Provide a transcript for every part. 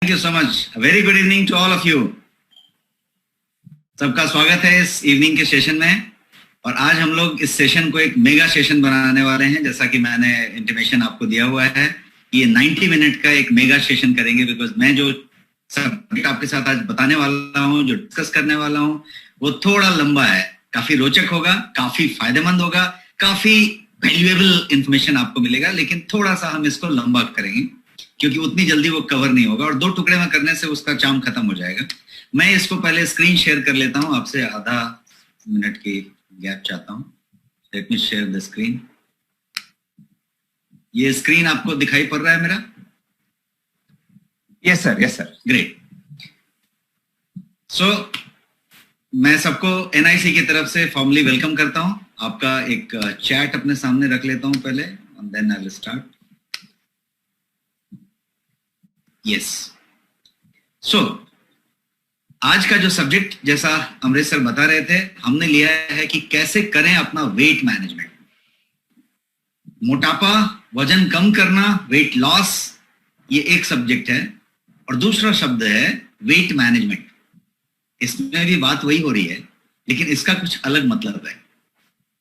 Thank you so much. Very good evening to all of you. सबका स्वागत है इस इवनिंग के सेशन में। और आज हम लोग इस सेशन को एक मेगा सेशन बनाने वाले हैं। जैसा कि मैंने इंटीमेशन आपको दिया हुआ है, ये 90 मिनट का एक मेगा सेशन करेंगे। बिकॉज मैं जो सब्जेक्ट आपके साथ आज बताने वाला हूँ, जो डिस्कस करने वाला हूँ, वो थोड़ा लंबा है, काफी रोचक होगा, काफी फायदेमंद होगा, काफी वैल्यूएबल इंफॉर्मेशन आपको मिलेगा। लेकिन थोड़ा सा हम इसको लंबा करेंगे क्योंकि उतनी जल्दी वो कवर नहीं होगा और 2 टुकड़े में करने से उसका चार्म खत्म हो जाएगा। मैं इसको पहले स्क्रीन शेयर कर लेता हूं, आपसे आधा मिनट की गैप चाहता हूं। Let me share the screen. ये स्क्रीन आपको दिखाई पड़ रहा है मेरा? Yes sir. ग्रेट। सो मैं सबको एनआईसी की तरफ से फॉर्मली वेलकम करता हूं। आपका एक चैट अपने सामने रख लेता हूं पहले, and then I will start. Yes. So आज का जो सब्जेक्ट, जैसा अमरीश सर बता रहे थे, हमने लिया है कि कैसे करें अपना वेट मैनेजमेंट। मोटापा, वजन कम करना, वेट लॉस, ये एक सब्जेक्ट है। और दूसरा शब्द है वेट मैनेजमेंट। इसमें भी बात वही हो रही है, लेकिन इसका कुछ अलग मतलब है।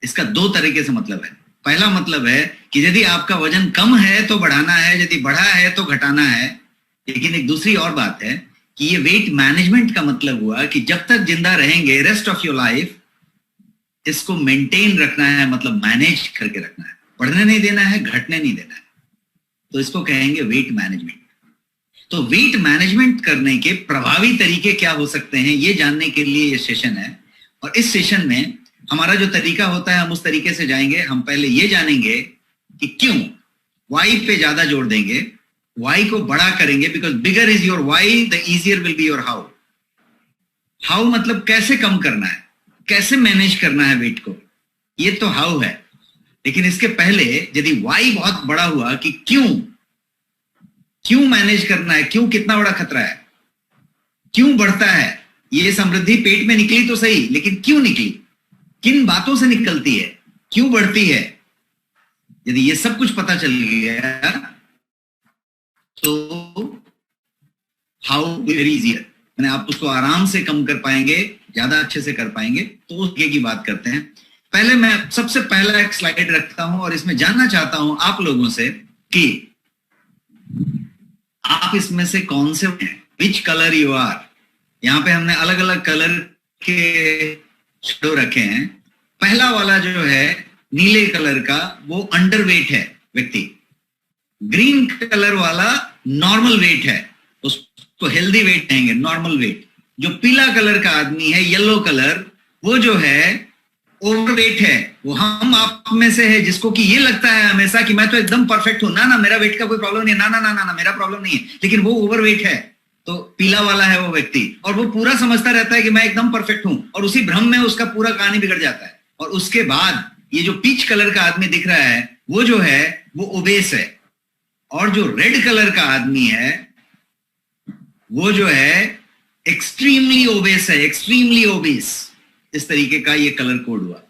इसका 2 तरीके से मतलब है। पहला मतलब है कि यदि आपका वजन कम है तो बढ़ाना है, यदि बढ़ा है तो घटाना है। लेकिन एक दूसरी और बात है कि ये वेट मैनेजमेंट का मतलब हुआ कि जब तक जिंदा रहेंगे रेस्ट ऑफ योर लाइफ, इसको मेंटेन रखना है, मतलब मैनेज करके रखना है। बढ़ने नहीं देना है, घटने नहीं देना है। तो इसको कहेंगे वेट मैनेजमेंट। तो वेट मैनेजमेंट करने के प्रभावी तरीके क्या हो सकते हैं, ये जानने के लिए ये सेशन है। और इस सेशन में हमारा जो तरीका होता है, हम उस तरीके से जाएंगे। हम पहले ये जानेंगे कि क्यों, वाई पे ज्यादा जोर देंगे, वाई को बड़ा करेंगे। Because bigger is your why, the easier will be your how. How मतलब कैसे कम करना है, कैसे मैनेज करना है वेट को, ये तो हाउ है। लेकिन इसके पहले यदि वाई बहुत बड़ा हुआ कि क्यों मैनेज करना है, क्यों कितना बड़ा खतरा है, क्यों बढ़ता है ये समृद्धि, पेट में निकली तो सही, लेकिन क्यों निकली, किन बातों से निकलती है, क्यों बढ़ती है, यदि ये सब कुछ पता चल गया तो हाउ वेरी इजियर, मैंने आप उसको आराम से कम कर पाएंगे, ज्यादा अच्छे से कर पाएंगे। तो उसके की बात करते हैं। पहले मैं सबसे पहला एक स्लाइड रखता हूं और इसमें जानना चाहता हूं आप लोगों से कि आप इसमें से कौन से हैं, विच कलर यू आर। यहां पे हमने अलग अलग कलर के शेडो रखे हैं। पहला वाला जो है नीले कलर का, वो अंडरवेट है व्यक्ति। ग्रीन कलर वाला नॉर्मल वेट है, उसको हेल्दी वेट कहेंगे, नॉर्मल वेट। जो पीला कलर का आदमी है, येलो कलर, वो जो है ओवरवेट है। वो हम आप में से है जिसको कि ये लगता है हमेशा कि मैं तो एकदम परफेक्ट हूं, ना मेरा वेट का कोई प्रॉब्लम नहीं है, ना मेरा प्रॉब्लम नहीं है, लेकिन वो ओवरवेट है। तो पीला वाला है वो व्यक्ति, और वो पूरा समझता रहता है कि मैं एकदम परफेक्ट हूं, और उसी भ्रम में उसका पूरा कहानी बिगड़ जाता है। और उसके बाद ये जो पीच कलर का आदमी दिख रहा है, वो जो है वो ओबेस है। और जो रेड कलर का आदमी है, वो जो है एक्सट्रीमली ओबेस है, एक्सट्रीमली ओबेस। इस तरीके का ये कलर कोड हुआ।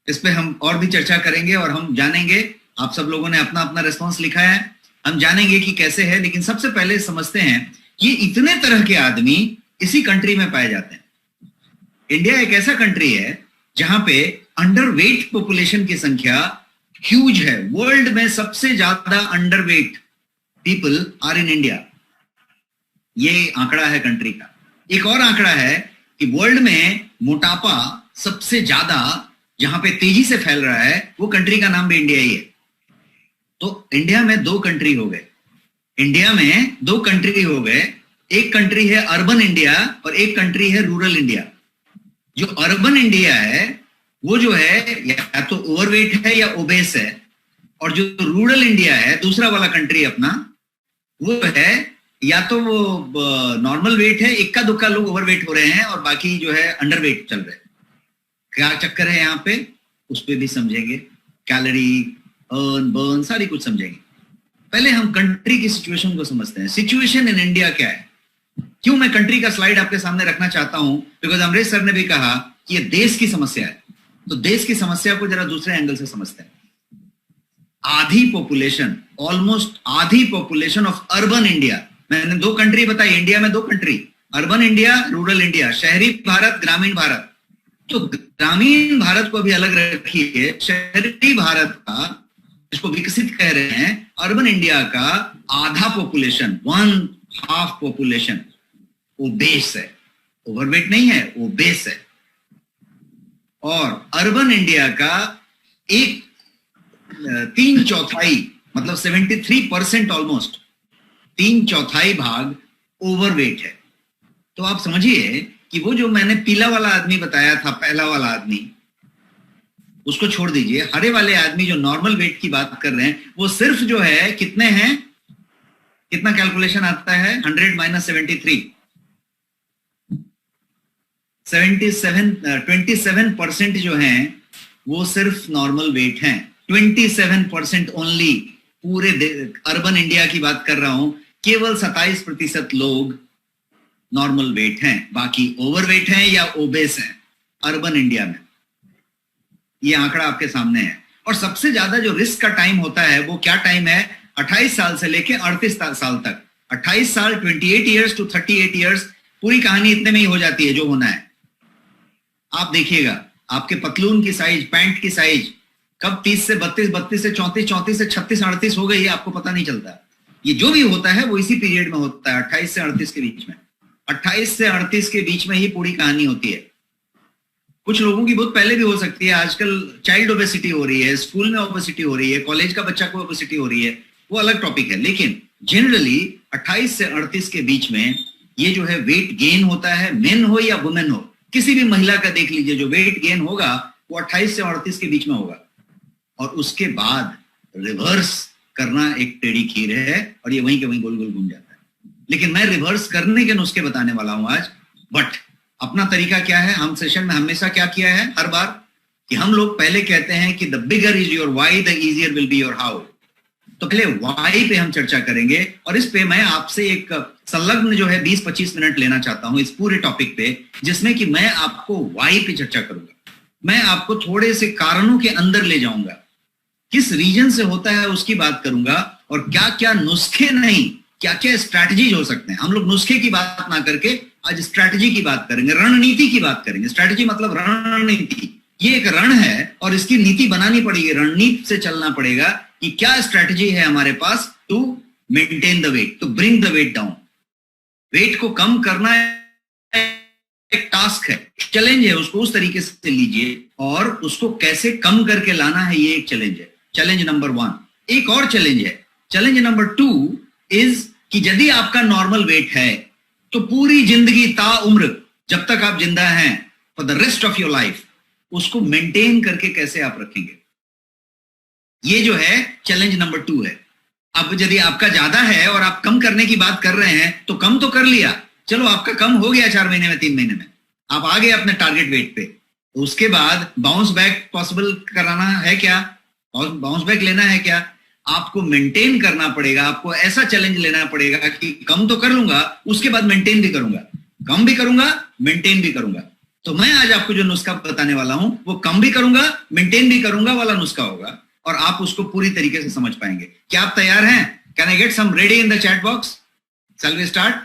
इस पे हम और भी चर्चा करेंगे और हम जानेंगे, आप सब लोगों ने अपना अपना रिस्पॉन्स लिखा है, हम जानेंगे कि कैसे है। लेकिन सबसे पहले समझते हैं कि इतने तरह के आदमी इसी कंट्री में पाए जाते हैं। इंडिया एक ऐसा कंट्री है जहां पे अंडरवेट पॉपुलेशन की संख्या ह्यूज है। वर्ल्ड में सबसे ज्यादा underweight people are in India. ये आंकड़ा है कंट्री का। एक और आंकड़ा है कि वर्ल्ड में मोटापा सबसे ज्यादा जहां पे तेजी से फैल रहा है, वो कंट्री का नाम भी इंडिया ही है। तो इंडिया में 2 कंट्री हो गए। इंडिया में 2 कंट्री हो गए। एक कंट्री है अर्बन इंडिया और एक कंट्री है रूरल इंडिया। जो अर्बन इंडिया है वो जो है या तो ओवरवेट है या ओबेस है, और जो रूरल इंडिया है दूसरा वाला कंट्री अपना, वो है या तो वो नॉर्मल वेट है, इक्का दुक्का लोग ओवरवेट हो रहे हैं और बाकी जो है अंडरवेट चल रहे हैं। क्या चक्कर है यहाँ पे, उस पे भी समझेंगे। कैलोरी, अर्न, बर्न, सारी कुछ समझेंगे। पहले हम कंट्री की सिचुएशन को समझते हैं। सिचुएशन इन इंडिया क्या है। क्यों मैं कंट्री का स्लाइड आपके सामने रखना चाहता हूं, बिकॉज अमरीश सर ने भी कहा कि ये देश की समस्या है। तो देश की समस्या को जरा दूसरे एंगल से समझते हैं। आधी पॉपुलेशन, ऑलमोस्ट आधी पॉपुलेशन ऑफ अर्बन इंडिया मैंने 2 कंट्री बताई, इंडिया में 2 country, urban India, rural India, शहरी भारत, ग्रामीण भारत। तो ग्रामीण भारत को भी अलग रखिए, शहरी भारत का जिसको विकसित कह रहे हैं, अर्बन इंडिया का आधा पॉपुलेशन, 1/2 पॉपुलेशन ओबेस है, ओवरवेट नहीं है, ओबेस है। और अर्बन इंडिया का 3/4 मतलब 73% ऑलमोस्ट 3/4 भाग ओवरवेट है। तो आप समझिए कि वो जो मैंने पीला वाला आदमी बताया था, पहला वाला आदमी, उसको छोड़ दीजिए, हरे वाले आदमी जो नॉर्मल वेट की बात कर रहे हैं, वो सिर्फ जो है कितने हैं, कितना कैलकुलेशन आता है, 100 - 73, 27% जो हैं वो सिर्फ नॉर्मल वेट हैं, 27% ओनली। पूरे अर्बन इंडिया की बात कर रहा हूं, केवल 27% लोग नॉर्मल वेट हैं, बाकी ओवरवेट हैं या ओबेस हैं अर्बन इंडिया में। ये आंकड़ा आपके सामने है। और सबसे ज्यादा जो रिस्क का टाइम होता है वो क्या टाइम है, 28 साल से लेके 38 साल तक। 28 साल 28 ईयर्स टू 38 ईयर्स, पूरी कहानी इतने में ही हो जाती है जो होना है। आप देखिएगा आपके पतलून की साइज, पैंट की साइज कब 30 से 32, 32 से 34, 34 से 36, 38 हो गई है, आपको पता नहीं चलता। ये जो भी होता है वो इसी पीरियड में होता है, 28 से 38 के बीच में। 28 से 38 के बीच में ही पूरी कहानी होती है। कुछ लोगों की बहुत पहले भी हो सकती है। आजकल चाइल्ड ओबेसिटी हो रही है, स्कूल में ओबेसिटी हो रही है, कॉलेज का बच्चा को ओबेसिटी हो रही है, वो अलग टॉपिक है। लेकिन जनरली 28 से 38 के बीच में ये जो है वेट गेन होता है, मेन हो या वुमेन हो, किसी भी महिला का देख लीजिए, जो वेट गेन होगा वो 28 से 38 के बीच में होगा। और उसके बाद रिवर्स करना एक टेढ़ी खीर है और ये वहीं के वहीं गोल गोल घूम जाता है। लेकिन मैं रिवर्स करने के नुस्खे बताने वाला हूं आज। बट अपना तरीका क्या है, हम सेशन में हमेशा क्या किया है हर बार, कि हम लोग पहले कहते हैं कि the bigger is your why, the easier will be your how. तो पहले व्हाई पे हम चर्चा करेंगे और इस पे मैं आपसे एक संलग्न जो है 20-25 मिनट लेना चाहता हूं इस पूरे टॉपिक पे, जिसमें कि मैं आपको व्हाई पे चर्चा करूंगा। मैं आपको थोड़े से कारणों के अंदर ले जाऊंगा, किस रीजन से होता है उसकी बात करूंगा, और क्या क्या नुस्खे नहीं, क्या क्या स्ट्रैटेजीज हो सकते हैं। हम लोग नुस्खे की बात ना करके आज स्ट्रैटेजी की बात करेंगे, रणनीति की बात करेंगे। स्ट्रैटेजी मतलब रणनीति, ये एक रण है और इसकी नीति बनानी पड़ेगी, रणनीति से चलना पड़ेगा कि क्या स्ट्रैटेजी है हमारे पास to maintain the weight, to bring the weight down. Weight को कम करना एक टास्क है, चैलेंज है, उसको उस तरीके से लीजिए और उसको कैसे कम करके लाना है, ये एक चैलेंज है। Challenge number 1। एक और चैलेंज है, चैलेंज नंबर 2 इज कि यदि आपका नॉर्मल वेट है तो पूरी जिंदगी, ताउम्र, जब तक आप जिंदा हैं, for the rest of your life, उसको मेंटेन करके कैसे आप रखेंगे, ये जो है चैलेंज नंबर 2 है। अब यदि आपका ज्यादा है और आप कम करने की बात कर रहे हैं तो कम तो कर लिया, चलो आपका कम हो गया 4 महीने में, 3 महीने में आप आ गए अपने टारगेट वेट पे, तो उसके बाद बाउंस बैक पॉसिबल कराना है क्या, और बाउंस बैक लेना है क्या, आपको मेंटेन करना पड़ेगा। आपको ऐसा चैलेंज लेना पड़ेगा कि कम तो कर लूंगा, उसके बाद मेंटेन भी करूंगा, कम भी करूंगा, मेंटेन भी करूंगा। तो मैं आज आपको जो नुस्खा बताने वाला हूं वो कम भी करूंगा, मेंटेन भी करूंगा वाला नुस्खा होगा, और आप उसको पूरी तरीके से समझ पाएंगे। क्या आप तैयार हैं? Can I get some ready in the chat box? Shall we start?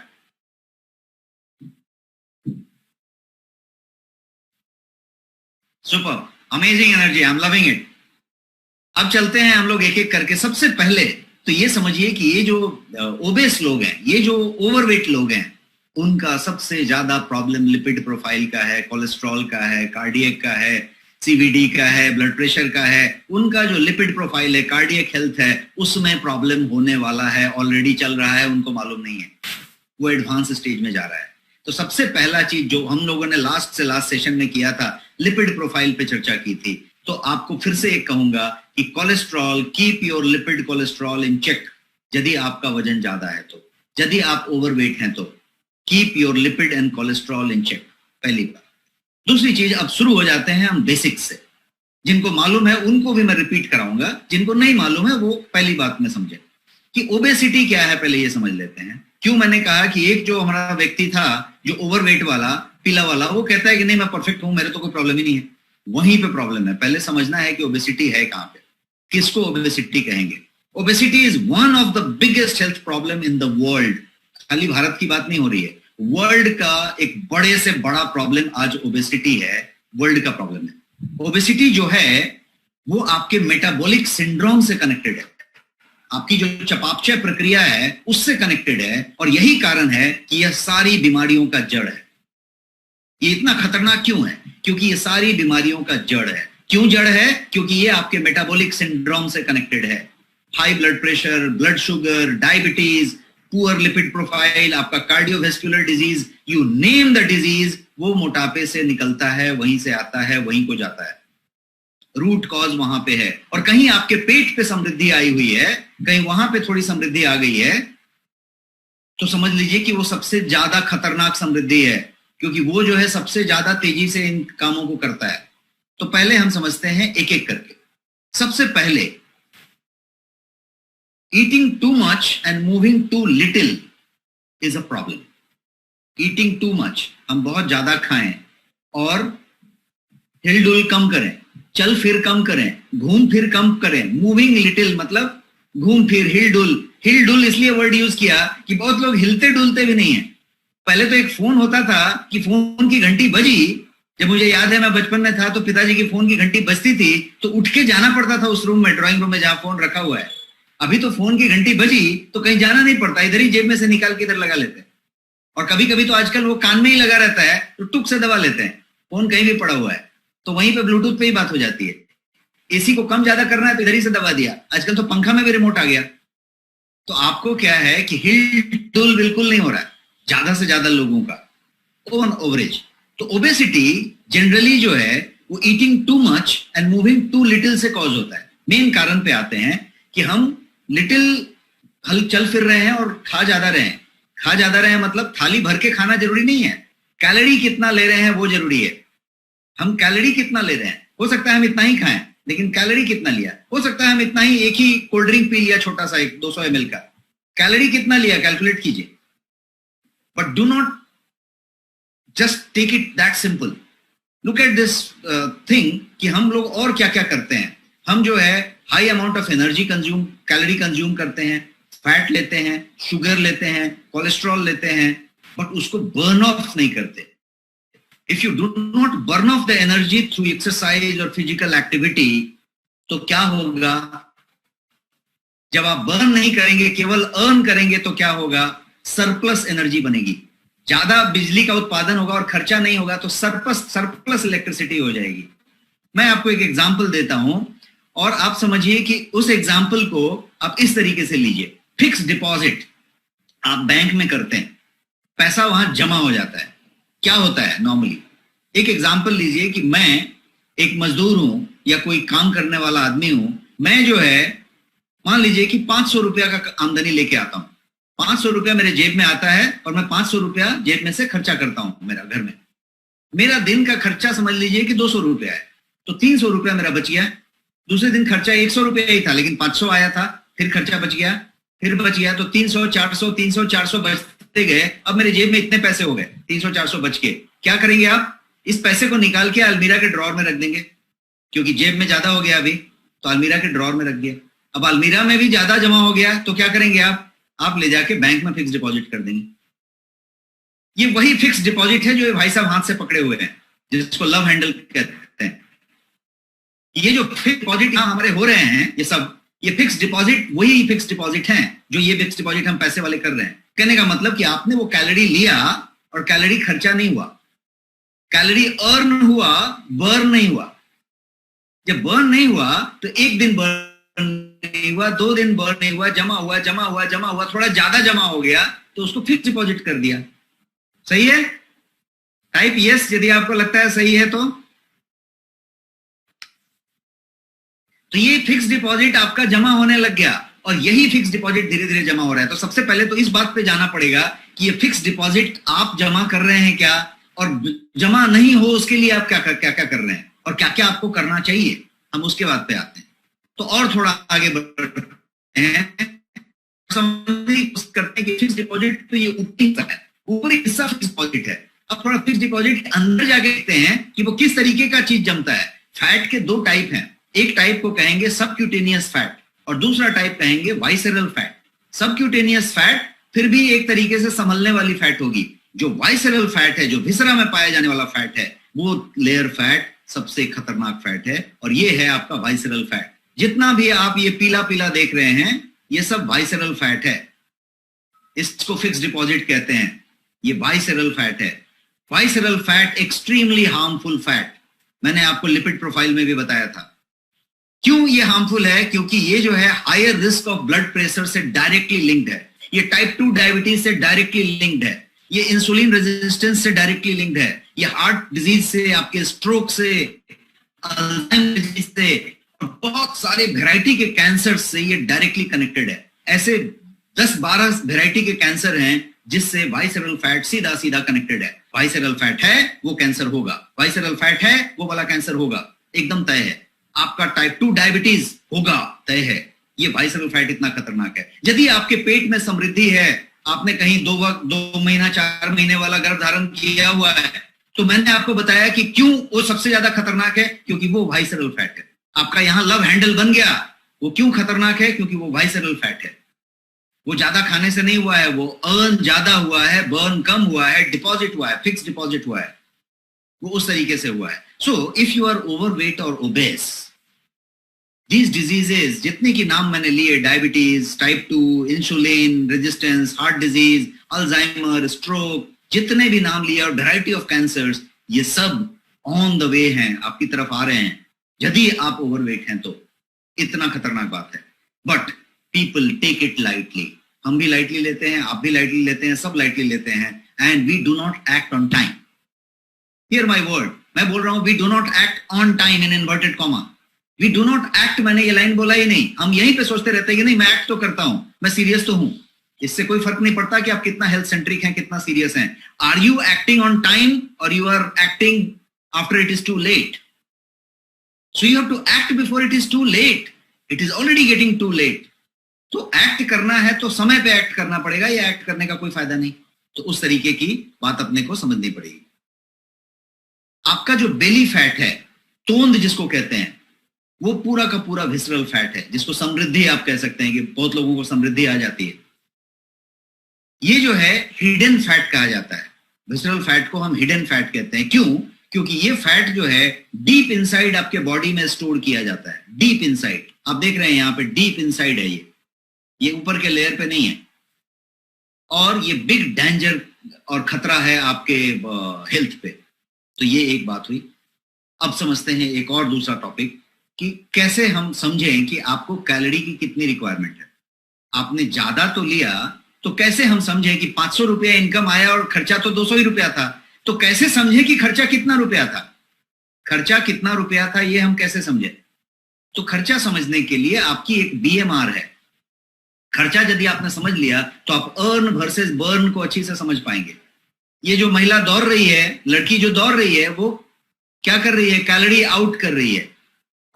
Super, amazing energy, I am loving it. अब चलते हैं हम लोग एक एक करके। सबसे पहले तो ये समझिए कि ये जो ओबेस लोग हैं, ये जो ओवरवेट लोग हैं, उनका सबसे ज्यादा प्रॉब्लम लिपिड प्रोफाइल का है, कोलेस्ट्रॉल का है, कार्डियक का है, सीवीडी का है, ब्लड प्रेशर का है। उनका जो लिपिड प्रोफाइल है, कार्डियक हेल्थ है, उसमें प्रॉब्लम होने वाला है, ऑलरेडी चल रहा है, उनको मालूम नहीं है, वो एडवांस स्टेज में जा रहा है। तो सबसे पहला चीज जो हम लोगों ने लास्ट सेशन में किया था, लिपिड प्रोफाइल पे चर्चा की थी। तो आपको फिर से एक कहूंगा कि cholesterol, keep your lipid cholesterol in check. यदि आपका वजन ज्यादा है तो, यदि आप ओवरवेट हैं तो keep your lipid and cholesterol in check, पहली बात। दूसरी चीज, अब शुरू हो जाते हैं हम बेसिक्स से। जिनको मालूम है उनको भी मैं रिपीट कराऊंगा, जिनको नहीं मालूम है वो पहली बात में समझे कि ओबेसिटी क्या है, पहले ये समझ लेते हैं। क्यों मैंने कहा कि एक जो हमारा व्यक्ति था जो ओवरवेट वाला, पीला वाला, वो कहता है कि नहीं मैं परफेक्ट हूं, मेरे तो कोई प्रॉब्लम ही नहीं है। वहीं पे प्रॉब्लम है। पहले समझना है कि ओबेसिटी है कहां पे, किसको ओबेसिटी कहेंगे। Obesity is one of the biggest health problem in the world. खाली भारत की बात नहीं हो रही है, वर्ल्ड का एक बड़े से बड़ा प्रॉब्लम आज ओबेसिटी है, वर्ल्ड का प्रॉब्लम है। ओबेसिटी जो है वो आपके मेटाबॉलिक सिंड्रोम से कनेक्टेड है, आपकी जो चयापचय प्रक्रिया है उससे कनेक्टेड है, और यही कारण है कि यह सारी बीमारियों का जड़ है। ये इतना खतरनाक क्यों है? क्योंकि ये सारी बीमारियों का जड़ है। क्यों जड़ है? क्योंकि ये आपके मेटाबॉलिक सिंड्रोम से कनेक्टेड है। High blood pressure, blood sugar, diabetes, poor lipid profile, आपका cardiovascular disease, you name the disease, वो मोटापे से निकलता है, वहीं से आता है, वहीं को जाता है। रूट कॉज वहां पे है। और कहीं आपके पेट पे समृद्धि आई हुई है, कहीं वहां पे थोड़ी समृद्धि आ गई है, तो समझ लीजिए कि वो सबसे ज्यादा खतरनाक समृद्धि है, क्योंकि वो जो है सबसे ज्यादा तेजी से इन कामों को करता है। तो पहले हम समझते हैं एक एक करके। सबसे पहले, eating too much and moving too little is a problem. Eating too much, हम बहुत ज्यादा खाएं और हिलडुल कम करें, चल फिर कम करें, घूम फिर कम करें। मूविंग लिटिल मतलब घूम फिर, हिलडुल। हिलडुल इसलिए वर्ड यूज किया कि बहुत लोग हिलते डुलते भी नहीं है। पहले तो एक फोन होता था कि फोन की घंटी बजी, जब मुझे याद है मैं बचपन में था तो पिताजी की फोन की घंटी बजती थी तो उठ के जाना पड़ता था उस रूम में, ड्राइंग रूम में जहां फोन रखा हुआ है। अभी तो फोन की घंटी बजी तो कहीं जाना नहीं पड़ता, इधर ही जेब में से निकाल के इधर लगा लेते हैं। और कभी कभी तो आजकल वो कान में ही लगा रहता है तो टुक से दबा लेते हैं, फोन कहीं भी पड़ा हुआ है तो वहीं पे ब्लूटूथ पे ही बात हो जाती है। एसी को कम ज्यादा करना है तो इधर ही से दबा दिया, आजकल तो पंखा में भी रिमोट आ गया। तो आपको क्या है कि हिल बिल्कुल नहीं हो रहा है ज्यादा से ज्यादा लोगों का, ऑन एवरेज। तो ओबेसिटी जनरली जो है वो eating too much and moving too little से कॉज होता है। मेन कारण पे आते हैं कि हम लिटिल चल फिर रहे हैं और खा ज्यादा रहे हैं। खा ज्यादा रहे हैं मतलब थाली भर के खाना जरूरी नहीं है, कैलोरी कितना ले रहे हैं वो जरूरी है। हम कैलोरी कितना ले रहे हैं, हो सकता है हम इतना ही खाएं लेकिन कैलोरी कितना लिया, हो सकता है हम इतना ही, एक ही कोल्ड ड्रिंक पी लिया छोटा सा, एक 200 ml का, कैलोरी कितना लिया कैलकुलेट कीजिए। But do not just take it that simple. Look at this thing कि हम लोग और क्या क्या करते हैं। हम जो है high amount of energy consume, calorie consume करते हैं, फैट लेते हैं, शुगर लेते हैं, कोलेस्ट्रॉल लेते हैं, बट उसको बर्न ऑफ नहीं करते। If you do not burn off the energy through exercise or physical activity, तो क्या होगा? जब आप बर्न नहीं करेंगे, केवल अर्न करेंगे, तो क्या होगा? सरप्लस एनर्जी बनेगी, ज्यादा बिजली का उत्पादन होगा और खर्चा नहीं होगा, तो सरप्लस इलेक्ट्रिसिटी हो जाएगी। मैं आपको एक एग्जांपल देता हूं और आप समझिए कि उस एग्जांपल को आप इस तरीके से लीजिए। फिक्स डिपॉजिट आप बैंक में करते हैं, पैसा वहां जमा हो जाता है। क्या होता है नॉर्मली? एक एग्जांपल लीजिए कि मैं एक मजदूर हूं या कोई काम करने वाला आदमी हूं। मैं जो है मान लीजिए कि 500 रुपया का आमदनी लेके आता हूं, 500 रुपया मेरे जेब में आता है और मैं 500 रुपया जेब में से खर्चा करता हूं मेरा घर में। मेरा दिन का खर्चा समझ लीजिए कि 200 रुपया है, तो 300 रुपया मेरा बच गया। दूसरे दिन खर्चा 100 रुपया ही था लेकिन 500 आया था, फिर खर्चा बच गया, फिर बच गया, तो 300 400 300 400 बचते गए। अब मेरे जेब में इतने पैसे हो गए, 300 400 बच के। क्या करेंगे आप? इस पैसे को निकाल के अलमीरा के ड्रॉर में रख देंगे, क्योंकि जेब में ज्यादा हो गया अभी, तो अलमीरा के ड्रॉर में रख दिया। अब अलमीरा में भी ज्यादा जमा हो गया तो क्या करेंगे आप ले जाके बैंक में फिक्स डिपॉजिट कर देंगे। ये वही फिक्स डिपॉजिट है जो ये भाई साहब हाथ से पकड़े हुए हैं, जिसको लव हैंडल कहते हैं। ये जो फिक्स डिपॉजिट हमारे हो रहे हैं, ये फिक्स डिपॉजिट वही फिक्स डिपॉजिट हैं जो ये फिक्स डिपॉजिट हम पैसे वाले कर रहे हैं। कहने का मतलब कि आपने वो कैलोरी लिया और कैलोरी खर्चा नहीं हुआ, कैलोरी अर्न हुआ, बर्न नहीं हुआ। जब बर्न नहीं हुआ तो एक दिन बर्न नहीं हुआ, 2 दिन बर्न नहीं हुआ, जमा हुआ, थोड़ा ज्यादा जमा हो गया तो उसको फिक्स डिपॉजिट कर दिया। सही है? टाइप यस यदि आपको लगता है सही है तो ये फिक्स डिपॉजिट आपका जमा होने लग गया और यही फिक्स डिपॉजिट धीरे धीरे जमा हो रहा है। तो सबसे पहले तो इस बात पे जाना पड़ेगा कि ये फिक्स डिपॉजिट आप जमा कर रहे हैं क्या, और जमा नहीं हो उसके लिए आप क्या कर रहे हैं और क्या क्या आपको करना चाहिए। हम उसके बाद पे आते हैं। तो और थोड़ा आगे बढ़ते हैं, करते हैं कि फिक्स डिपॉजिट तो ये ऊपरी हिस्सा फिक्स डिपॉजिट है। अब थोड़ा फिक्स डिपॉजिट अंदर जाके देखते हैं कि वो किस तरीके का चीज जमता है। फैट के 2 टाइप हैं, एक टाइप को कहेंगे सबक्यूटेनियस फैट और दूसरा टाइप कहेंगे वाइसेरल फैट। सबक्यूटेनियस फैट फिर भी एक तरीके से संभलने वाली फैट होगी। जो वाइसरल फैट है, जो विसरा में पाया जाने वाला फैट है, वो लेयर फैट सबसे खतरनाक फैट है, और ये है आपका वाइसरल फैट। जितना भी आप ये पीला पीला देख रहे हैं, ये सब वाइसरल फैट है। इसको फिक्स डिपॉजिट कहते हैं। ये वाइसरल फैट है। Visceral fat extremely harmful fat, मैंने आपको लिपिड प्रोफाइल में भी बताया था। क्यों ये हार्मफुल है? क्योंकि ये जो है higher risk of blood pressure से डायरेक्टली लिंक्ड है, ये टाइप 2 डायबिटीज से डायरेक्टली लिंक्ड है, ये इंसुलिन रेजिस्टेंस से डायरेक्टली लिंक्ड है, ये हार्ट डिजीज से, आपके स्ट्रोक से, अल्जाइमर डिजीज से, बहुत सारे वैरायटी के कैंसर से ये डायरेक्टली कनेक्टेड है। ऐसे 10-12 वैरायटी के कैंसर हैं जिससे वाइसरल फैट सीधा सीधा कनेक्टेड है। वाइसरल फैट है वो कैंसर होगा, वाइसरल फैट है वो वाला कैंसर होगा, एकदम तय है। आपका टाइप 2 डायबिटीज होगा, तय है। ये वाइसरल फैट इतना खतरनाक है। यदि आपके पेट में समृद्धि है, आपने कहीं 2 महीना 4 महीने वाला गर्भ धारण किया हुआ है, तो मैंने आपको बताया कि क्यों वो सबसे ज्यादा खतरनाक है, क्योंकि वो वाइसरल फैट है। आपका यहां लव हैंडल बन गया, वो क्यों खतरनाक है? क्योंकि वो वाइसरल फैट है। वो ज्यादा खाने से नहीं हुआ है, वो अर्न ज्यादा हुआ है, बर्न कम हुआ है, डिपॉजिट हुआ है, फिक्स डिपॉजिट हुआ है, वो उस तरीके से हुआ है। So if you are overweight और ओबेस, दीज डिजीजेस जितने की नाम मैंने लिए, diabetes, type 2, insulin resistance, heart disease, Alzheimer, stroke, जितने भी नाम लिए, और वैरायटी ऑफ कैंसर्स, ये सब ऑन द वे हैं, आपकी तरफ आ रहे हैं। यदि आप ओवरवेट हैं तो इतना खतरनाक बात है। But people take it lightly, हम भी लाइटली लेते हैं, आप भी लाइटली लेते हैं, सब लाइटली लेते हैं, and we do not act on time. Hear my word, मैं बोल रहा हूं we do not act on time in inverted comma. We do not act, मैंने ये लाइन बोला ही नहीं। हम यहीं पे सोचते रहते हैं कि नहीं मैं एक्ट तो करता हूं, मैं सीरियस तो हूं। इससे कोई फर्क नहीं पड़ता कि आप कितना हेल्थ सेंट्रिक हैं, कितना सीरियस हैं। Are you acting on time और you are acting after it is too late? So you have to act before it is too late. It is already getting too late. तो act करना है तो समय पे act करना पड़ेगा, या एक्ट करने का कोई फायदा नहीं। तो उस तरीके की बात अपने को समझनी पड़ेगी। आपका जो बेली फैट है, तोंद जिसको कहते हैं, वो पूरा का पूरा विसरल फैट है, जिसको समृद्धि आप कह सकते हैं कि बहुत लोगों को समृद्धि आ जाती है। ये जो है हिडन फैट कहा जाता है। विसरल फैट को हम हिडन फैट कहते हैं। क्यों? क्योंकि ये फैट जो है डीप इनसाइड आपके बॉडी में स्टोर किया जाता है। डीप इनसाइड आप देख रहे हैं यहां पे, डीप इनसाइड है ये ऊपर के लेयर पे नहीं है। और ये बिग डेंजर और खतरा है आपके हेल्थ पे। तो ये एक बात हुई। अब समझते हैं एक और दूसरा टॉपिक कि कैसे हम समझें कि आपको कैलोरी की कितनी रिक्वायरमेंट है। आपने ज्यादा तो लिया, तो कैसे हम समझें कि 500 रुपया इनकम आया और खर्चा तो 200 ही रुपया था, तो कैसे समझे कि खर्चा कितना रुपया था? खर्चा कितना रुपया था ये हम कैसे समझे? तो खर्चा समझने के लिए आपकी एक बीएमआर है। खर्चा यदि आपने समझ लिया तो आप अर्न वर्सेस बर्न को अच्छी से समझ पाएंगे। ये जो महिला दौड़ रही है, लड़की जो दौड़ रही है, वो क्या कर रही है? कैलोरी आउट कर रही है।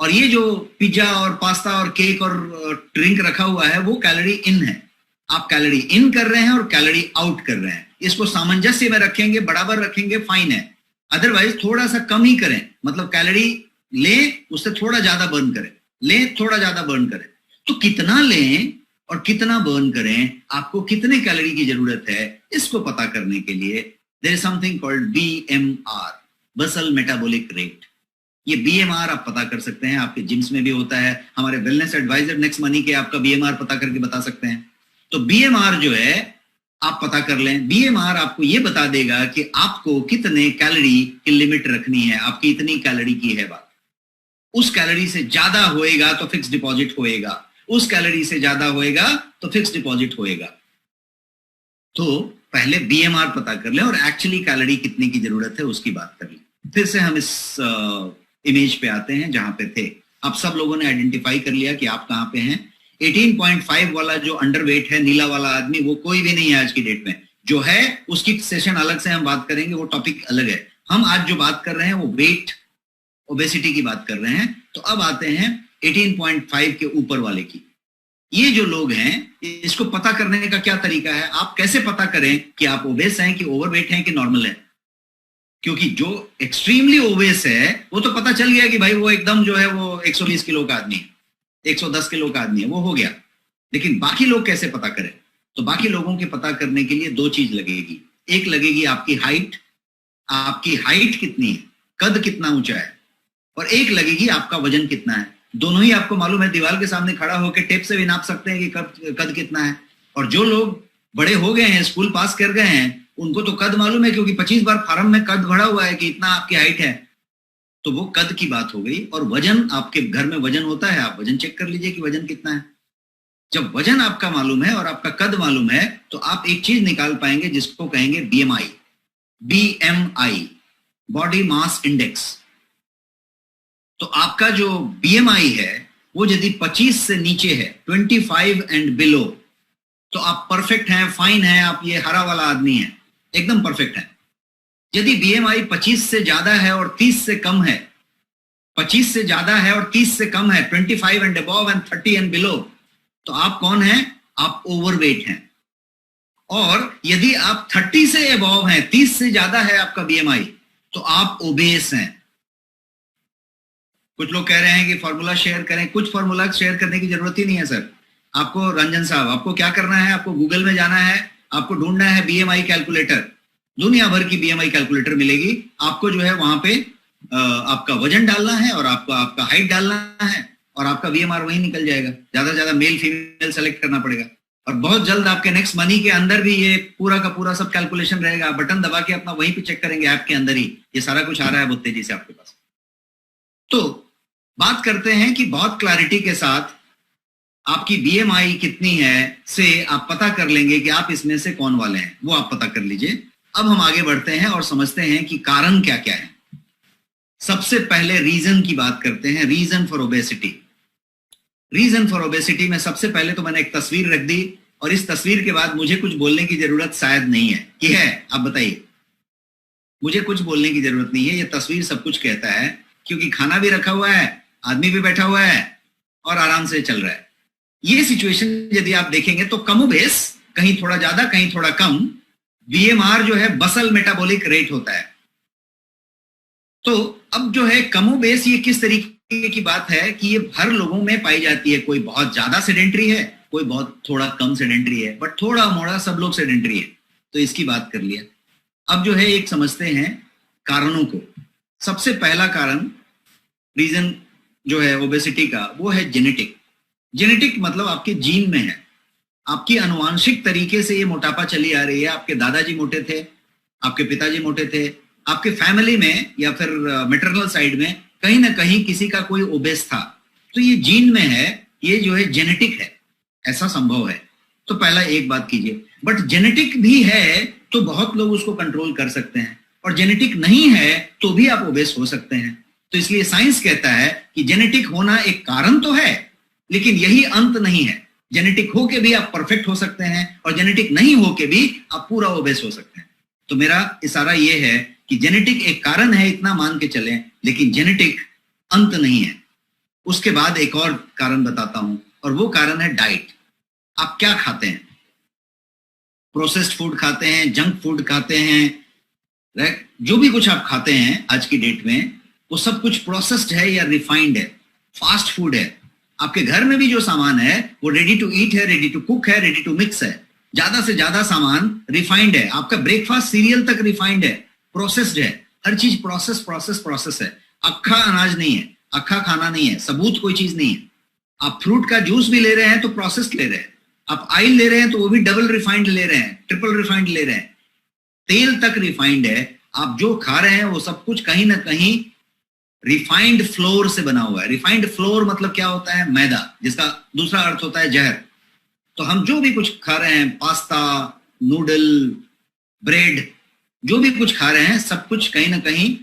और ये जो पिज्जा और पास्ता और केक और ड्रिंक रखा हुआ है, वो कैलोरी इन है। आप कैलोरी इन कर रहे हैं और कैलोरी आउट कर रहे हैं। इसको सामंजस्य में रखेंगे, बराबर रखेंगे, फाइन है। अदरवाइज थोड़ा सा कम ही करें, मतलब कैलोरी लें उससे थोड़ा ज्यादा बर्न करें, लें थोड़ा ज्यादा बर्न करें। तो कितना लें और कितना बर्न करें, आपको कितने कैलोरी की जरूरत है, इसको पता करने के लिए there is something called BMR, basal metabolic rate. ये बीएमआर आप पता कर सकते हैं, आपके जिम्स में भी होता है। हमारे वेलनेस एडवाइजर नेक्स्ट मनी के आपका बीएमआर पता करके बता सकते हैं। तो बीएमआर जो है आप पता कर लें। बीएमआर आपको ये बता देगा कि आपको कितने कैलोरी की लिमिट रखनी है, आपकी इतनी कैलोरी की है बात। उस कैलोरी से ज्यादा होएगा तो फिक्स डिपॉजिट होएगा, उस कैलोरी से ज्यादा होएगा तो फिक्स डिपॉजिट होएगा। तो पहले बीएमआर पता कर लें और एक्चुअली कैलोरी कितने की जरूरत है उसकी बात कर लें। फिर से हम इस इमेज पे आते हैं जहां पे थे। आप सब लोगों ने आइडेंटिफाई कर लिया कि आप कहां पे हैं। 18.5 वाला जो अंडरवेट है, नीला वाला आदमी, वो कोई भी नहीं है आज की डेट में। जो है उसकी सेशन अलग से हम बात करेंगे, वो टॉपिक अलग है। हम आज जो बात कर रहे हैं वो वेट ओबेसिटी की बात कर रहे हैं। तो अब आते हैं 18.5 के ऊपर वाले की। ये जो लोग हैं, इसको पता करने का क्या तरीका है? आप कैसे पता करें कि आप ओबेस हैं, कि ओवरवेट हैं, कि नॉर्मल है? क्योंकि जो एक्सट्रीमली ओबेस है वो तो पता चल गया कि भाई वो एकदम जो है वो 120 किलो का आदमी है, 110 किलो का आदमी है, वो हो गया। लेकिन बाकी लोग कैसे पता करें? तो बाकी लोगों के पता करने के लिए दो चीज लगेगी। एक लगेगी आपकी हाइट कितनी है, कद कितना ऊंचा है, और एक लगेगी आपका वजन कितना है। दोनों ही आपको मालूम है, दीवार के सामने खड़ा होकर टेप से भी नाप सकते हैं कि कद कितना है। और जो लोग बड़े हो गए हैं, स्कूल पास कर गए हैं, उनको तो कद मालूम है, क्योंकि 25 बार फार्म में कद भरा हुआ है कि इतना आपकी हाइट है। तो वो कद की बात हो गई। और वजन, आपके घर में वजन होता है, आप वजन चेक कर लीजिए कि वजन कितना है। जब वजन आपका मालूम है और आपका कद मालूम है, तो आप एक चीज निकाल पाएंगे जिसको कहेंगे BMI, बॉडी मास इंडेक्स। तो आपका जो BMI है वो यदि 25 से नीचे है, 25 एंड बिलो, तो आप परफेक्ट हैं, फाइन हैं, आप ये हरा वाला आदमी है, एकदम परफेक्ट है। यदि BMI 25 से ज्यादा है और 30 से कम है, 25 से ज्यादा है और 30 से कम है, 25 and above and 30 and below, तो आप कौन हैं? आप ओवरवेट हैं। और यदि आप 30 से अबव हैं, 30 से ज्यादा है आपका BMI, तो आप ओबेस हैं। कुछ लोग कह रहे हैं कि फॉर्मूला शेयर करें। कुछ फॉर्मूला शेयर करने की जरूरत ही नहीं है सर। आपको रंजन साहब, आपको क्या करना है? आपको गूगल में जाना है, आपको ढूंढना है BMI कैलकुलेटर। दुनिया भर की BMI कैलकुलेटर मिलेगी आपको। जो है वहां पे आपका वजन डालना है और आपका हाइट डालना है और आपका VMR वही निकल जाएगा। ज्यादा से ज्यादा मेल फीमेल सेलेक्ट करना पड़ेगा। और बहुत जल्द आपके नेक्स्ट मनी के अंदर भी ये पूरा का पूरा सब कैलकुलेशन रहेगा। बटन दबा के अपना वहीं पे चेक करेंगे, ऐप के अंदर ही ये सारा कुछ आ रहा है बहुत तेजी से आपके पास। तो बात करते हैं कि बहुत क्लैरिटी के साथ आपकी BMI कितनी है से आप पता कर लेंगे कि आप इसमें से कौन वाले हैं, वो आप पता कर लीजिए। अब हम आगे बढ़ते हैं और समझते हैं कि कारण क्या क्या है। सबसे पहले रीजन की बात करते हैं, reason for obesity. Reason for obesity में सबसे पहले तो मैंने एक तस्वीर रख दी, और इस तस्वीर के बाद मुझे कुछ बोलने की जरूरत शायद नहीं है, कि है? आप बताइए। मुझे कुछ बोलने की जरूरत नहीं है, ये तस्वीर सब कुछ कहता है, क्योंकि खाना भी रखा हुआ है, आदमी भी बैठा हुआ है और आराम से चल रहा है। ये सिचुएशन यदि आप देखेंगे तो कमोबेश, कहीं थोड़ा ज्यादा कहीं थोड़ा कम, BMR जो है बसल मेटाबॉलिक रेट होता है। तो अब जो है कमोबेश, ये किस तरीके की बात है कि ये हर लोगों में पाई जाती है। कोई बहुत ज्यादा सेडेंट्री है, कोई बहुत थोड़ा कम सेडेंट्री है, बट थोड़ा मोड़ा सब लोग सेडेंट्री है। तो इसकी बात कर लिया। अब जो है एक समझते हैं कारणों को। सबसे पहला कारण, रीजन जो है ओबेसिटी का, वो है जेनेटिक। जेनेटिक मतलब आपके जीन में है, आपकी अनुवांशिक तरीके से ये मोटापा चली आ रही है। आपके दादाजी मोटे थे, आपके पिताजी मोटे थे, आपके फैमिली में या फिर मैटरनल साइड में कहीं ना कहीं किसी का कोई ओबेस था। तो ये जीन में है, ये जो है जेनेटिक है, ऐसा संभव है। तो पहला एक बात कीजिए। बट जेनेटिक भी है तो बहुत लोग उसको कंट्रोल कर सकते हैं, और जेनेटिक नहीं है तो भी आप ओबेस हो सकते हैं। तो इसलिए साइंस कहता है कि जेनेटिक होना एक कारण तो है, लेकिन यही अंत नहीं है। जेनेटिक होके भी आप परफेक्ट हो सकते हैं, और जेनेटिक नहीं होके भी आप पूरा ओबेस हो सकते हैं। तो मेरा इशारा यह है कि जेनेटिक एक कारण है, इतना मान के चलें, लेकिन जेनेटिक अंत नहीं है। उसके बाद एक और कारण बताता हूं, और वो कारण है डाइट। आप क्या खाते हैं? प्रोसेस्ड फूड खाते हैं, जंक फूड खाते हैं, राइट? जो भी कुछ आप खाते हैं आज की डेट में, वो सब कुछ प्रोसेस्ड है या रिफाइंड है, फास्ट फूड है। आपके घर में भी जो सामान है वो रेडी टू ईट है, रेडी टू कुक है, रेडी टू मिक्स है। ज्यादा से ज्यादा सामान रिफाइंड है। आपका ब्रेकफास्ट सीरियल तक रिफाइंड है, प्रोसेस्ड है। हर चीज प्रोसेस प्रोसेस प्रोसेस है। अक्खा अनाज नहीं है, अक्खा खाना नहीं है, सबूत कोई चीज नहीं है। आप फ्रूट का जूस भी ले रहे हैं तो प्रोसेस्ड ले रहे हैं। आप ऑयल ले रहे हैं तो वो भी डबल रिफाइंड ले रहे हैं, ट्रिपल रिफाइंड ले रहे हैं। तेल तक रिफाइंड है। आप जो खा रहे हैं वो सब कुछ कहीं ना कहीं रिफाइंड फ्लोर से बना हुआ है। रिफाइंड फ्लोर मतलब क्या होता है? मैदा, जिसका दूसरा अर्थ होता है जहर। तो हम जो भी कुछ खा रहे हैं, पास्ता, नूडल, ब्रेड, जो भी कुछ खा रहे हैं, सब कुछ कहीं ना कहीं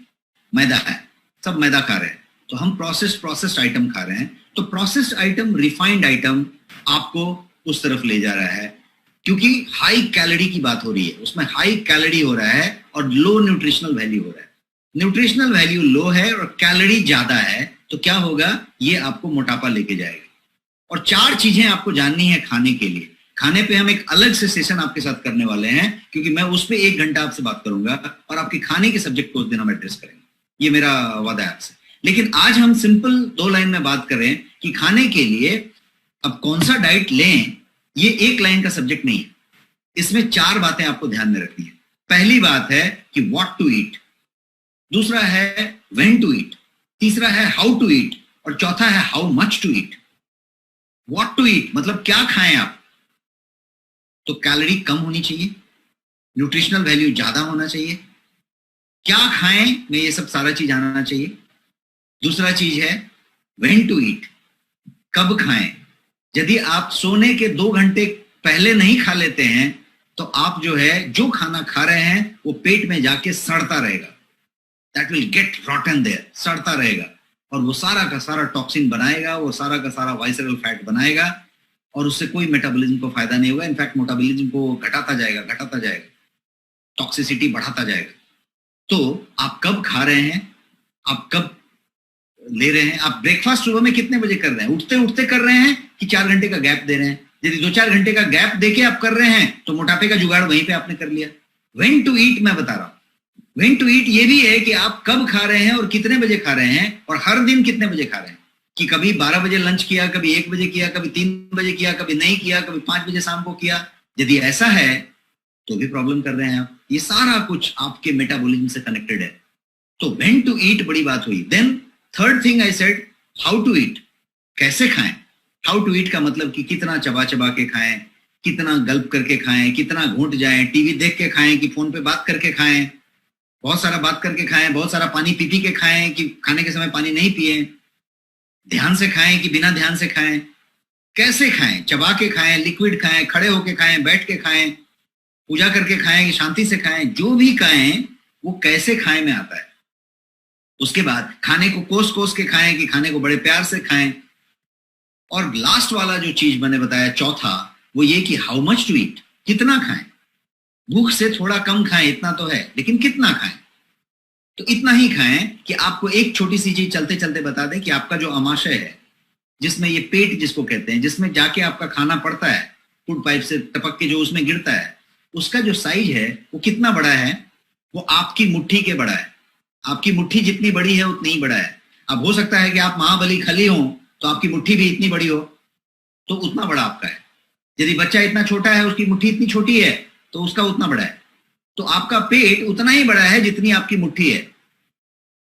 मैदा है, सब मैदा खा रहे हैं। तो हम प्रोसेस्ड आइटम खा रहे हैं। तो प्रोसेस्ड आइटम, रिफाइंड आइटम आपको उस तरफ ले जा रहा है, क्योंकि हाई कैलोरी की बात हो रही है, उसमें हाई कैलोरी हो रहा है और लो न्यूट्रिशनल वैल्यू हो रहा है। न्यूट्रिशनल वैल्यू लो है और कैलोरी ज्यादा है, तो क्या होगा? ये आपको मोटापा लेके जाएगा। और 4 चीजें आपको जाननी है खाने के लिए। खाने पे हम एक अलग से सेशन आपके साथ करने वाले हैं, क्योंकि मैं उस पर 1 घंटा आपसे बात करूंगा और आपके खाने के सब्जेक्ट को उस दिन हम एड्रेस करेंगे। ये मेरा वादा है आपसे। लेकिन आज हम सिंपल 2 लाइन में बात करें कि खाने के लिए अब कौन सा डाइट लें। ये 1 लाइन का सब्जेक्ट नहीं है, इसमें 4 बातें आपको ध्यान में रखनी है। पहली बात है कि व्हाट टू ईट, दूसरा है व्हेन टू ईट, तीसरा है हाउ टू ईट, और चौथा है how much to eat. What to eat मतलब क्या खाएं आप, तो कैलोरी कम होनी चाहिए, न्यूट्रिशनल वैल्यू ज्यादा होना चाहिए। क्या खाएं में ये सब सारा चीज आना चाहिए। दूसरा चीज है व्हेन टू ईट, कब खाएं। यदि आप सोने के 2 घंटे पहले नहीं खा लेते हैं तो आप जो है जो खाना खा रहे हैं वो पेट में जाके सड़ता रहेगा, that will get rotten there, सड़ता रहेगा, और वो सारा का सारा टॉक्सिन बनाएगा, वो सारा का सारा वाइसरल फैट बनाएगा, और उससे कोई मेटाबॉलिज्म को फायदा नहीं होगा। इनफैक्ट मेटाबॉलिज्म को घटाता जाएगा, टॉक्सिसिटी बढ़ाता जाएगा। तो आप कब खा रहे हैं, आप कब ले रहे हैं, आप ब्रेकफास्ट सुबह में कितने बजे कर रहे हैं, उठते उठते कर रहे हैं कि 4 घंटे का गैप दे रहे हैं। यदि 2-4 घंटे का गैप देके आप कर रहे हैं तो मोटापे का जुगाड़ वहीं पे आपने कर लिया। व्हेन टू ईट मैं बता रहा हूं, व्हेन टू ईट ये भी है कि आप कब खा रहे हैं और कितने बजे खा रहे हैं, और हर दिन कितने बजे खा रहे हैं, कि कभी 12 बजे लंच किया, कभी 1 बजे किया, कभी 3 बजे किया, कभी नहीं किया, कभी 5 बजे शाम को किया। यदि ऐसा है तो भी प्रॉब्लम कर रहे हैं आप। ये सारा कुछ आपके मेटाबॉलिज्म से कनेक्टेड है। तो व्हेन टू ईट बड़ी बात हुई। Then third thing I said how to eat, कैसे खाएं। हाउ टू ईट का मतलब कि कितना चबा चबा के खाएं, कितना गल्प करके खाएं, कितना घूंट जाएं, टीवी देख के खाएं कि फोन पे बात करके खाएं, बहुत सारा बात करके खाएं, बहुत सारा पानी पी पी के खाएं कि खाने के समय पानी नहीं पिए, ध्यान से खाएं कि बिना ध्यान से खाएं, कैसे खाएं, चबा के खाएं, लिक्विड खाएं, खड़े होके खाएं, बैठ के खाएं, पूजा करके खाएं कि शांति से खाएं, जो भी खाएं वो कैसे खाएं में आता है। उसके बाद खाने को कोस कोस के खाएं कि खाने को बड़े प्यार से खाएं। और लास्ट वाला जो चीज मैंने बताया चौथा, वो ये कि हाउ मच टू ईट, कितना खाएं। भूख से थोड़ा कम खाएं, इतना तो है, लेकिन कितना खाएं। तो इतना ही खाएं कि आपको एक छोटी सी चीज चलते चलते बता दें कि आपका जो आमाशय है, जिसमें ये पेट जिसको कहते हैं, जिसमें जाके आपका खाना पड़ता है, फूड पाइप से टपक के जो उसमें गिरता है, उसका जो साइज है वो कितना बड़ा है, वो आपकी मुट्ठी के बड़ा है। आपकी मुट्ठी जितनी बड़ी है उतनी ही बड़ा है। अब हो सकता है कि आप महाबली खली हो तो आपकी मुट्ठी भी इतनी बड़ी हो, तो उतना बड़ा आपका है। यदि बच्चा इतना छोटा है, उसकी मुट्ठी इतनी छोटी है, तो उसका उतना बड़ा है। तो आपका पेट उतना ही बड़ा है जितनी आपकी मुट्ठी है,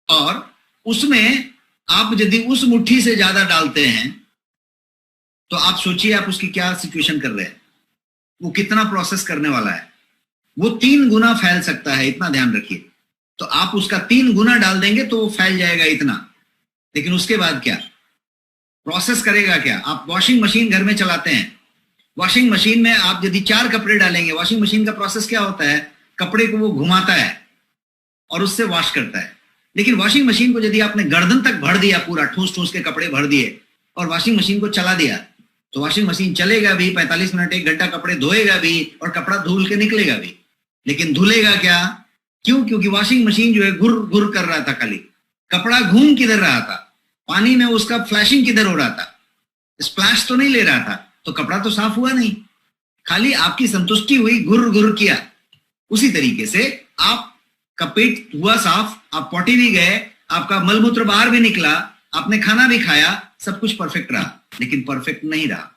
और उसमें आप यदि उस मुट्ठी से ज्यादा डालते हैं तो आप सोचिए आप उसकी क्या सिचुएशन कर रहे हैं, वो कितना प्रोसेस करने वाला है। वो 3 गुना फैल सकता है, इतना ध्यान रखिए। तो आप उसका 3 गुना डाल देंगे तो वो फैल जाएगा इतना, लेकिन उसके बाद क्या प्रोसेस करेगा क्या। आप वॉशिंग मशीन घर में चलाते हैं, वॉशिंग मशीन में आप यदि 4 कपड़े डालेंगे, वॉशिंग मशीन का प्रोसेस क्या होता है, कपड़े को वो घुमाता है और उससे वॉश करता है। लेकिन वॉशिंग मशीन को यदि आपने गर्दन तक भर दिया, पूरा ठूस ठूस के कपड़े भर दिए और वॉशिंग मशीन को चला दिया, तो वॉशिंग मशीन चलेगा भी, 45 मिनट 1 घंटा कपड़े धोएगा भी और कपड़ा धुल के निकलेगा भी, लेकिन धुलेगा क्या, क्यों, क्योंकि वॉशिंग मशीन जो है घुर घुर कर रहा था, खाली कपड़ा घूम किधर रहा था, पानी में उसका फ्लैशिंग किधर हो रहा था, स्प्लैश तो नहीं ले रहा था, तो कपड़ा तो साफ हुआ नहीं, खाली आपकी संतुष्टि हुई, घुर घुर किया। उसी तरीके से आपका पेट हुआ साफ, आप पॉटी भी गए, आपका मलमूत्र बाहर भी निकला, आपने खाना भी खाया, सब कुछ परफेक्ट रहा, लेकिन परफेक्ट नहीं रहा।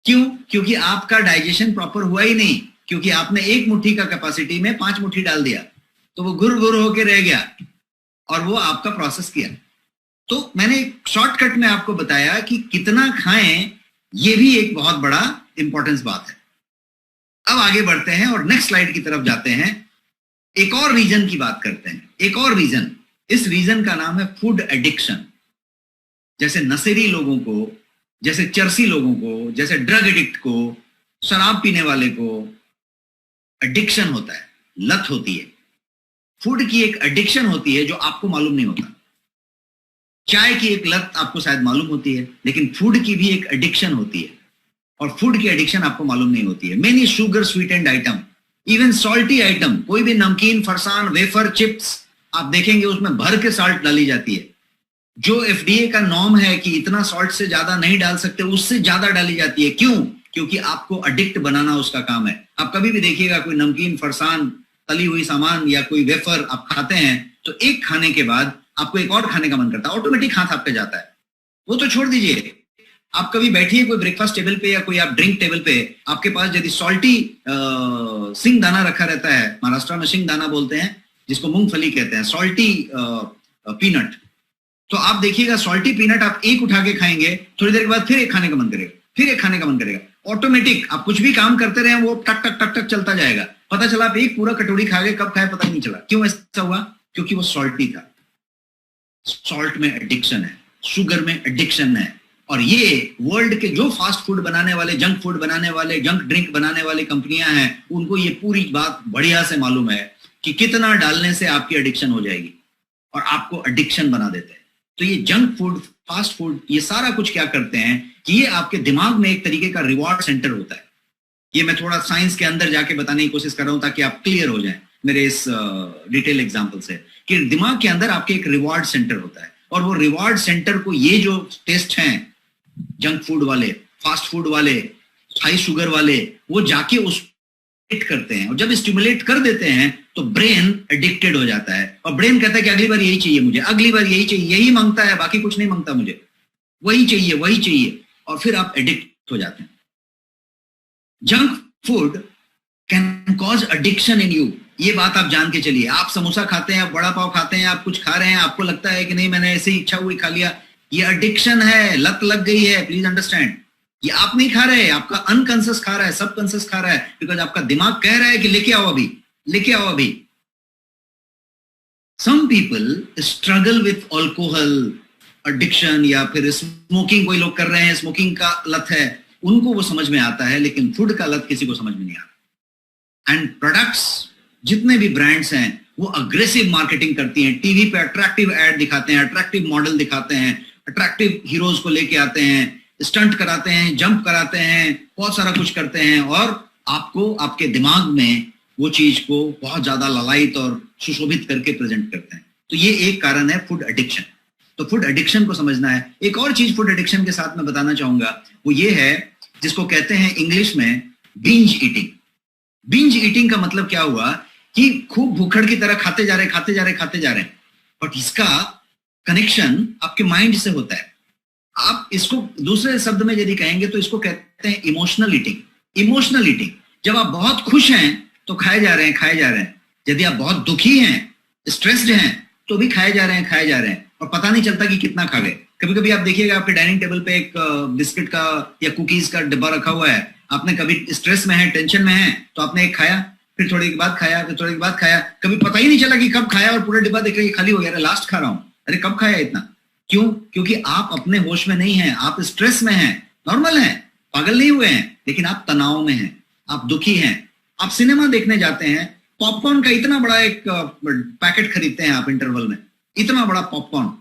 क्यों? क्योंकि आपका डाइजेशन प्रॉपर हुआ ही नहीं, क्योंकि आपने 1 मुट्ठी का कैपेसिटी में 5 मुट्ठी डाल दिया, तो वो गुर गुर होके रह गया और वो आपका प्रोसेस किया। तो मैंने शॉर्टकट में आपको बताया कि कितना खाएं, ये भी एक बहुत बड़ा इंपॉर्टेंस बात है। अब आगे बढ़ते हैं और नेक्स्ट स्लाइड की तरफ जाते हैं। एक और रीजन की बात करते हैं, एक और रीजन। इस रीजन का नाम है फूड एडिक्शन। जैसे नशेड़ी लोगों को, जैसे चरसी लोगों को, जैसे ड्रग एडिक्ट को, शराब पीने वाले को एडिक्शन होता है, लत होती है। फूड की एक एडिक्शन होती है जो आपको मालूम नहीं होता। चाय की एक लत आपको शायद मालूम होती है, लेकिन फूड की भी एक एडिक्शन होती है, और फूड की एडिक्शन आपको मालूम नहीं होती है। Many sugar sweetened item, even salty item, कोई भी नमकीन, फरसान, वेफर, चिप्स आप देखेंगे उसमें भर के साल्ट डाली जाती है। जो एफडीए का नॉर्म है कि इतना सॉल्ट से ज्यादा नहीं डाल सकते, उससे ज्यादा डाली जाती है। क्यों? क्योंकि आपको एडिक्ट बनाना उसका काम है। आप कभी भी देखिएगा कोई नमकीन, फरसान, तली हुई सामान या कोई वेफर आप खाते हैं, तो एक खाने के बाद आपको एक और खाने का मन करता है, ऑटोमेटिक हाथ आप पे जाता है। वो तो छोड़ दीजिए, आप कभी बैठिए कोई ब्रेकफास्ट टेबल पे या कोई आप ड्रिंक टेबल पे, आपके पास यदि सॉल्टी सिंग दाना रखा रहता है, महाराष्ट्र में सिंग दाना बोलते हैं जिसको मूंगफली कहते हैं, सॉल्टी पीनट, तो आप देखिएगा सॉल्टी पीनट आप एक उठा के खाएंगे, थोड़ी देर के बाद फिर एक खाने का मन करेगा, फिर एक खाने का मन करेगा, ऑटोमेटिक। आप कुछ भी काम करते रहे वो टक टक टक टक चलता जाएगा, पता चला आप एक पूरा कटोरी खा गए, कब खाए पता नहीं चला। क्यों ऐसा हुआ? क्योंकि वो सॉल्टी था। सॉल्ट में एडिक्शन है, शुगर में एडिक्शन है, और ये वर्ल्ड के जो फास्ट फूड बनाने वाले, जंक फूड बनाने वाले, जंक ड्रिंक बनाने वाली कंपनियां हैं, उनको ये पूरी बात बढ़िया से मालूम है कि कितना डालने से आपकी एडिक्शन हो जाएगी, और आपको एडिक्शन बना देते हैं। तो ये जंक फूड, फास्ट फूड, ये सारा कुछ क्या करते हैं कि ये आपके दिमाग में एक तरीके का रिवॉर्ड सेंटर होता है। ये मैं थोड़ा साइंस के अंदर जाके बताने की कोशिश कर रहा हूं ताकि आप क्लियर हो जाएं मेरे इस डिटेल एग्जांपल से, कि दिमाग के अंदर आपके एक रिवॉर्ड सेंटर होता है, और वो रिवॉर्ड सेंटर को ये जो टेस्ट हैं, जंक फूड वाले, फास्ट फूड वाले, हाई शुगर वाले, वो जाके उस करते हैं, और जब स्टिमुलेट कर देते हैं तो ब्रेन एडिक्टेड हो जाता है, और ब्रेन कहता है कि अगली बार यही चाहिए मुझे, अगली बार यही चाहिए, यही मांगता है, बाकी कुछ नहीं मांगता, मुझे वही चाहिए, वही चाहिए, और फिर आप एडिक्ट हो जाते हैं। Junk food can cause addiction in you, ये बात आप जान के चलिए। आप समोसा खाते हैं, आप बड़ा पाव खाते हैं, आप कुछ खा रहे हैं, आपको लगता है कि नहीं मैंने ऐसे ही इच्छा हुई खा लिया, ये एडिक्शन है, लत लग गई है। प्लीज अंडरस्टैंड, ये आप नहीं खा रहे, आपका अनकॉन्शियस खा रहा है, सबकॉन्शियस खा रहा है, बिकॉज आपका दिमाग कह रहा है कि लेके आओ अभी, लेके आओ अभी। Some people struggle with alcohol addiction, या फिर स्मोकिंग कोई लोग कर रहे हैं, स्मोकिंग का लत है, उनको वो समझ में आता है, लेकिन फूड का लत किसी को समझ में नहीं आता। एंड प्रोडक्ट्स, जितने भी ब्रांड्स हैं, वो अग्रेसिव मार्केटिंग करती हैं, टीवी पे अट्रैक्टिव एड दिखाते हैं, अट्रैक्टिव मॉडल दिखाते हैं, अट्रैक्टिव हीरोज को लेके आते हैं, स्टंट कराते हैं, जंप कराते हैं, बहुत सारा कुछ करते हैं, और आपको आपके दिमाग में वो चीज को बहुत ज्यादा ललायित और सुशोभित करके प्रेजेंट करते हैं। तो ये एक कारण है फूड एडिक्शन। तो फूड एडिक्शन को समझना है। एक और चीज फूड एडिक्शन के साथ में बताना चाहूंगा, वो ये है जिसको कहते हैं इंग्लिश में बिंज ईटिंग। बिंज ईटिंग का मतलब क्या हुआ कि खूब भूखड़ की तरह खाते जा रहे हैं, बट इसका कनेक्शन आपके माइंड से होता है। आप इसको दूसरे शब्द में यदि कहेंगे तो इसको कहते हैं इमोशनल ईटिंग। इमोशनल ईटिंग, जब आप बहुत खुश हैं तो खाए जा रहे हैं, यदि आप बहुत दुखी हैं, स्ट्रेस्ड हैं, तो भी खाए जा रहे हैं, और पता नहीं चलता कि कितना खा गए। कभी कभी आप देखिएगा आपके डाइनिंग टेबल पे एक बिस्किट का या कुकीज का डिब्बा रखा हुआ है, आपने कभी स्ट्रेस में है, टेंशन में है, तो आपने एक खाया, फिर थोड़ी देर बाद खाया, फिर थोड़ी देर बाद खाया, कभी पता ही नहीं चला कि कब खाया, और पूरा डिब्बा देख रहे खाली हो गया, लास्ट खा रहा हूं, अरे कब खाया इतना। क्यों? क्योंकि आप अपने होश में नहीं हैं, आप स्ट्रेस में हैं। नॉर्मल है, पागल नहीं हुए हैं, लेकिन आप तनाव में हैं, आप दुखी हैं। आप सिनेमा देखने जाते हैं, पॉपकॉर्न का इतना बड़ा एक पैकेट खरीदते हैं आप इंटरवल में, इतना बड़ा पॉपकॉर्न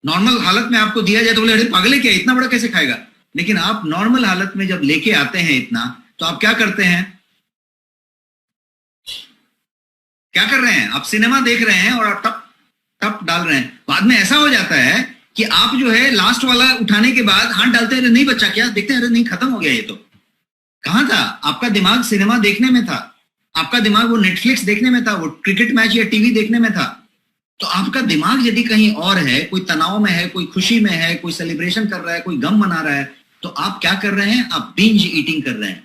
नॉर्मल हालत में आपको दिया जाए तो बोले अरे पागल है क्या, इतना बड़ा कैसे खाएगा। लेकिन आप नॉर्मल हालत में जब लेके आते हैं इतना, तो आप क्या करते हैं, क्या कर रहे हैं, आप सिनेमा देख रहे हैं और आप टप टप डाल रहे हैं। बाद में ऐसा हो जाता है कि आप जो है लास्ट वाला उठाने के बाद हाथ डालते हैं, नहीं बच्चा क्या, देखते हैं अरे नहीं खत्म हो गया ये तो। कहां था आपका दिमाग? सिनेमा देखने में था, आपका दिमाग वो नेटफ्लिक्स देखने में था, वो क्रिकेट मैच या टीवी देखने में था। तो आपका दिमाग यदि कहीं और है, कोई तनाव में है, कोई खुशी में है, कोई सेलिब्रेशन कर रहा है, कोई गम मना रहा है, तो आप क्या कर रहे हैं, आप बिंज ईटिंग कर रहे हैं।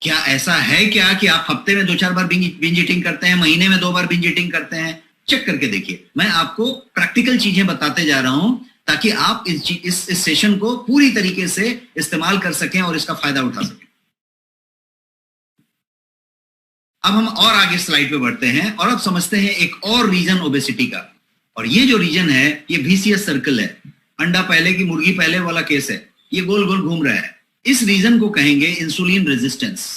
क्या ऐसा है क्या कि आप हफ्ते में 2-4 बार बिंज ईटिंग करते हैं, महीने में 2 बार बिंज ईटिंग करते हैं? चेक करके देखिए। मैं आपको प्रैक्टिकल चीजें बताते जा रहा हूं ताकि आप इस सेशन को पूरी तरीके से इस्तेमाल कर सकें और इसका फायदा उठा सकें। अब हम और आगे स्लाइड पे बढ़ते हैं और अब समझते हैं एक और रीजन ओबेसिटी का। और ये जो रीजन है ये विशियस सर्कल है, अंडा पहले की मुर्गी पहले वाला केस है, ये गोल गोल घूम रहा है। इस रीजन को कहेंगे इंसुलिन रेजिस्टेंस।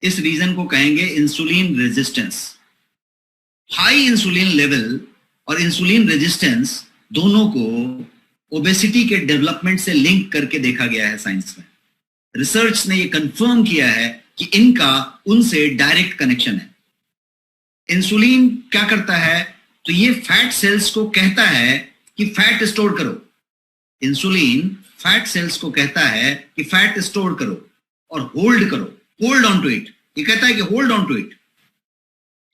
इस रीजन को कहेंगे insulin resistance. High insulin level और इंसुलिन रेजिस्टेंस दोनों को ओबेसिटी के डेवलपमेंट से लिंक करके देखा गया है साइंस में। रिसर्च ने ये कंफर्म किया है कि इनका उनसे डायरेक्ट कनेक्शन है। इंसुलिन क्या करता है, तो ये फैट सेल्स को कहता है कि फैट स्टोर करो। इंसुलिन फैट सेल्स को कहता है कि फैट स्टोर करो और होल्ड करो, होल्ड ऑन टू इट। ये कहता है कि hold on to it.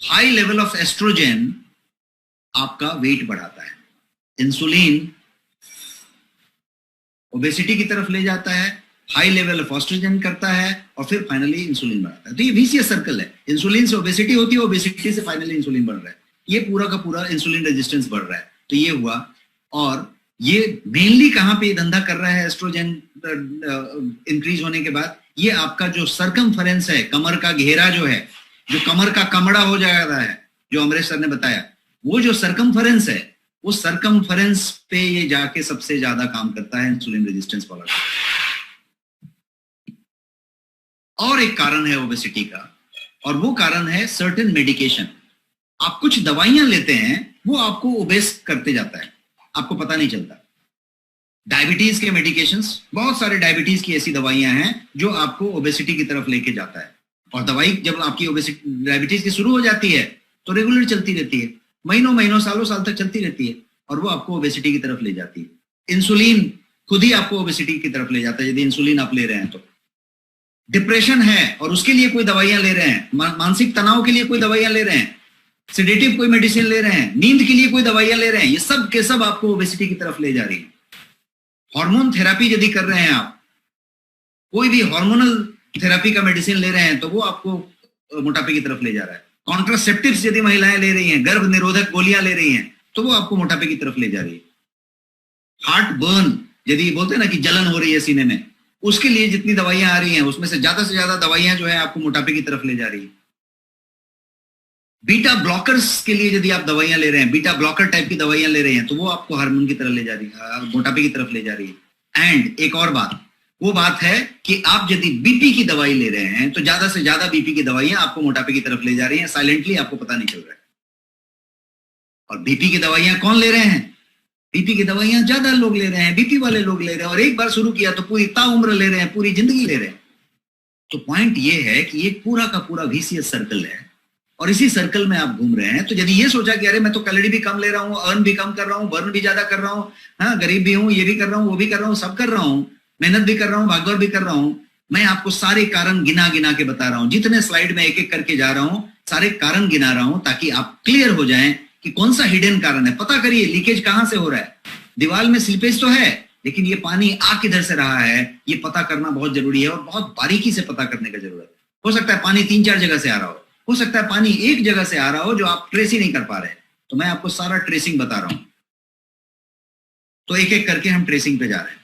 High level of estrogen आपका वेट बढ़ाता है। इंसुलिन ओबेसिटी की तरफ ले जाता है, हाई लेवल ऑफ ऑस्ट्रोजन करता है और फिर फाइनली इंसुलिन बढ़ाता है। तो ये विशियस सर्कल है, इंसुलिन से ओबेसिटी होती है, ओबेसिटी से फाइनली इंसुलिन बढ़ रहा है, ये पूरा का पूरा इंसुलिन रेजिस्टेंस बढ़ रहा है। तो ये हुआ, और ये मेनली कहां पे धंधा कर रहा है एस्ट्रोजन इंक्रीज होने के बाद? ये आपका जो सर्कमफरेंस है, कमर का घेरा जो है, जो कमर का कमड़ा हो जाता है, जो अमरेश सर ने बताया, वो जो सर्कमफरेंस है, वो सर्कमफरेंस पे ये जाके सबसे ज्यादा काम करता है इंसुलिन रेजिस्टेंस वाला। और एक कारण है ओबेसिटी का, और वो कारण है सर्टेन मेडिकेशन। आप कुछ दवाइयां लेते हैं, वो आपको ओबेस करते जाता है, आपको पता नहीं चलता। डायबिटीज के मेडिकेशंस, बहुत सारे डायबिटीज की ऐसी दवाइयां हैं जो आपको ओबेसिटी की तरफ लेके जाता है। और दवाई जब आपकी ओबेसिटी डायबिटीज की शुरू हो जाती है तो रेगुलर चलती रहती है, महीनों महीनों सालों साल तक चलती रहती है, और वो आपको ओबेसिटी की तरफ ले जाती है। इंसुलिन खुद ही आपको ओबेसिटी की तरफ ले जाता है यदि इंसुलिन आप ले रहे हैं तो। डिप्रेशन है और उसके लिए कोई दवाइयां ले रहे हैं, मानसिक तनाव के लिए कोई दवाइयां ले रहे हैं, सेडेटिव कोई मेडिसिन ले रहे हैं, नींद के लिए कोई दवाइयां ले रहे हैं, ये सब के सब आपको ओबेसिटी की तरफ ले जा रही है। हार्मोन थेरेपी यदि कर रहे हैं आप, कोई भी हार्मोनल थेरेपी का मेडिसिन ले रहे हैं, तो वो आपको मोटापे की तरफ ले जा रहा है। कॉन्ट्रासेप्टिव्स यदि महिलाएं ले रही हैं, गर्भ निरोधक गोलियां ले रही हैं, तो वो आपको मोटापे की तरफ ले जा रही है। हार्ट बर्न, यदि बोलते हैं ना कि जलन हो रही है सीने में, उसके लिए जितनी दवाइयां आ रही हैं, उसमें से ज्यादा दवाइयां जो है आपको मोटापे की तरफ ले जा रही है। बीटा ब्लॉकर्स के लिए यदि आप दवाइयां ले रहे हैं, बीटा ब्लॉकर टाइप की दवाइयां ले रहे हैं, तो वो आपको हार्मोन की तरफ ले जा रही है, मोटापे की तरफ ले जा रही है। एंड एक और बात, वो बात है कि आप यदि बीपी की दवाई ले रहे हैं, तो ज्यादा से ज्यादा बीपी की दवाइयां आपको मोटापे की तरफ ले जा रही हैं, साइलेंटली, आपको पता नहीं चल रहा है। और बीपी की दवाइयां कौन ले रहे हैं? बीपी की दवाइयां ज्यादा लोग ले रहे हैं, बीपी वाले लोग ले रहे हैं, और एक बार शुरू किया तो पूरी ताउम्र ले रहे हैं, पूरी जिंदगी ले रहे हैं। तो पॉइंट ये है कि ये पूरा का पूरा विशियस सर्कल है, और इसी सर्कल में आप घूम रहे हैं। तो यदि ये सोचा कि अरे मैं तो कैलोरी भी कम ले रहा हूँ, अर्न भी कम कर रहा हूँ, बर्न भी ज्यादा कर रहा हूँ, हाँ गरीब भी हूँ, ये भी कर रहा हूँ, वो भी कर रहा हूँ, सब कर रहा हूँ, मेहनत भी कर रहा हूँ, भागदौड़ भी कर रहा हूँ, मैं आपको सारे कारण गिना गिना के बता रहा हूँ, जितने स्लाइड में एक एक करके जा रहा हूँ, सारे कारण गिना रहा हूँ, ताकि आप क्लियर हो जाएं कि कौन सा हिडन कारण है। पता करिए लीकेज कहां से हो रहा है। दीवार में स्लीपेज तो है, लेकिन ये पानी आ किधर से रहा है, ये पता करना बहुत जरूरी है, और बहुत बारीकी से पता करने का जरूरत है। हो सकता है पानी 3-4 जगह से आ रहा हो सकता है पानी एक जगह से आ रहा हो जो आप ट्रेस ही नहीं कर पा रहे। तो मैं आपको सारा ट्रेसिंग बता रहा हूं, तो एक एक करके हम ट्रेसिंग पे जा रहे हैं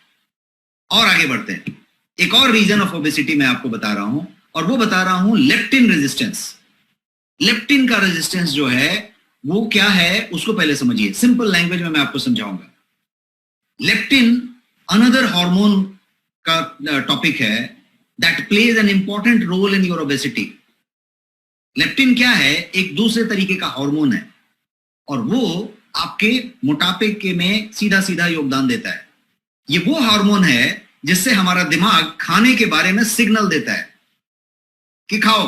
और आगे बढ़ते हैं। एक और रीजन ऑफ ओबेसिटी मैं आपको बता रहा हूं, और वो बता रहा हूं लेप्टिन रेजिस्टेंस। लेप्टिन का रेजिस्टेंस जो है वो क्या है, उसको पहले समझिए। सिंपल लैंग्वेज में मैं आपको समझाऊंगा। लेप्टिन अनदर हार्मोन का टॉपिक है that plays an important role in your obesity. Leptin क्या है? एक दूसरे तरीके का हार्मोन है, और वो आपके मोटापे के में सीधा सीधा योगदान देता है। ये वो हार्मोन है जिससे हमारा दिमाग खाने के बारे में सिग्नल देता है कि खाओ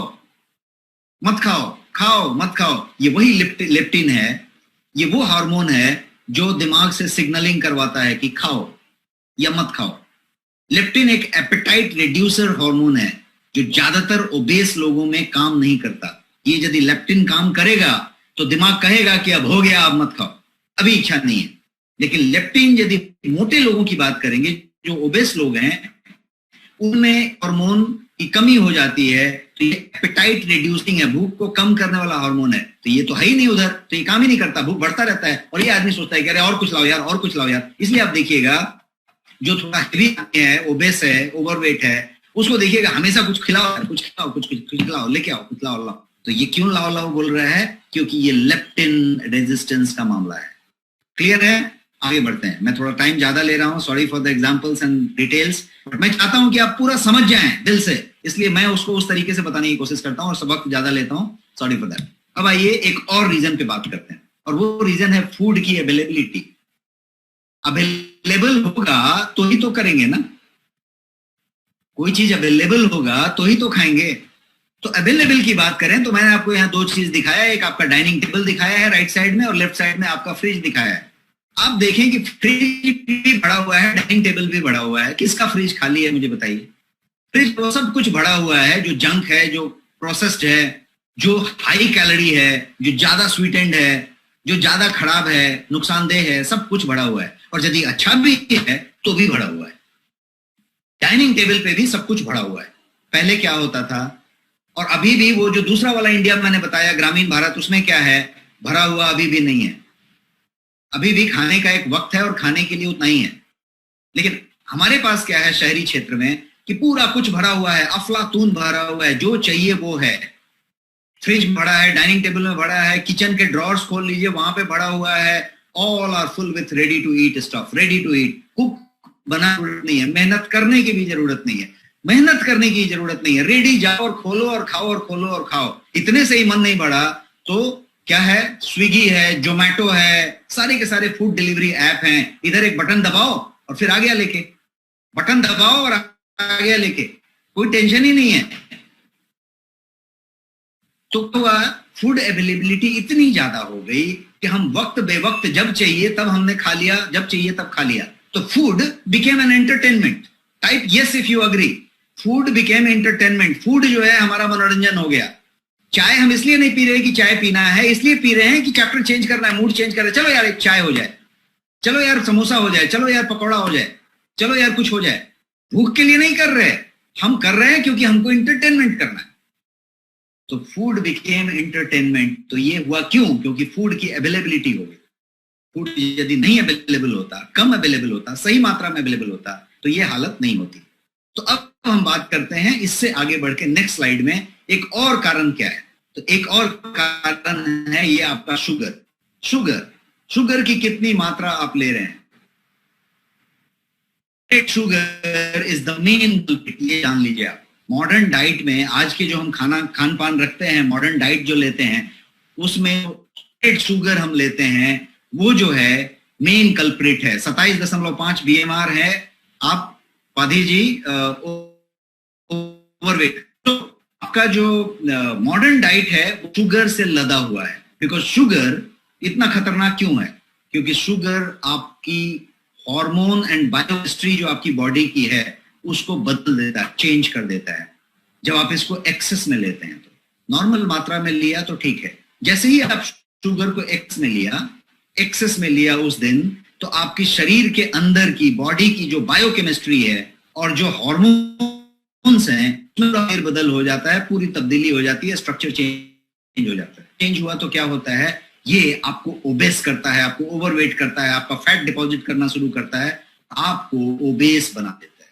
मत खाओ, खाओ मत खाओ। ये वही लेप्टिन है। ये वो हार्मोन है जो दिमाग से सिग्नलिंग करवाता है कि खाओ या मत खाओ। लेप्टिन एक एपेटाइट रिड्यूसर हार्मोन है जो ज्यादातर ओबेस लोगों में काम नहीं करता। ये यदि लेप्टिन काम करेगा तो दिमाग कहेगा कि अब हो गया, अब मत खाओ, अभी इच्छा नहीं है। लेकिन लेप्टिन यदि मोटे लोगों की बात करेंगे, जो ओबेस लोग हैं, उनमें हार्मोन की कमी हो जाती है, तो ये एपेटाइट रिड्यूसिंग है, भूख को कम करने वाला हार्मोन है। तो ये तो है ही नहीं उधर, तो ये काम ही नहीं करता, भूख बढ़ता रहता है। और ये आदमी सोचता है कि अरे और कुछ लाओ यार, और कुछ लाओ यार। इसलिए आप देखिएगा जो थोड़ा हेवी है, ओबेस है, ओवरवेट है, उसको देखिएगा हमेशा कुछ खिलाओ, कुछ खिलाओ, कुछ खिलाओ, लेके आओ, कुछ लाओ लाओ। तो ये क्यों लाओ लाओ बोल रहा है? क्योंकि ये लेप्टिन रेजिस्टेंस का मामला है। क्लियर है? आगे बढ़ते हैं। मैं थोड़ा टाइम ज्यादा ले रहा हूं, sorry for the examples and details, but मैं चाहता हूं कि आप पूरा समझ जाएं दिल से, इसलिए मैं उसको उस तरीके से बताने की कोशिश करता हूं और सब वक्त ज्यादा लेता हूं, सॉरी फॉर दैट। अब आइए एक और रीजन पे बात करते हैं, और वो रीजन है फूड की अवेलेबिलिटी। अवेलेबल होगा तो ही तो करेंगे ना, कोई चीज अवेलेबल होगा तो ही तो खाएंगे। तो अवेलेबल की बात करें तो मैंने आपको यहाँ दो चीज दिखाया है, एक आपका डाइनिंग टेबल दिखाया है राइट साइड में, और लेफ्ट साइड में आपका फ्रिज दिखाया है। आप देखें कि फ्रिज भी बड़ा हुआ है, डाइनिंग टेबल भी बड़ा हुआ है। किसका फ्रिज खाली है मुझे बताइए? फ्रिज वो सब कुछ बड़ा हुआ है जो जंक है, जो प्रोसेस्ड है, जो हाई कैलोरी है, जो ज्यादा स्वीटेंड है, जो ज्यादा खराब है, नुकसानदेह है, सब कुछ भरा हुआ है। और यदि अच्छा भी है तो भी भरा हुआ है। डाइनिंग टेबल पे भी सब कुछ भरा हुआ है। पहले क्या होता था, और अभी भी वो जो दूसरा वाला इंडिया मैंने बताया ग्रामीण भारत, उसमें क्या है, भरा हुआ अभी भी नहीं है। अभी भी खाने का एक वक्त है और खाने के लिए उतना ही है। लेकिन हमारे पास क्या है शहरी क्षेत्र में कि पूरा कुछ भरा हुआ है, अफलातून भरा हुआ है, जो चाहिए वो है। फ्रिज भरा है, डाइनिंग टेबल में भरा है, किचन के ड्रॉर्स खोल लीजिए वहां पे भरा हुआ है। All are full with ready to eat stuff, ready to eat. Cook बना जरूरत नहीं है, मेहनत करने की भी जरूरत नहीं है, मेहनत करने की जरूरत नहीं है। रेडी जाओ और खोलो और खाओ और खोलो और खाओ। इतने से ही मन नहीं बढ़ा तो क्या है, स्विगी है, जोमेटो है, सारे के सारे फूड डिलीवरी ऐप हैं। इधर एक बटन दबाओ और फिर आ गया लेके, बटन दबाओ और आ गया लेके, कोई टेंशन ही नहीं है। तो फूड अवेलेबिलिटी इतनी ज्यादा हो गई कि हम वक्त बेवक्त जब चाहिए तब हमने खा लिया, जब चाहिए तब खा लिया। तो food became an entertainment. Type yes if you agree. Food became entertainment. Food जो है हमारा मनोरंजन हो गया। चाय हम इसलिए नहीं पी रहे कि चाय पीना है, इसलिए पी रहे हैं कि चैप्टर चेंज करना है, मूड चेंज कर रहे हैं। चलो यार एक चाय हो जाए, चलो यार समोसा हो जाए, चलो यार पकौड़ा हो जाए, चलो यार कुछ हो जाए। भूख के लिए नहीं कर रहे, हम कर रहे हैं क्योंकि हमको एंटरटेनमेंट करना है। तो फूड बिकेम एंटरटेनमेंट। तो ये हुआ क्यों? क्योंकि फूड की अवेलेबिलिटी हो गई। फूड यदि नहीं अवेलेबल होता, कम अवेलेबल होता, सही मात्रा में अवेलेबल होता, तो ये हालत नहीं होती। तो अब हम बात करते हैं इससे आगे बढ़ के नेक्स्ट स्लाइड में एक और कारण क्या है। तो एक और कारण है ये आपका शुगर। शुगर की कितनी मात्रा आप ले रहे हैं। Sugar is the main culprit, ये जान लीजिए आप। मॉडर्न डाइट में आज के जो हम खान पान रखते हैं, मॉडर्न डाइट जो लेते हैं, उसमें शुगर हम लेते हैं, वो जो है मेन कल्प्रिट है। 27.5 BMR है। आप पाधी जी ओवरवेट। तो आपका जो मॉडर्न डाइट है वो शुगर से लदा हुआ है। बिकॉज शुगर इतना खतरनाक क्यों है? क्योंकि शुगर आपकी हार्मोन एंड बायोकेमिस्ट्री जो आपकी बॉडी की है उसको बदल देता है, चेंज कर देता है जब आप इसको एक्सेस में लेते हैं। तो नॉर्मल मात्रा में लिया तो ठीक है, जैसे ही आप शुगर को एक्सेस में लिया उस दिन, तो आपकी शरीर के अंदर की बॉडी की जो बायोकेमिस्ट्री है और जो हार्मोन्स हैं उसमें बदल हो जाता है, पूरी तब्दीली हो जाती है, स्ट्रक्चर चेंज हो जाता है। चेंज हुआ तो क्या होता है, ये आपको ओबेस करता है, आपको ओवरवेट करता है, आपका फैट डिपॉजिट करना शुरू करता है, आपको ओबेस बना देता है।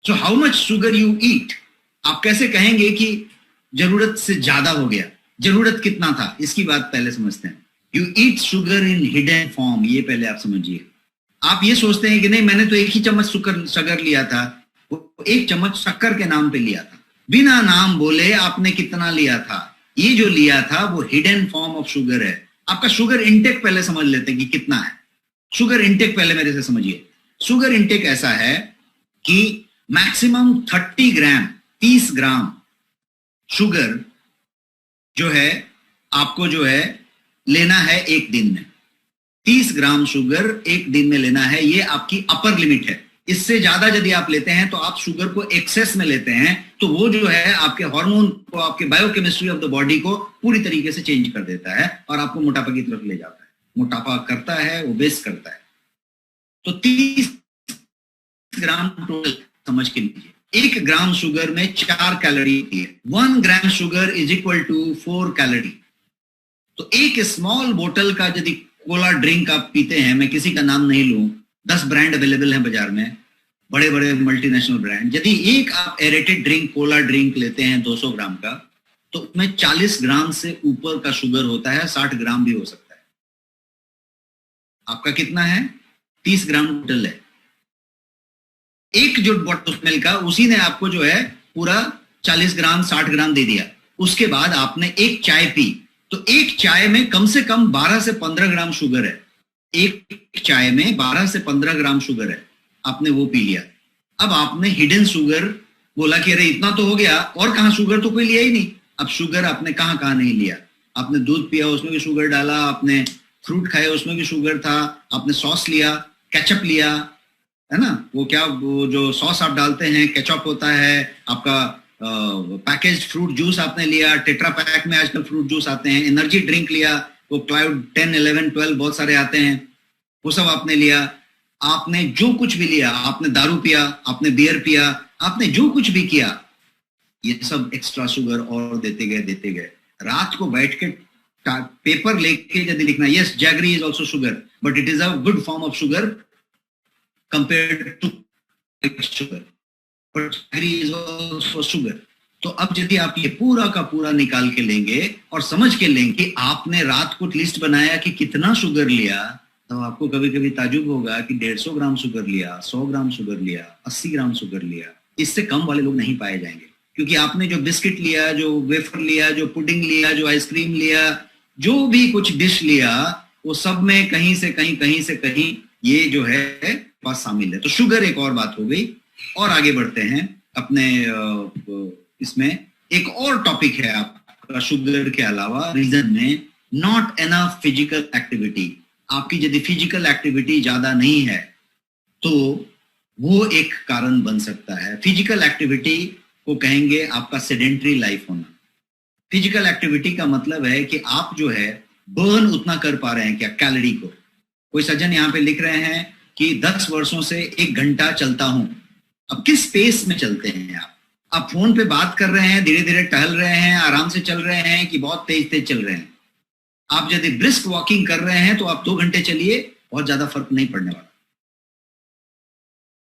So how much sugar you eat, आप कैसे कहेंगे कि जरूरत से ज्यादा हो गया? जरूरत कितना था इसकी बात पहले समझते हैं। You eat sugar in hidden form, ये पहले आप समझिए। आप ये सोचते हैं कि नहीं मैंने तो एक ही चम्मच शुगर लिया था, वो एक चम्मच शक्कर के नाम पे लिया था, बिना नाम बोले आपने कितना लिया था। ये जो लिया था वो हिडन फॉर्म ऑफ शुगर है। आपका शुगर इंटेक पहले समझ लेते हैं कि कितना है। शुगर इंटेक पहले मेरे से समझिए। शुगर इंटेक ऐसा है कि मैक्सिमम 30 ग्राम शुगर जो है आपको जो है लेना है एक दिन में। 30 ग्राम शुगर एक दिन में लेना है, ये आपकी अपर लिमिट है। इससे ज्यादा यदि आप लेते हैं तो आप शुगर को एक्सेस में लेते हैं, तो वो जो है आपके हार्मोन को, आपके बायोकेमिस्ट्री ऑफ द बॉडी को पूरी तरीके से चेंज कर देता है और आपको मोटापा की तरफ ले जाता है। मोटापा करता है, ओबेस करता है। तो 30 ग्राम टोटल समझ के लीजिए। 1 ग्राम शुगर में 4 कैलोरी होती है। 1 gram sugar is equal to 4 calorie. तो एक स्मॉल बोतल का यदि कोला ड्रिंक आप पीते हैं, मैं किसी का नाम नहीं लूं, 10 ब्रांड अवेलेबल हैं बाजार में, बड़े बड़े मल्टीनेशनल ब्रांड। यदि एक आप एरेटेड ड्रिंक, कोला ड्रिंक लेते हैं 200 ग्राम का, तो उसमें 40 ग्राम से ऊपर का शुगर होता है, 60 ग्राम भी हो सकता है। आपका कितना है? 30 ग्राम टोटल है। एक जो बॉटल मिल्क का, उसी ने आपको जो है पूरा 40 ग्राम 60 ग्राम दे दिया। उसके बाद आपने एक चाय पी, तो एक चाय में कम से कम 12 से 15 ग्राम शुगर है। एक चाय में 12 से 15 ग्राम शुगर है, आपने वो पी लिया। अब आपने हिडन शुगर बोला कि अरे इतना तो हो गया, और कहां शुगर तो कोई लिया ही नहीं। अब शुगर आपने कहां कहां नहीं लिया। आपने दूध पिया उसमें भी शुगर डाला, आपने फ्रूट खाया उसमें भी शुगर था, आपने सॉस लिया, केचप लिया, है ना, वो जो सॉस आप डालते हैं केचप होता है। आपका पैकेज्ड फ्रूट जूस आपने लिया, टेट्रा पैक में आजकल फ्रूट जूस आते हैं। एनर्जी ड्रिंक लिया, वो क्लाउड 10, 11, 12 बहुत सारे आते हैं, वो सब आपने लिया। आपने जो कुछ भी लिया, आपने दारू पिया, आपने बियर पिया, आपने जो कुछ भी किया, ये सब एक्स्ट्रा शुगर और देते गए। रात को बैठ के पेपर लेके यदि लिखना, yes jaggery is also sugar but it is a good form of sugar compared to sugar, but jaggery is also sugar. तो अब यदि आप ये पूरा का पूरा निकाल के लेंगे और समझ के लेंगे कि आपने रात को लिस्ट बनाया कि कितना शुगर लिया, तो आपको कभी कभी ताजुब होगा कि 150 ग्राम शुगर लिया, 100 ग्राम शुगर लिया, 80 ग्राम शुगर लिया। इससे कम वाले लोग नहीं पाए जाएंगे, क्योंकि आपने जो बिस्किट लिया, जो वेफर लिया, जो पुडिंग लिया, जो आइसक्रीम लिया, जो भी कुछ डिश लिया, वो सब में कहीं से कहीं ये जो है बात शामिल है। तो शुगर एक और बात हो गई। और आगे बढ़ते हैं अपने इसमें एक और टॉपिक है आपका शुगर के अलावा रीजन में, नॉट एनफ फिजिकल एक्टिविटी। आपकी यदि फिजिकल एक्टिविटी ज्यादा नहीं है तो वो एक कारण बन सकता है। फिजिकल एक्टिविटी को कहेंगे आपका सेडेंट्री लाइफ होना। फिजिकल एक्टिविटी का मतलब है कि आप जो है बर्न उतना कर पा रहे हैं क्या कैलोरी को। कोई सज्जन यहाँ पे लिख रहे हैं कि 10 वर्षों से 1 घंटा चलता हूं। अब किस पेस में चलते हैं आप फोन पे बात कर रहे हैं, धीरे धीरे टहल रहे हैं, आराम से चल रहे हैं, कि बहुत तेज तेज चल रहे हैं? आप यदि ब्रिस्क वॉकिंग कर रहे हैं तो आप 2 घंटे चलिए, बहुत ज्यादा फर्क नहीं पड़ने वाला।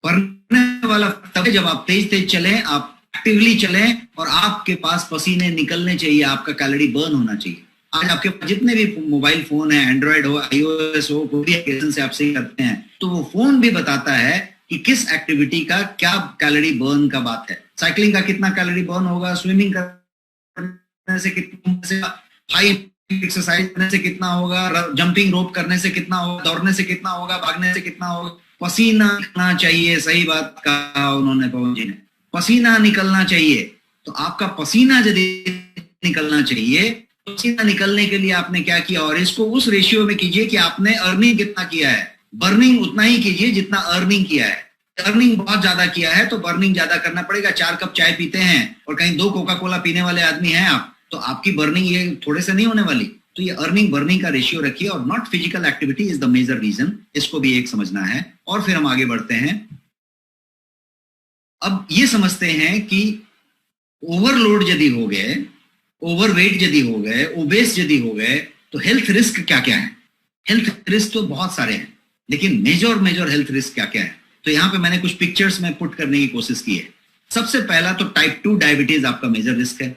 पड़ने वाला तब जब आप तेज तेज चलें, आप एक्टिवली चलें और आपके पास पसीने निकलने चाहिए, आपका कैलोरी बर्न होना चाहिए। आज आपके पास जितने भी मोबाइल फोन है, एंड्रॉइड हो, iOS हो, कोई भी एप्लीकेशन से आप सही करते हैं, तो वो फोन भी बताता है कि किस एक्टिविटी का क्या कैलोरी बर्न का बात है। साइकिलिंग का कितना कैलोरी बर्न होगा, स्विमिंग करने से कितना, हाई एक्सरसाइज करने से कितना होगा, जंपिंग रोप करने से कितना होगा, दौड़ने से कितना होगा, भागने से कितना होगा। पसीना निकलना चाहिए, सही बात कहा उन्होंने, पवन जी ने, पसीना निकलना चाहिए। तो आपका पसीना यदि निकलना चाहिए, पसीना निकलने के लिए आपने क्या किया, और इसको उस रेशियो में कीजिए कि आपने अर्निंग कितना किया है। बर्निंग उतना ही कीजिए जितना अर्निंग किया है। अर्निंग बहुत ज्यादा किया है तो बर्निंग ज्यादा करना पड़ेगा। 4 कप चाय पीते हैं और कहीं 2 कोका कोला पीने वाले आदमी हैं आप, तो आपकी बर्निंग ये थोड़े से नहीं होने वाली। तो ये अर्निंग बर्निंग का रेशियो रखिए, और not physical activity is the major reason. इसको भी एक समझना है। और फिर हम आगे बढ़ते हैं। अब ये समझते हैं कि ओवरलोड यदि हो गए, ओवरवेट यदि हो गए, ओबेस यदि हो गए, तो हेल्थ रिस्क क्या क्या है। हेल्थ रिस्क तो बहुत सारे हैं, लेकिन मेजर हेल्थ रिस्क क्या क्या है। तो यहाँ पे मैंने कुछ पिक्चर्स में पुट करने की कोशिश की है। सबसे पहला तो टाइप 2 डायबिटीज आपका मेजर रिस्क है।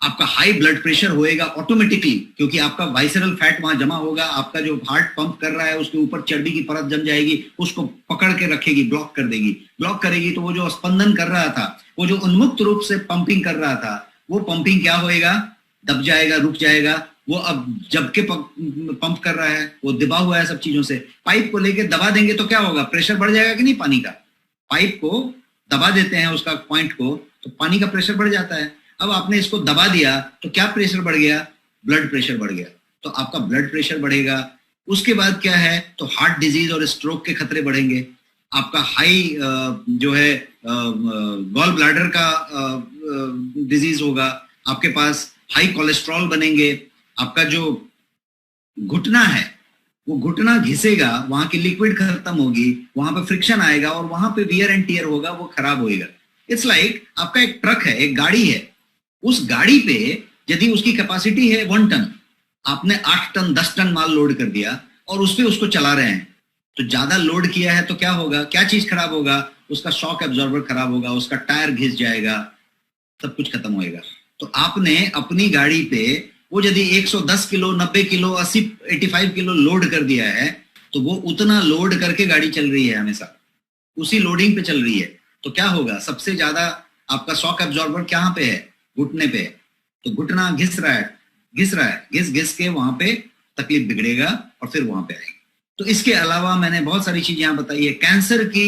आपका हाई ब्लड प्रेशर होएगा ऑटोमेटिकली, क्योंकि आपका वाइसरल फैट वहां जमा होगा। आपका जो हार्ट पंप कर रहा है उसके ऊपर चर्बी की परत जम जाएगी, उसको पकड़ के रखेगी, ब्लॉक कर देगी। ब्लॉक करेगी तो वो जो स्पंदन कर रहा था, वो जो उन्मुक्त रूप से पंपिंग कर रहा था, वो पंपिंग क्या होएगा, दब जाएगा, रुक जाएगा। वो अब जबकि पंप कर रहा है, वो दबा हुआ है सब चीजों से। पाइप को लेके दबा देंगे तो क्या होगा, प्रेशर बढ़ जाएगा कि नहीं पानी का। पाइप को दबा देते हैं उसका पॉइंट को, तो पानी का प्रेशर बढ़ जाता है। अब आपने इसको दबा दिया तो क्या प्रेशर बढ़ गया, ब्लड प्रेशर बढ़ गया। तो आपका ब्लड प्रेशर बढ़ेगा। उसके बाद क्या है, तो हार्ट डिजीज और स्ट्रोक के खतरे बढ़ेंगे। आपका हाई जो है गॉल ब्लैडर का डिजीज होगा। आपके पास हाई कोलेस्ट्रॉल बनेंगे। आपका जो घुटना है वो घुटना घिसेगा, वहां की लिक्विड खत्म होगी, वहां पे फ्रिक्शन आएगा और वहां पे वियर एंड टियर होगा, वो खराब होएगा। इट्स लाइक आपका एक ट्रक है, एक गाड़ी है। उस गाड़ी पे यदि उसकी कैपेसिटी है 1 टन, आपने 8 टन 10 टन माल लोड कर दिया और उस पे उसको चला रहे हैं, तो ज्यादा लोड किया है तो क्या होगा, क्या चीज खराब होगा, उसका शॉक एब्जॉर्बर खराब होगा, उसका टायर घिस जाएगा, सब कुछ खत्म होएगा। तो आपने अपनी गाड़ी पे वो यदि 110 किलो, 90 किलो, 80, 85 किलो लोड कर दिया है, तो वो उतना लोड करके गाड़ी चल रही है, हमेशा उसी लोडिंग पे चल रही है। तो क्या होगा, सबसे ज्यादा आपका शॉक एब्जॉर्बर कहाँ पे है, घुटने पे। तो घुटना घिस रहा है, घिस के वहां पे तकलीफ बिगड़ेगा और फिर वहां पे आएगी। तो इसके अलावा मैंने बहुत सारी चीज यहाँ बताई है। कैंसर की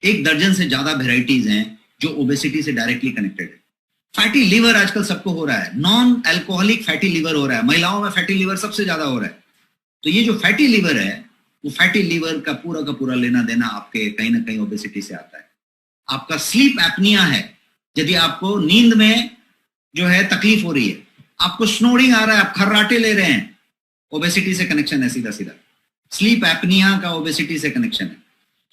1 दर्जन से ज्यादा वेराइटीज हैं जो ओबेसिटी से डायरेक्टली कनेक्टेड है। फैटी लीवर आजकल सबको हो रहा है, नॉन अल्कोहलिक फैटी लीवर हो रहा है। महिलाओं में फैटी लीवर सबसे ज्यादा हो रहा है। तो ये जो फैटी लीवर है, वो फैटी लीवर का पूरा लेना देना आपके कहीं ना कहीं ओबेसिटी से आता है। आपका स्लीप एपनिया है, यदि आपको नींद में जो है तकलीफ हो रही है, आपको स्नोरिंग आ रहा है, आप खर्राटे ले रहे हैं, ओबेसिटी से कनेक्शन है सीधा सीधा। स्लीप एपनिया का ओबेसिटी से कनेक्शन है।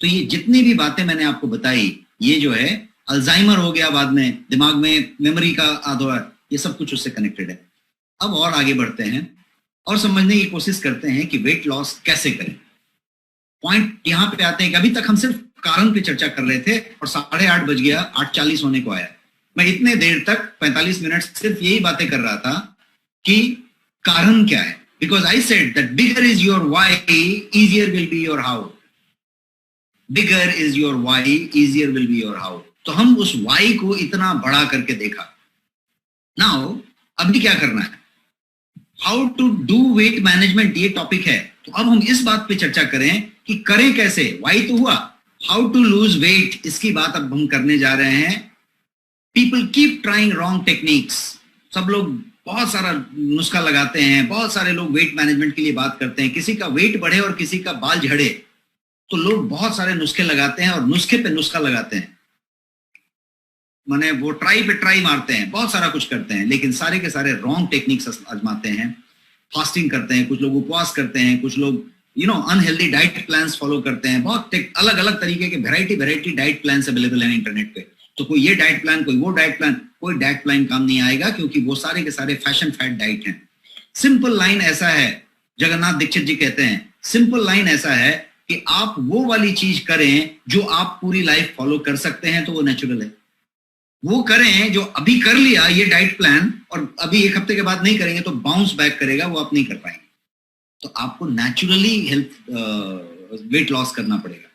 तो ये जितनी भी बातें मैंने आपको बताई, ये जो है अल्जाइमर हो गया बाद में, दिमाग में मेमोरी का आधा, ये सब कुछ उससे कनेक्टेड है। अब और आगे बढ़ते हैं और समझने की कोशिश करते हैं कि वेट लॉस कैसे करें। पॉइंट यहाँ पे आते हैं कि अभी तक हम सिर्फ कारण पे चर्चा कर रहे थे और 8:30 बज गया, 8:40 होने को आया। मैं इतने देर तक 45 मिनट सिर्फ यही बातें कर रहा था कि कारण क्या है, because I said that bigger is your why, easier will be your how. Bigger is your why, easier will be your how. तो हम उस वाई को इतना बड़ा करके देखा। नाउ अभी क्या करना है, how to do weight management, ये टॉपिक है। तो अब हम इस बात पे चर्चा करें कि करें कैसे। वाई तो हुआ, हाउ टू लूज वेट, इसकी बात अब हम करने जा रहे हैं। People keep trying wrong techniques. सब लोग बहुत सारा नुस्खा लगाते हैं, बहुत सारे लोग वेट मैनेजमेंट के लिए बात करते हैं। किसी का वेट बढ़े और किसी का बाल झड़े तो लोग बहुत सारे नुस्खे लगाते हैं और नुस्खे पे नुस्खा लगाते हैं, माने वो ट्राई पे ट्राई मारते हैं, बहुत सारा कुछ करते हैं, लेकिन सारे के सारे रॉन्ग टेक्निक्स आजमाते हैं। फास्टिंग करते हैं, कुछ लोग उपवास करते हैं, कुछ लोग अनहेल्दी डाइट प्लान्स फॉलो करते हैं। बहुत अलग अलग तरीके के वेराइटी डाइट प्लान्स अवेलेबल हैं इंटरनेट पे। तो कोई ये डाइट प्लान, कोई वो डाइट प्लान, कोई डाइट प्लान काम नहीं आएगा, क्योंकि वो सारे के सारे फैशन फैट डाइट हैं। सिंपल लाइन ऐसा है, जगन्नाथ दीक्षित जी कहते हैं, सिंपल लाइन ऐसा है कि आप वो वाली चीज करें जो आप पूरी लाइफ फॉलो कर सकते हैं, तो वो नेचुरल है। वो करें जो अभी कर लिया ये डाइट प्लान और अभी एक हफ्ते के बाद नहीं करेंगे तो बाउंस बैक करेगा, वो आप नहीं कर पाएंगे। तो आपको नेचुरली हेल्थ वेट लॉस करना पड़ेगा।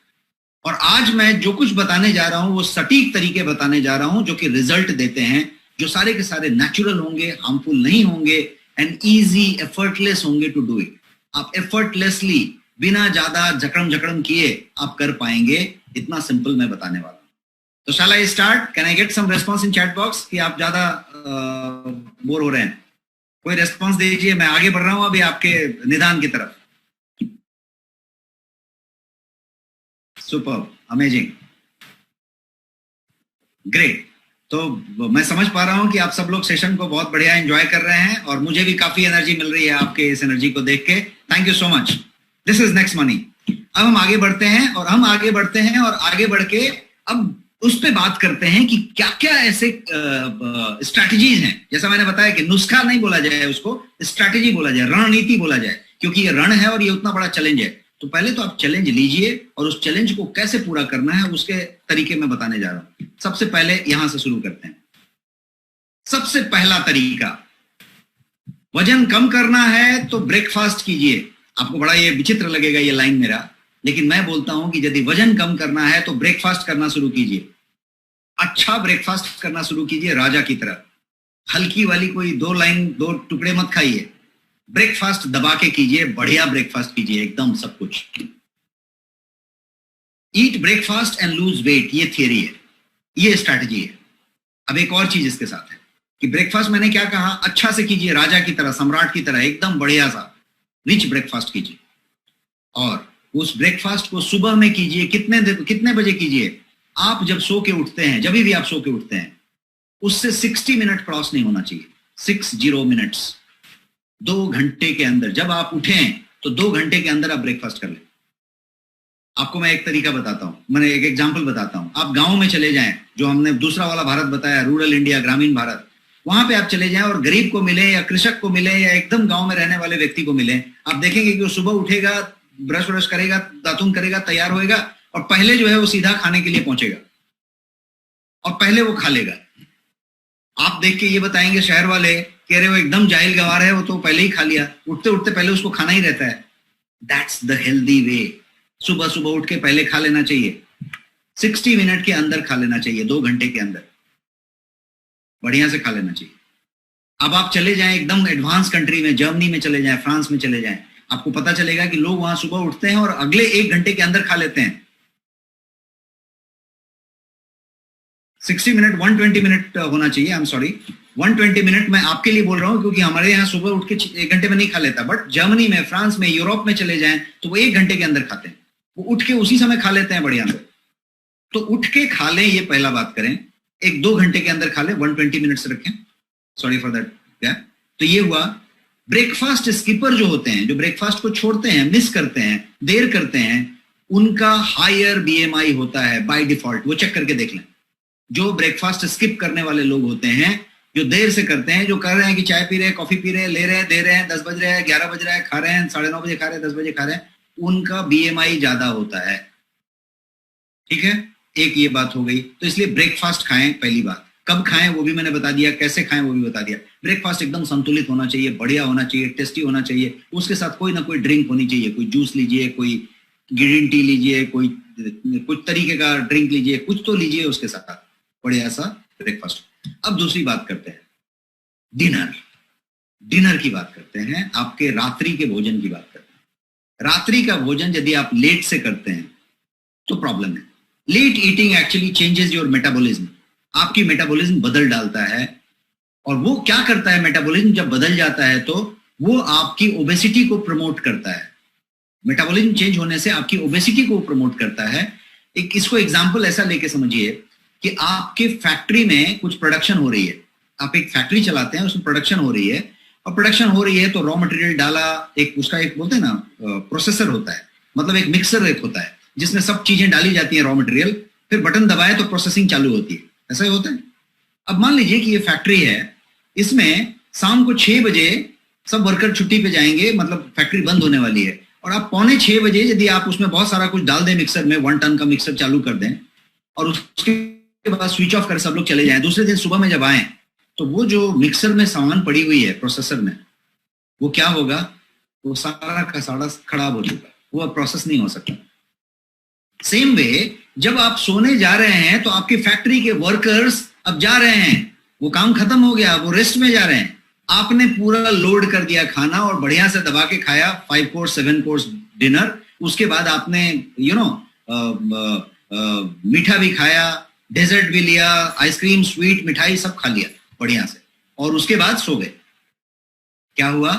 और आज मैं जो कुछ बताने जा रहा हूं वो सटीक तरीके बताने जा रहा हूं जो कि रिजल्ट देते हैं, जो सारे के सारे नेचुरल होंगे, हार्मफुल नहीं होंगे एंड इजी एफर्टलेस होंगे टू डू इट। आप एफर्टलेसली बिना ज्यादा जकड़म किए आप कर पाएंगे, इतना सिंपल मैं बताने वाला हूं। तो shall I start? Can I get some response in chat box कि आप ज्यादा बोर हो रहे हैं? कोई रेस्पॉन्स दीजिए, मैं आगे बढ़ रहा हूं अभी आपके निदान की तरफ। Super, amazing, great. तो मैं समझ पा रहा हूं कि आप सब लोग सेशन को बहुत बढ़िया एंजॉय कर रहे हैं और मुझे भी काफी एनर्जी मिल रही है आपके इस एनर्जी को देख के। Thank you so much. This is next money. अब हम आगे बढ़ते हैं और आगे बढ़ के अब उस पे बात करते हैं कि क्या क्या ऐसे स्ट्रैटेजीज हैं। जैसा मैंने बताया कि नुस्खा नहीं बोला जाए, उसको स्ट्रैटेजी बोला जाए, रणनीति बोला जाए, क्योंकि ये रण है और ये उतना बड़ा चैलेंज है। तो पहले तो आप चैलेंज लीजिए और उस चैलेंज को कैसे पूरा करना है उसके तरीके मैं बताने जा रहा हूं। सबसे पहले यहां से शुरू करते हैं। सबसे पहला तरीका, वजन कम करना है तो ब्रेकफास्ट कीजिए। आपको बड़ा ये विचित्र लगेगा ये लाइन मेरा, लेकिन मैं बोलता हूं कि यदि वजन कम करना है तो ब्रेकफास्ट करना शुरू कीजिए। अच्छा ब्रेकफास्ट करना शुरू कीजिए, राजा की तरह। हल्की वाली कोई दो टुकड़े मत खाइए, ब्रेकफास्ट दबा के कीजिए, बढ़िया ब्रेकफास्ट कीजिए, एकदम सब कुछ। Eat breakfast and lose weight, ये थियरी है, ये स्ट्रैटेजी है। अब एक और चीज इसके साथ है कि ब्रेकफास्ट मैंने क्या कहा, अच्छा से कीजिए, राजा की तरह, सम्राट की तरह, एकदम बढ़िया सा रिच ब्रेकफास्ट कीजिए। और उस ब्रेकफास्ट को सुबह में कीजिए। कितने बजे कीजिए? आप जब सो के उठते हैं, जब भी आप सो के उठते हैं, उससे 60 मिनट क्रॉस नहीं होना चाहिए। 60 मिनट्स, 2 घंटे के अंदर जब आप उठें तो 2 घंटे के अंदर आप ब्रेकफास्ट कर लें। आपको मैं एक तरीका बताता हूं, मैंने एक एग्जाम्पल बताता हूं। आप गांव में चले जाएं, जो हमने दूसरा वाला भारत बताया, रूरल इंडिया, ग्रामीण भारत, वहां पे आप चले जाएं और गरीब को मिले या कृषक को मिले या एकदम गांव में रहने वाले व्यक्ति को मिले, आप देखेंगे कि वो सुबह उठेगा, ब्रश करेगा, दातुन करेगा, तैयार होएगा और पहले जो है वो सीधा खाने के लिए पहुंचेगा और पहले वो खा लेगा। आप देख के ये बताएंगे शहर वाले, कह रहे हो एकदम जाहिल गवार है, वो तो पहले ही खा लिया, उठते उठते पहले उसको खाना ही रहता है। That's the healthy way. सुबह सुबह उठ के पहले खा लेना चाहिए, 60 मिनट के अंदर खा लेना चाहिए, 2 घंटे के अंदर बढ़िया से खा लेना चाहिए। अब आप चले जाएं एकदम एडवांस कंट्री में, जर्मनी में चले जाएं, फ्रांस में चले जाएं, आपको पता चलेगा कि लोग वहां सुबह उठते हैं और अगले 1 घंटे के अंदर खा लेते हैं। 60 मिनट, 120 मिनट होना चाहिए, आई एम सॉरी, 120 मिनट मैं आपके लिए बोल रहा हूं क्योंकि हमारे यहाँ सुबह उठ के 1 घंटे में नहीं खा लेता, बट जर्मनी में, फ्रांस में, यूरोप में चले जाएं तो वो 1 घंटे के अंदर खाते हैं। वो उठ के उसी समय खा लेते हैं बढ़िया से। तो उठ के खा लें, ये पहला बात करें। 1-2 घंटे के अंदर खा लें, 120 मिनट्स रखें, सॉरी फॉर दैट। क्या तो ये हुआ ब्रेकफास्ट स्किपर जो होते हैं, जो ब्रेकफास्ट को छोड़ते हैं, मिस करते हैं, देर करते हैं, उनका हायर बीएमआई होता है बाय डिफॉल्ट। वो चेक करके देख लें। जो ब्रेकफास्ट स्किप करने वाले लोग होते हैं, जो देर से करते हैं, जो कर रहे हैं कि चाय पी रहे हैं, कॉफी पी रहे हैं, ले रहे हैं, दे रहे हैं, 10 बज रहे हैं, 11 बज रहा है, खा रहे हैं, 9:30 बजे खा रहे हैं, 10 बजे खा रहे हैं, उनका बीएमआई ज्यादा होता है। ठीक है, एक ये बात हो गई। तो इसलिए ब्रेकफास्ट खाएं, पहली बात। कब खाएं वो भी मैंने बता दिया, कैसे खाएं वो भी बता दिया। ब्रेकफास्ट एकदम संतुलित होना चाहिए, बढ़िया होना चाहिए, टेस्टी होना चाहिए। उसके साथ कोई ना कोई ड्रिंक होनी चाहिए, कोई जूस लीजिए, कोई ग्रीन टी लीजिए, कोई कुछ तरीके का ड्रिंक लीजिए, कुछ तो लीजिए उसके साथ, बढ़िया सा ब्रेकफास्ट। अब दूसरी बात करते हैं, डिनर। डिनर की बात करते हैं, आपके रात्रि के भोजन की बात करते हैं। रात्रि का भोजन यदि आप लेट से करते हैं तो प्रॉब्लम है। Late eating actually changes your metabolism, आपकी मेटाबॉलिज्म बदल डालता है। और वो क्या करता है, मेटाबॉलिज्म जब बदल जाता है तो वो आपकी ओबेसिटी को प्रमोट करता है। मेटाबॉलिज्म चेंज होने से आपकी ओबेसिटी को प्रमोट करता है। एक इसको एग्जांपल ऐसा लेके समझिए कि आपके फैक्ट्री में कुछ प्रोडक्शन हो रही है, आप एक फैक्ट्री चलाते हैं, उसमें प्रोडक्शन हो रही है, और प्रोडक्शन हो रही है तो रॉ मटेरियल डाला, एक उसका एक बोलते हैं ना प्रोसेसर होता है, मतलब एक मिक्सर एक होता है जिसमें सब चीजें डाली जाती है रॉ मटेरियल, फिर बटन दबाए तो प्रोसेसिंग चालू होती है, ऐसा ही होता है। अब मान लीजिए कि ये फैक्ट्री है, इसमें शाम को 6 बजे सब वर्कर छुट्टी पे जाएंगे, मतलब फैक्ट्री बंद होने वाली है, और आप 5:45 बजे यदि आप उसमें बहुत सारा कुछ डाल दें मिक्सर में, 1 टन का मिक्सर चालू कर दें और उसके बाद स्विच ऑफ कर सब लोग चले जाएं, दूसरे दिन सुबह में जब आए तो वो जो मिक्सर में सामान पड़ी हुई है प्रोसेसर में, वो क्या होगा, वो सारा का सारा खराब हो चुका, वो अब प्रोसेस नहीं हो सकता। सेम वे जब आप सोने जा रहे हैं तो आपकी फैक्ट्री के वर्कर्स अब जा रहे हैं, वो काम खत्म हो गया, वो रेस्ट में जा रहे हैं। आपने पूरा लोड कर दिया खाना और बढ़िया से दबा के खाया, 5 कोर्स 7 कोर्स डिनर। उसके बाद आपने मीठा भी खाया, डेजर्ट भी लिया, आइसक्रीम, स्वीट, मिठाई सब खा लिया बढ़िया से, और उसके बाद सो गए। क्या हुआ,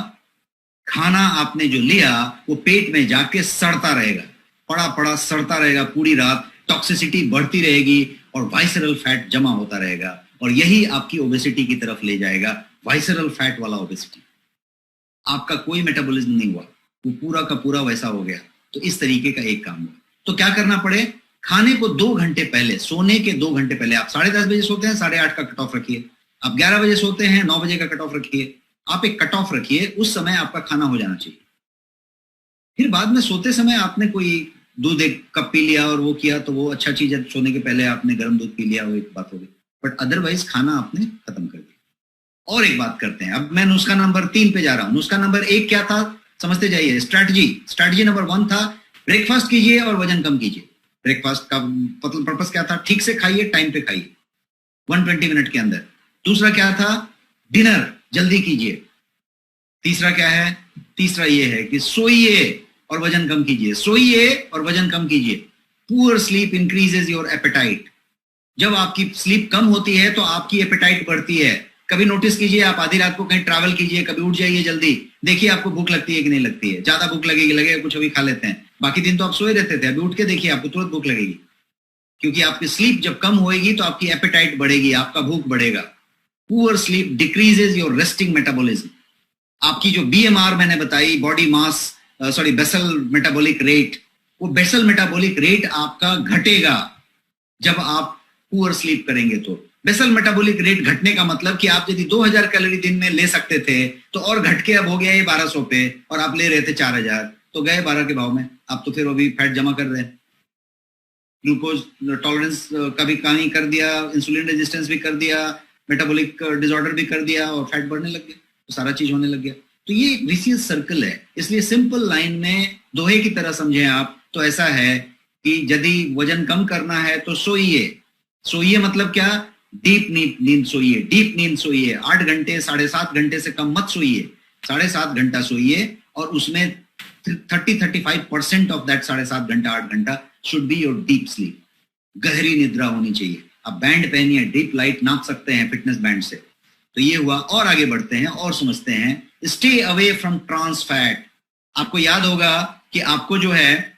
खाना आपने जो लिया वो पेट में जाके सड़ता रहेगा, पड़ा पड़ा सड़ता रहेगा पूरी रात, टॉक्सिसिटी बढ़ती रहेगी और वाइसरल फैट जमा होता रहेगा, और यही आपकी ओबेसिटी की तरफ ले जाएगा, वाइसरल फैट वाला ओबेसिटी। आपका कोई मेटाबॉलिज्म नहीं हुआ, वो पूरा का पूरा वैसा हो गया। तो इस तरीके का एक काम हुआ। तो क्या करना पड़े, खाने को 2 घंटे पहले, सोने के 2 घंटे पहले, आप 10:30 बजे सोते हैं, 8:30 का कट ऑफ रखिए। आप 11 बजे सोते हैं, 9 बजे का कट ऑफ रखिए। आप एक कट ऑफ रखिए, उस समय आपका खाना हो जाना चाहिए। फिर बाद में सोते समय आपने कोई दूध 1 कप पी लिया और वो किया तो वो अच्छा चीज है, सोने के पहले आपने गर्म दूध पी लिया, वो एक बात हो गई, बट अदरवाइज खाना आपने खत्म कर दिया। और एक बात करते हैं, अब मैं नुस्खा नंबर 3 पे जा रहा हूं। नुस्खा नंबर 1 क्या था, समझते जाइए। स्ट्रैटेजी नंबर 1 था ब्रेकफास्ट कीजिए और वजन कम कीजिए। ब्रेकफास्ट का पर्पस क्या था, ठीक से खाइए, टाइम पे खाइए, 120 मिनट के अंदर। दूसरा क्या था, डिनर जल्दी कीजिए। तीसरा क्या है, तीसरा ये है कि सोइए और वजन कम कीजिए, सोइए और वजन कम कीजिए। Poor sleep increases your apatite. जब आपकी स्लीप कम होती है तो आपकी एपेटाइट बढ़ती है। कभी नोटिस कीजिए, आप आधी रात को कहीं ट्रैवल कीजिए, कभी उठ जाइए जल्दी, देखिए आपको भूख लगती है कि नहीं लगती है। ज्यादा भूख लगेगी, लगेगा कुछ अभी खा लेते हैं, बाकी दिन तो आप सोए रहते थे, अभी उठ के देखिए आपको तुरंत भूख लगेगी, क्योंकि आपकी स्लीप जब कम होएगी तो आपकी एपेटाइट बढ़ेगी, आपका भूख बढ़ेगा। Poor sleep decreases your resting metabolism. आपकी जो बीएमआर मैंने बताई, body mass basal metabolic rate, वो बेसल मेटाबॉलिक रेट आपका घटेगा जब आप पुअर स्लीप करेंगे। तो बेसल मेटाबॉलिक रेट घटने का मतलब कि आप यदि 2000 कैलोरी दिन में ले सकते थे तो और घट के अब हो गया ये 1200 पे, और आप ले रहे थे 4000, तो गए 12 के भाव में। आप तो फिर अभी फैट जमा कर रहे हैं, ग्लूकोज टॉलरेंस का भी कमी कर दिया, इंसुलिन रेजिस्टेंस भी कर दिया, मेटाबॉलिक डिसऑर्डर भी कर दिया, और फैट बढ़ने लग गया, तो सारा चीज होने लग गया। तो ये विशियस सर्कल है। इसलिए सिंपल लाइन में दोहे की तरह समझें आप तो ऐसा है कि यदि वजन कम करना है तो सोइए। सोइए मतलब क्या, डीप नींद सोइए, डीप नींद सोइए। 8 घंटे 7.5 घंटे से कम मत सोइए, 7.5 घंटा सोइए, और उसमें 30-35% ऑफ दैट 7.5 घंटा 8 घंटा should be your deep sleep. गहरी निद्रा होनी चाहिए। आप बैंड पहनिए, डीप लाइट नाप सकते हैं फिटनेस बैंड से। तो ये हुआ। और आगे बढ़ते हैं और समझते हैं, stay away from trans fat. आपको याद होगा कि आपको जो है,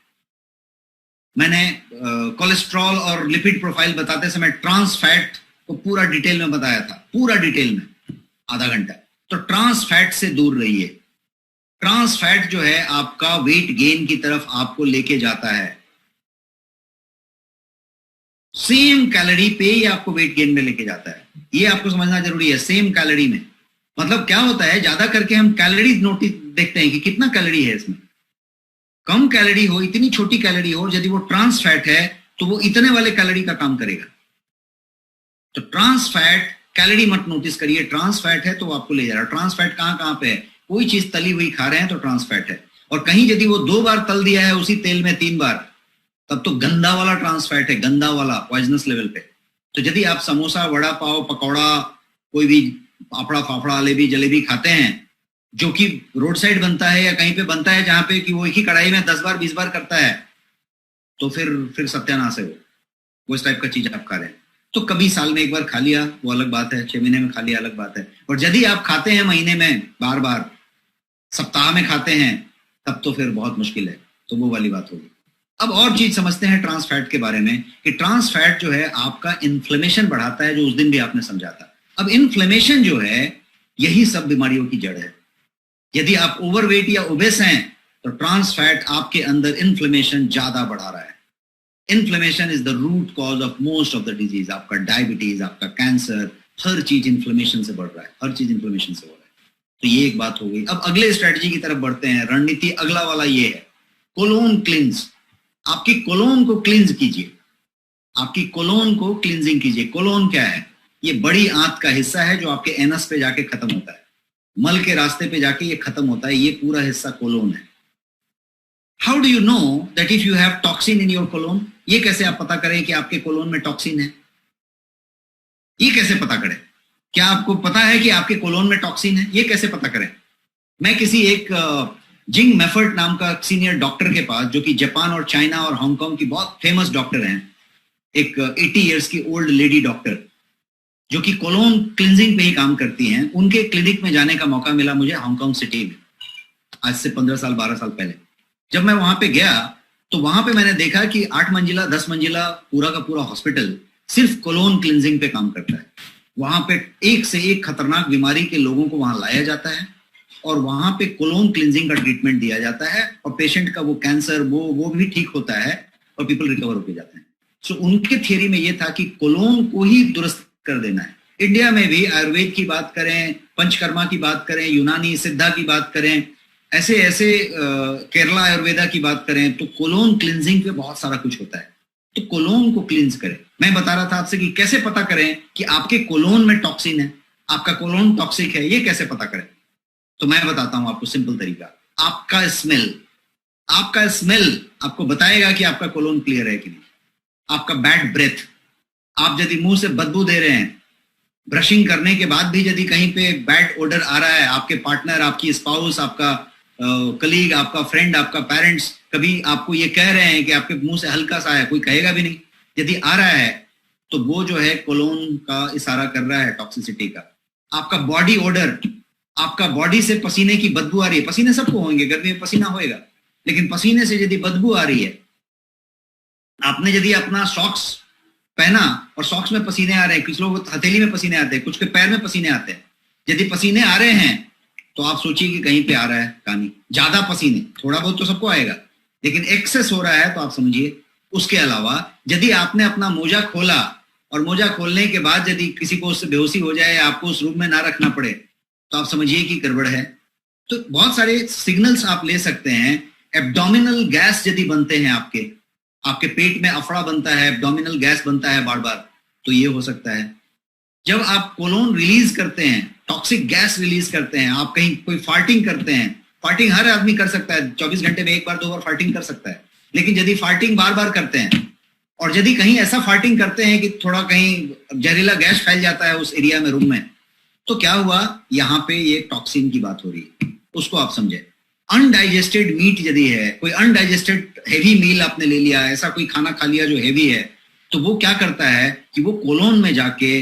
मैंने कोलेस्ट्रॉल और लिपिड प्रोफाइल बताते समय ट्रांस फैट को पूरा डिटेल में बताया था, पूरा डिटेल में, आधा घंटा। तो ट्रांस फैट से दूर रहिए। ट्रांस फैट जो है आपका वेट गेन की तरफ आपको लेके जाता है। सेम कैलोरी पे ही आपको वेट गेन में लेके जाता है, ये आपको समझना जरूरी है। सेम कैलोरी में मतलब क्या होता है, ज्यादा करके हम कैलोरी नोटिस देखते हैं कि कितना कैलोरी है इसमें। कम कैलोरी हो, इतनी छोटी कैलोरी हो, यदि वो ट्रांस फैट है तो वो इतने वाले कैलोरी का काम करेगा। तो ट्रांस फैट कैलोरी मत नोटिस करिए, ट्रांस फैट है तो वो आपको ले जा रहा है। ट्रांस फैट कहां कहां पे है, कोई चीज तली हुई खा रहे हैं तो ट्रांस फैट है, और कहीं यदि वो 2 बार तल दिया है उसी तेल में 3 बार, तब तो गंदा वाला ट्रांस फैट है, गंदा वाला पॉइजनस लेवल पे। तो यदि आप समोसा, वड़ा पाव, पकौड़ा, कोई भी पापड़ा, फाफड़ा, जलेबी खाते हैं जो कि रोड साइड बनता है या कहीं पे बनता है जहां पे कि वो एक ही कढ़ाई में 10 बार 20 बार करता है, तो फिर सत्यानाश है वो इस टाइप का चीज आप खा रहे हैं। तो कभी साल में एक बार खा लिया वो अलग बात है, 6 महीने में खा लिया अलग बात है, और यदि आप खाते हैं महीने में बार बार, सप्ताह में खाते हैं, तब तो फिर बहुत मुश्किल है। तो वो वाली बात होगी। अब और चीज समझते हैं ट्रांस फैट के बारे में कि ट्रांस फैट जो है आपका इन्फ्लेमेशन बढ़ाता है, जो उस दिन भी आपने समझा था। अब इन्फ्लेमेशन जो है यही सब बीमारियों की जड़ है। यदि आप ओवरवेट या ओबेस हैं तो ट्रांस फैट आपके अंदर इन्फ्लेमेशन ज्यादा बढ़ा रहा है। Inflammation is the root cause of most of the disease. आपका डायबिटीज, आपका कैंसर, हर चीज इन्फ्लेमेशन से बढ़ रहा है, हर चीज इन्फ्लेमेशन से हो रहा है। तो ये एक बात हो गई। अब अगले स्ट्रेटजी की तरफ बढ़ते हैं। रणनीति अगला वाला ये है, कोलोन क्लिंज। आपकी कोलोन को क्लिंज कीजिए, आपकी कोलोन को क्लिंजिंग कीजिए। कोलोन क्या है, ये बड़ी आंत का हिस्सा है जो आपके एनस पे जाके खत्म होता है, मल के रास्ते पे जाके ये खत्म होता है, ये पूरा हिस्सा कोलोन है। How do you know that if you have toxin in your colon? ये कैसे आप पता करें कि आपके कोलोन में टॉक्सिन है? ये कैसे पता करें? क्या आपको पता है कि आपके कोलोन में टॉक्सिन है? ये कैसे पता करें? मैं किसी एक जिंग मेफर्ट नाम का सीनियर डॉक्टर के पास, जो कि जापान और चाइना और हांगकांग की बहुत फेमस डॉक्टर हैं, एक 80 इयर्स की ओल्ड लेडी डॉक्टर जो कि कोलोन क्लिंजिंग पे ही काम करती हैं, उनके क्लिनिक में जाने का मौका मिला मुझे हांगकांग सिटी में, आज से 15 साल 12 साल पहले। जब मैं वहां पे गया तो वहां पे मैंने देखा कि 8 मंजिला 10 मंजिला पूरा का पूरा हॉस्पिटल सिर्फ कोलोन क्लिंजिंग पे काम करता है। वहां पे एक से एक खतरनाक बीमारी के लोगों को वहां लाया जाता है और वहां पे कोलोन क्लिंजिंग का ट्रीटमेंट दिया जाता है, और पेशेंट का वो कैंसर वो भी ठीक होता है और पीपल रिकवर होके जाते हैं। सो उनके थियरी में ये था कि कोलोन को ही दुरुस्त कर देना है। इंडिया में भी आयुर्वेद की बात करें, पंचकर्मा की बात करें, यूनानी सिद्धा की बात करें, ऐसे ऐसे केरला आयुर्वेदा की बात करें, तो कोलोन क्लिंजिंग पे बहुत सारा कुछ होता है। तो कोलोन को क्लिंज करें। मैं बता रहा था आपसे कि कैसे पता करें कि आपके कोलोन में टॉक्सिन है, आपका कोलोन टॉक्सिक है, ये कैसे पता करें? तो मैं बताता हूं आपको सिंपल तरीका। आपका स्मेल आपको बताएगा कि आपका कोलोन क्लियर है कि नहीं। आपका बैड ब्रेथ, आप यदि मुंह से बदबू दे रहे हैं, ब्रशिंग करने के बाद भी यदि कहीं पे बैड ओडर आ रहा है, आपके पार्टनर, आपकी स्पाउस, आपका कलीग, आपका फ्रेंड, आपका पेरेंट्स कभी आपको ये कह रहे हैं कि आपके मुंह से हल्का सा है, कोई कहेगा भी नहीं, यदि आ रहा है तो वो जो है कोलोन का इशारा कर रहा है टॉक्सिसिटी का। आपका बॉडी ओडर, आपका बॉडी से पसीने की बदबू आ रही है, पसीने सबको होंगे, गर्मी में पसीना होएगा, लेकिन पसीने से यदि बदबू आ रही है, आपने यदि अपना सॉक्स पहना और सॉक्स में पसीने आ रहे हैं, कुछ लोग हथेली में पसीने आते हैं, कुछ के पैर में पसीने आते हैं, यदि पसीने आ रहे हैं तो आप सोचिए कि कहीं पे आ रहा है कहानी। ज्यादा पसीने, थोड़ा बहुत तो सबको आएगा, लेकिन एक्सेस हो रहा है तो आप समझिए। उसके अलावा यदि आपने अपना मोजा खोला और मोजा खोलने के बाद यदि किसी को उससे बेहोशी हो जाए या आपको उस रूम में ना रखना पड़े, तो आप समझिए कि गड़बड़ है। तो बहुत सारे सिग्नल्स आप ले सकते हैं। एब्डोमिनल गैस यदि बनते हैं, आपके पेट में अफड़ा बनता है, एब्डोमिनल गैस बनता है बार बार, तो ये हो सकता है। जब आप कोलोन रिलीज करते हैं, टॉक्सिक गैस रिलीज करते हैं, आप कहीं कोई फार्टिंग करते हैं, फार्टिंग हर आदमी कर सकता है, 24 घंटे में एक बार 2 बार फार्टिंग कर सकता है, लेकिन यदि फार्टिंग बार बार करते हैं और यदि कहीं ऐसा फार्टिंग करते हैं कि थोड़ा कहीं जहरीला गैस फैल जाता है उस एरिया में, रूम में, तो क्या हुआ, यहाँ पे ये टॉक्सिन की बात हो रही है, उसको आप समझे। अनडाइजेस्टेड मीट यदि है, कोई अनडाइजेस्टेड हेवी मील आपने ले लिया, ऐसा कोई खाना खा लिया जो हेवी है, तो वो क्या करता है कि वो कोलोन में जाके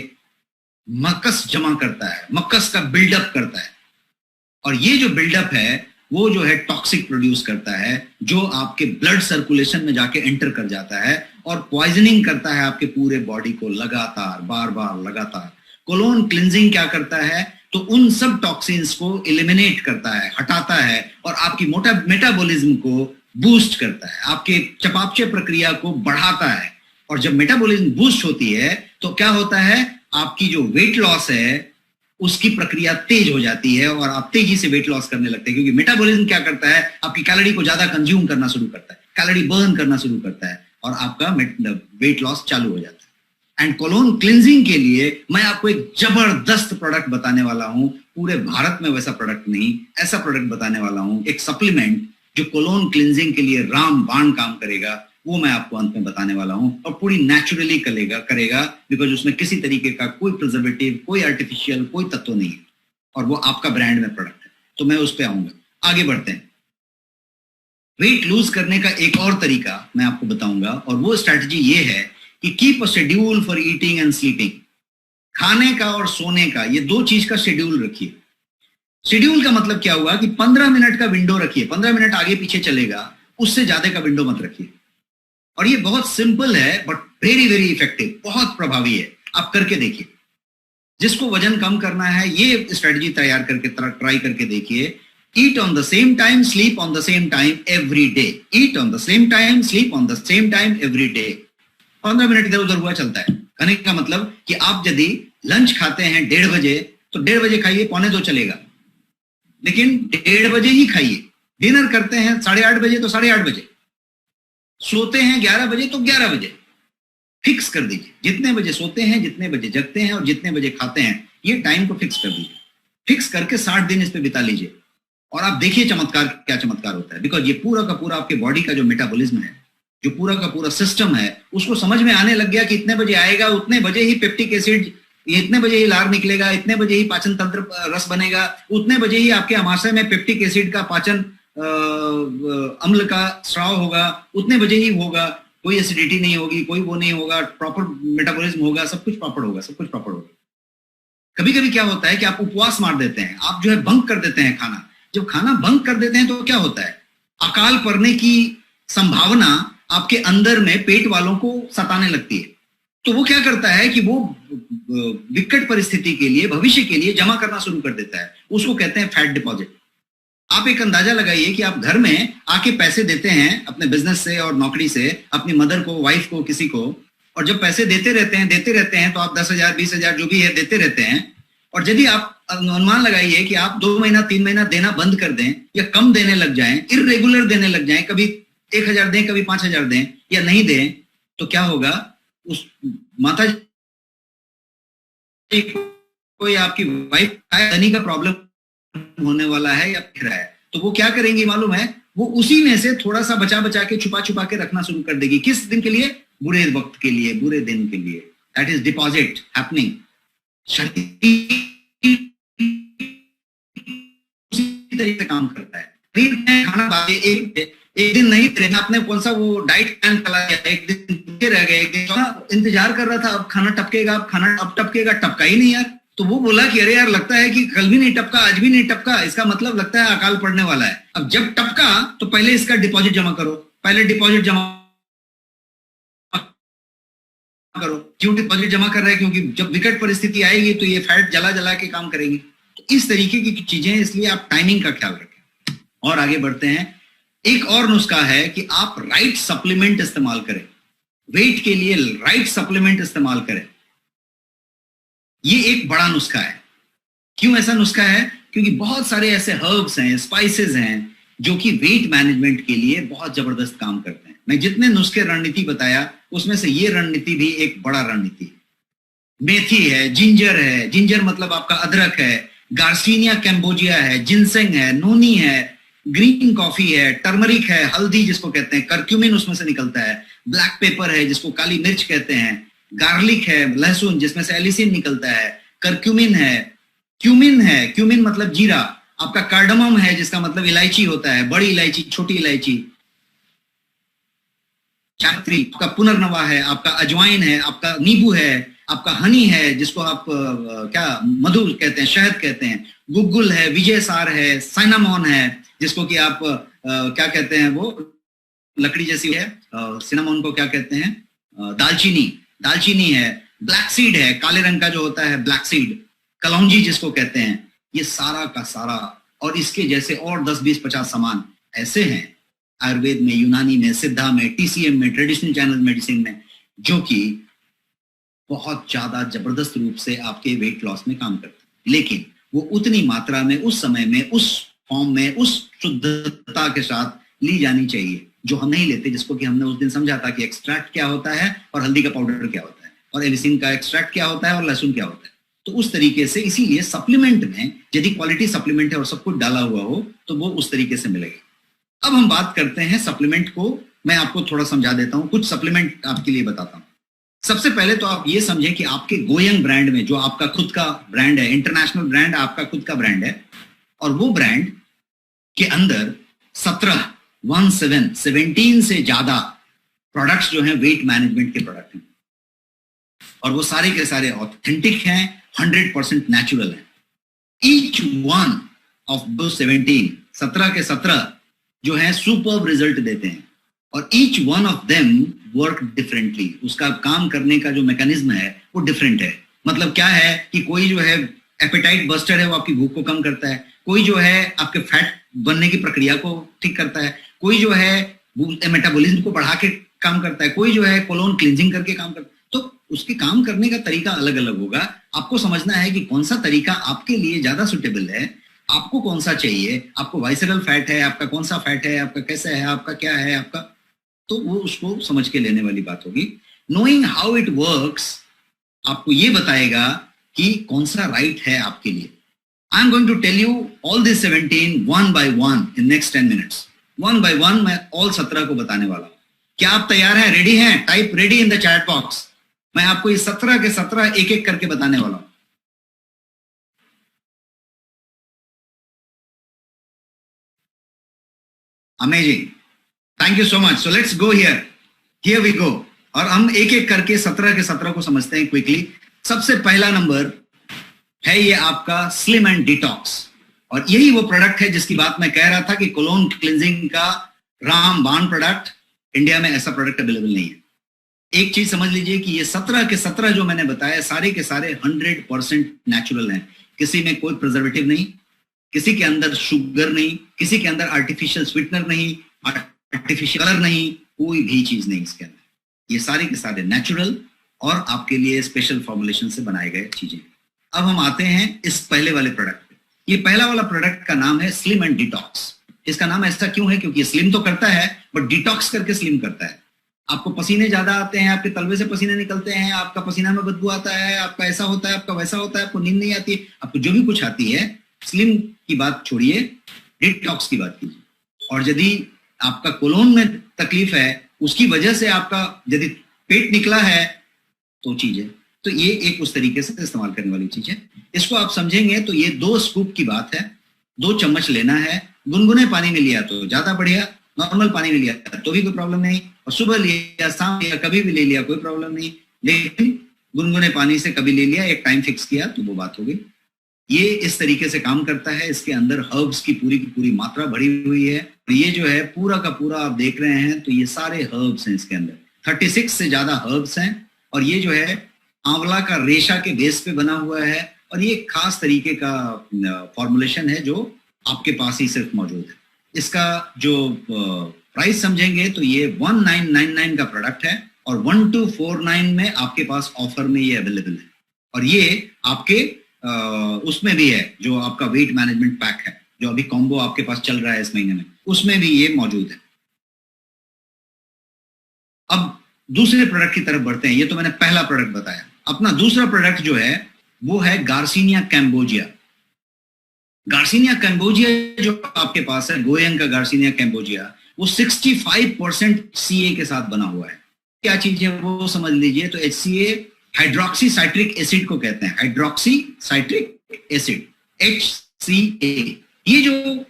मक्कस जमा करता है, मक्कस का बिल्डअप करता है, और ये जो बिल्डअप है वो जो है टॉक्सिक प्रोड्यूस करता है, जो आपके ब्लड सर्कुलेशन में जाके एंटर कर जाता है और पॉइजनिंग करता है आपके पूरे बॉडी को लगातार, बार बार लगातार। कोलोन क्लिंजिंग क्या करता है, तो उन सब टॉक्सिन्स को एलिमिनेट करता है, हटाता है और आपकी मेटाबॉलिज्म को बूस्ट करता है, आपके चयापचय प्रक्रिया को बढ़ाता है। और जब मेटाबॉलिज्म बूस्ट होती है तो क्या होता है, आपकी जो वेट लॉस है उसकी प्रक्रिया तेज हो जाती है और आप तेजी से वेट लॉस करने लगते हैं, क्योंकि मेटाबॉलिज्म क्या करता है, आपकी कैलोरी को ज्यादा कंज्यूम करना शुरू करता है, कैलोरी बर्न करना शुरू करता है और आपका वेट लॉस चालू हो जाता है। एंड कोलोन क्लिंजिंग के लिए मैं आपको एक जबरदस्त प्रोडक्ट बताने वाला हूं, पूरे भारत में वैसा प्रोडक्ट नहीं, ऐसा प्रोडक्ट बताने वाला हूं, एक सप्लीमेंट जो कोलोन क्लिंजिंग के लिए रामबाण काम करेगा, वो मैं आपको अंत में बताने वाला हूं और पूरी नेचुरली करेगा बिकॉज उसमें किसी तरीके का कोई प्रिजर्वेटिव, कोई आर्टिफिशियल, कोई तत्व नहीं है और वो आपका ब्रांड में प्रोडक्ट है। तो मैं उस पर आऊंगा। आगे बढ़ते हैं। वेट लूज करने का एक और तरीका मैं आपको बताऊंगा और वो स्ट्रैटेजी ये है कि keep a schedule for eating and sleeping. खाने का और सोने का, ये दो चीज का शेड्यूल रखिए। शेड्यूल का मतलब क्या हुआ कि 15 मिनट का विंडो रखिए, 15 मिनट आगे पीछे चलेगा, उससे ज्यादा का विंडो मत रखिए। और ये बहुत सिंपल है बट वेरी वेरी इफेक्टिव, बहुत प्रभावी है, आप करके देखिए। जिसको वजन कम करना है ये स्ट्रेटजी तैयार करके ट्राई करके देखिए। ईट on the same time, sleep on the same time every day. Eat on the same time, sleep on the same time every day. 15 minute इधर उधर हुआ चलता है। कहने का मतलब कि आप यदि लंच खाते हैं 1:30 बजे तो 1:30 बजे खाइए, 1:45 चलेगा, लेकिन 1:30 बजे ही खाइए। डिनर करते हैं 8:30 बजे तो 8:30 बजे, सोते हैं 11 बजे तो 11 बजे। फिक्स कर दीजिए, जितने बजे सोते हैं, जितने बजे जगते हैं और जितने बजे खाते हैं, ये टाइम को फिक्स कर दीजिए। फिक्स करके 60 दिन इस पे बिता लीजिए और आप देखिए चमत्कार, क्या चमत्कार होता है। बिकॉज ये पूरा का पूरा आपके बॉडी का जो मेटाबॉलिज्म है, जो पूरा का पूरा सिस्टम है, उसको समझ में आने लग गया कि इतने बजे आएगा, उतने बजे ही पेप्टिक एसिड, इतने बजे ही लार निकलेगा, इतने बजे ही पाचन तंत्र रस बनेगा, उतने बजे ही आपके आमाशय में पेप्टिक एसिड का पाचन अम्ल का स्राव होगा, उतने बजे ही होगा, कोई एसिडिटी नहीं होगी, कोई वो नहीं होगा, प्रॉपर मेटाबॉलिज्म होगा, सब कुछ प्रॉपर होगा, सब कुछ प्रॉपर होगा। कभी कभी क्या होता है कि आप उपवास मार देते हैं, आप जो है बंक कर देते हैं खाना। जब खाना बंक कर देते हैं तो क्या होता है, अकाल पड़ने की संभावना आपके अंदर में पेट वालों को सताने लगती है। तो वो क्या करता है कि वो विकट परिस्थिति के लिए, भविष्य के लिए जमा करना शुरू कर देता है। उसको कहते हैं फैट डिपॉजिट। आप एक अंदाजा लगाइए कि आप घर में आके पैसे देते हैं अपने बिजनेस से और नौकरी से, अपनी मदर को, वाइफ को, किसी को, और जब पैसे देते रहते हैं तो आप 10,000 20,000 जो भी है देते रहते हैं। और यदि आप अनुमान लगाइए कि आप 2 महीना 3 महीना देना बंद कर दें या कम देने लग जाएं, इर्रेगुलर देने लग जाएं, कभी 1,000 दें, कभी 5,000 दें या नहीं दें, तो क्या होगा, उस माता कोई आपकी वाइफ धनी का प्रॉब्लम होने वाला है या फिर है, तो वो क्या करेंगी मालूम है, वो उसी में से थोड़ा सा बचा बचा के, छुपा छुपा के रखना शुरू कर देगी। किस दिन के लिए? बुरे वक्त के लिए, बुरे दिन के लिए। That is deposit happening. उसी तरीके से काम करता है। खाना एक दिन नहीं थे, आपने कौन सा वो डाइट प्लान चला गया, एक दिन रह गए, एक दिन इंतजार कर रहा था, अब खाना टपकेगा, अब खाना अब टपकेगा, टपका ही नहीं यार। तो वो बोला कि अरे यार, लगता है कि कल भी नहीं टपका, आज भी नहीं टपका, इसका मतलब लगता है अकाल पड़ने वाला है। अब जब टपका तो पहले इसका डिपॉजिट जमा करो, पहले डिपॉजिट जमा करो। क्यों डिपॉजिट जमा कर रहे हैं? क्योंकि जब विकट परिस्थिति आएगी तो ये फैट जला जला के काम करेंगे। तो इस तरीके की चीजें, इसलिए आप टाइमिंग का ख्याल रखें। और आगे बढ़ते हैं। एक और नुस्खा है कि आप राइट सप्लीमेंट इस्तेमाल करें, वेट के लिए राइट सप्लीमेंट इस्तेमाल करें। ये एक बड़ा नुस्खा है। क्यों ऐसा नुस्खा है? क्योंकि बहुत सारे ऐसे हर्ब्स हैं, स्पाइसेस हैं जो कि वेट मैनेजमेंट के लिए बहुत जबरदस्त काम करते हैं। मैं जितने नुस्खे रणनीति बताया उसमें से ये रणनीति भी एक बड़ा रणनीति है। मेथी है, जिंजर है, जिंजर मतलब आपका अदरक है, गार्सिनिया कैम्बोजिया है, जिनसेंग है, नोनी है, ग्रीन कॉफी है, टर्मरिक है, हल्दी जिसको कहते हैं, करक्यूमिन उसमें से निकलता है, ब्लैक पेपर है जिसको काली मिर्च कहते हैं, गार्लिक है, लहसुन जिसमें से एलिसिन निकलता है, करक्यूमिन है, क्यूमिन है, क्यूमिन मतलब जीरा, आपका कार्डमम है जिसका मतलब इलायची होता है, बड़ी इलायची, छोटी इलायची, जावित्री, आपका पुनर्नवा है, आपका अजवाइन है, आपका नींबू है, आपका हनी है जिसको आप क्या मधु कहते हैं, शहद कहते हैं, गुग्गुल है, विजय सार है, साइनामोन है जिसको कि आप क्या कहते हैं, वो लकड़ी जैसी है, सिनामोन को क्या कहते हैं, दालचीनी है, ब्लैक सीड है, काले रंग का जो होता है ब्लैक सीड, कलौंजी जिसको कहते हैं, ये सारा का सारा और इसके जैसे और 10, 20, 50 सामान ऐसे हैं आयुर्वेद में, यूनानी में, सिद्धा में, टीसीएम में, ट्रेडिशनल चाइनीज मेडिसिन में, जो कि बहुत ज्यादा जबरदस्त रूप से आपके वेट लॉस में काम करते हैं। लेकिन वो उतनी मात्रा में, उस समय में, उस फॉर्म में, उस शुद्धता के साथ ली जानी चाहिए जो हम नहीं लेते, जिसको कि हमने उस दिन समझा था कि एक्सट्रैक्ट क्या होता है और हल्दी का पाउडर क्या होता है और एलिसिन का एक्सट्रैक्ट क्या होता है और लहसुन क्या होता है। तो उस तरीके से, इसीलिए सप्लीमेंट में यदि क्वालिटी सप्लीमेंट है और सब कुछ डाला हुआ हो तो वो उस तरीके से मिलेगा। अब हम बात करते हैं सप्लीमेंट को, मैं आपको थोड़ा समझा देता हूं, कुछ सप्लीमेंट आपके लिए बताता हूं। सबसे पहले तो आप ये समझें कि आपके गोयंग ब्रांड में, जो आपका खुद का ब्रांड है, इंटरनेशनल ब्रांड आपका खुद का ब्रांड है, और वो ब्रांड के अंदर 17 से ज्यादा प्रोडक्ट्स जो हैं वेट मैनेजमेंट के प्रोडक्ट हैं, और वो सारे के सारे ऑथेंटिक हैं, 100% नेचुरल हैं। ईच वन ऑफ दो 17 के 17 जो है सुपर्ब रिजल्ट देते हैं, और each one of them work differently. उसका काम करने का जो मैकेनिज्म है वो डिफरेंट है। मतलब क्या है कि कोई जो है एपेटाइट बस्टर है, वो आपकी भूख को कम करता है, कोई जो है आपके फैट बनने की प्रक्रिया को ठीक करता है, कोई जो है मेटाबॉलिज्म को बढ़ा के काम करता है, कोई जो है कोलोन क्लींजिंग करके काम करता है। तो उसके काम करने का तरीका अलग अलग होगा। आपको समझना है कि कौन सा तरीका आपके लिए ज्यादा सुटेबल है, आपको कौन सा चाहिए, आपको वाइसरल फैट है, आपका कौन सा फैट है, आपका कैसा है, आपका क्या है आपका, तो वो उसको समझ के लेने वाली बात होगी। नोइंग हाउ इट वर्क्स आपको ये बताएगा कि कौन सा राइट है आपके लिए। I am going to tell you all this 17 one by one in next 10 minutes. One by one मैं ऑल 17 को बताने वाला हूं। क्या आप तैयार हैं? रेडी हैं? Type ready in the chat box. मैं आपको ये 17 के 17 एक एक करके बताने वाला हूं। Amazing, thank you so much. So let's go here we go, और हम एक एक करके 17 के 17 को समझते हैं क्विकली। सबसे पहला नंबर है ये आपका स्लिम एंड डिटॉक्स, और यही वो प्रोडक्ट है जिसकी बात मैं कह रहा था कि कोलोन क्लिंजिंग का रामबाण प्रोडक्ट, इंडिया में ऐसा प्रोडक्ट अवेलेबल नहीं है। एक चीज समझ लीजिए कि ये 17 के 17 जो मैंने बताया सारे के सारे 100% नेचुरल हैं। किसी में कोई प्रिजर्वेटिव नहीं, किसी के अंदर शुगर नहीं, किसी के अंदर आर्टिफिशियल स्वीटनर नहीं, आर्टिफिशियल कलर नहीं, कोई भी चीज नहीं इसके अंदर। ये सारे के सारे नेचुरल और आपके लिए स्पेशल फॉर्मुलेशन से बनाए गए चीजें। अब हम आते हैं इस पहले वाले प्रोडक्ट पे। ये पहला वाला प्रोडक्ट का नाम है स्लिम एंड डिटॉक्स। इसका नाम ऐसा क्यों है? क्योंकि ये स्लिम तो करता है बट डिटॉक्स करके स्लिम करता है। आपको पसीने ज्यादा आते हैं, आपके तलवे से पसीने निकलते हैं, आपका पसीना में बदबू आता है, आपका ऐसा होता है, आपका वैसा होता है, आपको नींद नहीं आती, आपको जो भी कुछ आती है, स्लिम की बात छोड़िए, डिटॉक्स की बात कीजिए। और यदि आपका कोलोन में तकलीफ है, उसकी वजह से आपका यदि पेट निकला है तो चीज है, तो ये एक उस तरीके से इस्तेमाल करने वाली चीज है। इसको आप समझेंगे तो ये 2 स्कूप की बात है, 2 चम्मच लेना है। गुनगुने पानी में लिया तो ज्यादा बढ़िया, नॉर्मल पानी में लिया तो भी कोई प्रॉब्लम नहीं, और सुबह लिया, शाम लिया, कभी भी ले लिया कोई प्रॉब्लम नहीं, लेकिन गुनगुने पानी से कभी ले लिया, एक टाइम फिक्स किया तो वो बात हो गई। ये इस तरीके से काम करता है। इसके अंदर हर्ब्स की पूरी मात्रा भरी हुई है। ये जो है पूरा का पूरा आप देख रहे हैं तो ये सारे हर्ब्स हैं इसके अंदर, 36 से ज्यादा हर्ब्स हैं, और ये जो है आंवला का रेशा के बेस पे बना हुआ है, और ये खास तरीके का फॉर्मुलेशन है जो आपके पास ही सिर्फ मौजूद है। इसका जो प्राइस समझेंगे तो ये 1999 का प्रोडक्ट है, और 1249 में आपके पास ऑफर में ये अवेलेबल है, और ये आपके उसमें भी है जो आपका वेट मैनेजमेंट पैक है, जो अभी कॉम्बो आपके पास चल रहा है इस महीने में, उसमें भी ये मौजूद है। अब दूसरे प्रोडक्ट की तरफ बढ़ते हैं। ये तो मैंने पहला प्रोडक्ट बताया। अपना दूसरा प्रोडक्ट जो है वो है गार्सिनिया कैम्बोजिया। गार्सिनिया कैम्बोजिया जो आपके पास है, गोयंग का गार्सिनिया कैम्बोजिया, वो 65% CA के साथ बना हुआ है। क्या चीज है वो समझ लीजिए। तो HCA हाइड्रोक्सी साइट्रिक एसिड को कहते हैं, हाइड्रोक्सी साइट्रिक एसिड, HCA। ये जो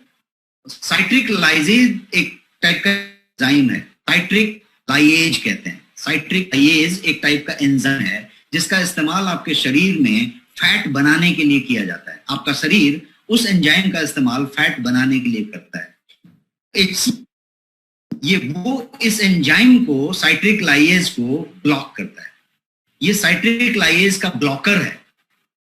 साइट्रिक लाइजेज एक टाइप का एंजाइम है, साइट्रिक लाइएज कहते हैं। साइट्रिक लाइएज एक टाइप का एंजाइम है जिसका इस्तेमाल आपके शरीर में फैट बनाने के लिए किया जाता है। आपका शरीर उस एंजाइम का इस्तेमाल फैट बनाने के लिए करता है। ये वो इस एंजाइम को, साइट्रिक लाइएज को ब्लॉक करता है। ये साइट्रिक लाइएज का ब्लॉकर है।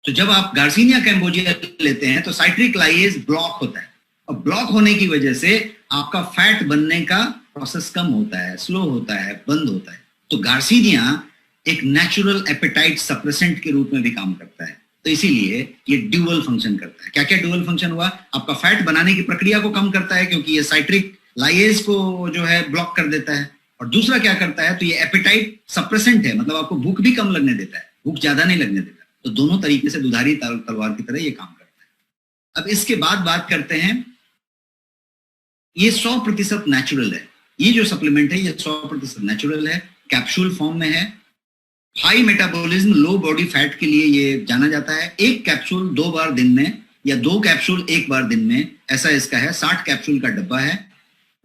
तो जब आप गार्सिनिया कैम्बोजिया लेते हैं तो साइट्रिक लाइएज ब्लॉक होता है, और ब्लॉक होने की वजह से आपका फैट बनने का प्रोसेस कम होता है, स्लो होता है, बंद होता है। तो गार्सिनिया एक नेचुरल एपेटाइट सप्रेसेंट के रूप में भी काम करता है, तो इसीलिए ये ड्यूअल फंक्शन करता है। क्या क्या ड्यूअल फंक्शन हुआ? आपका फैट बनाने की प्रक्रिया को कम करता है क्योंकि ये साइट्रिक लाइएज को जो है ब्लॉक कर देता है, और दूसरा क्या करता है, तो ये एपेटाइट सप्रेसेंट है, मतलब आपको भूख भी कम लगने देता है, भूख ज्यादा नहीं लगने देता। तो दोनों तरीके से दुधारी तलवार की तरह ये काम करता है। अब इसके बाद बात करते हैं, ये 100% नेचुरल है। ये जो सप्लीमेंट है ये 100% नेचुरल है, कैप्सूल फॉर्म में है, हाई मेटाबॉलिज्म, लो बॉडी फैट के लिए ये जाना जाता है। एक कैप्सूल 2 बार दिन में या 2 कैप्सूल 1 बार दिन में, ऐसा इसका है। 60 कैप्सूल का डब्बा है,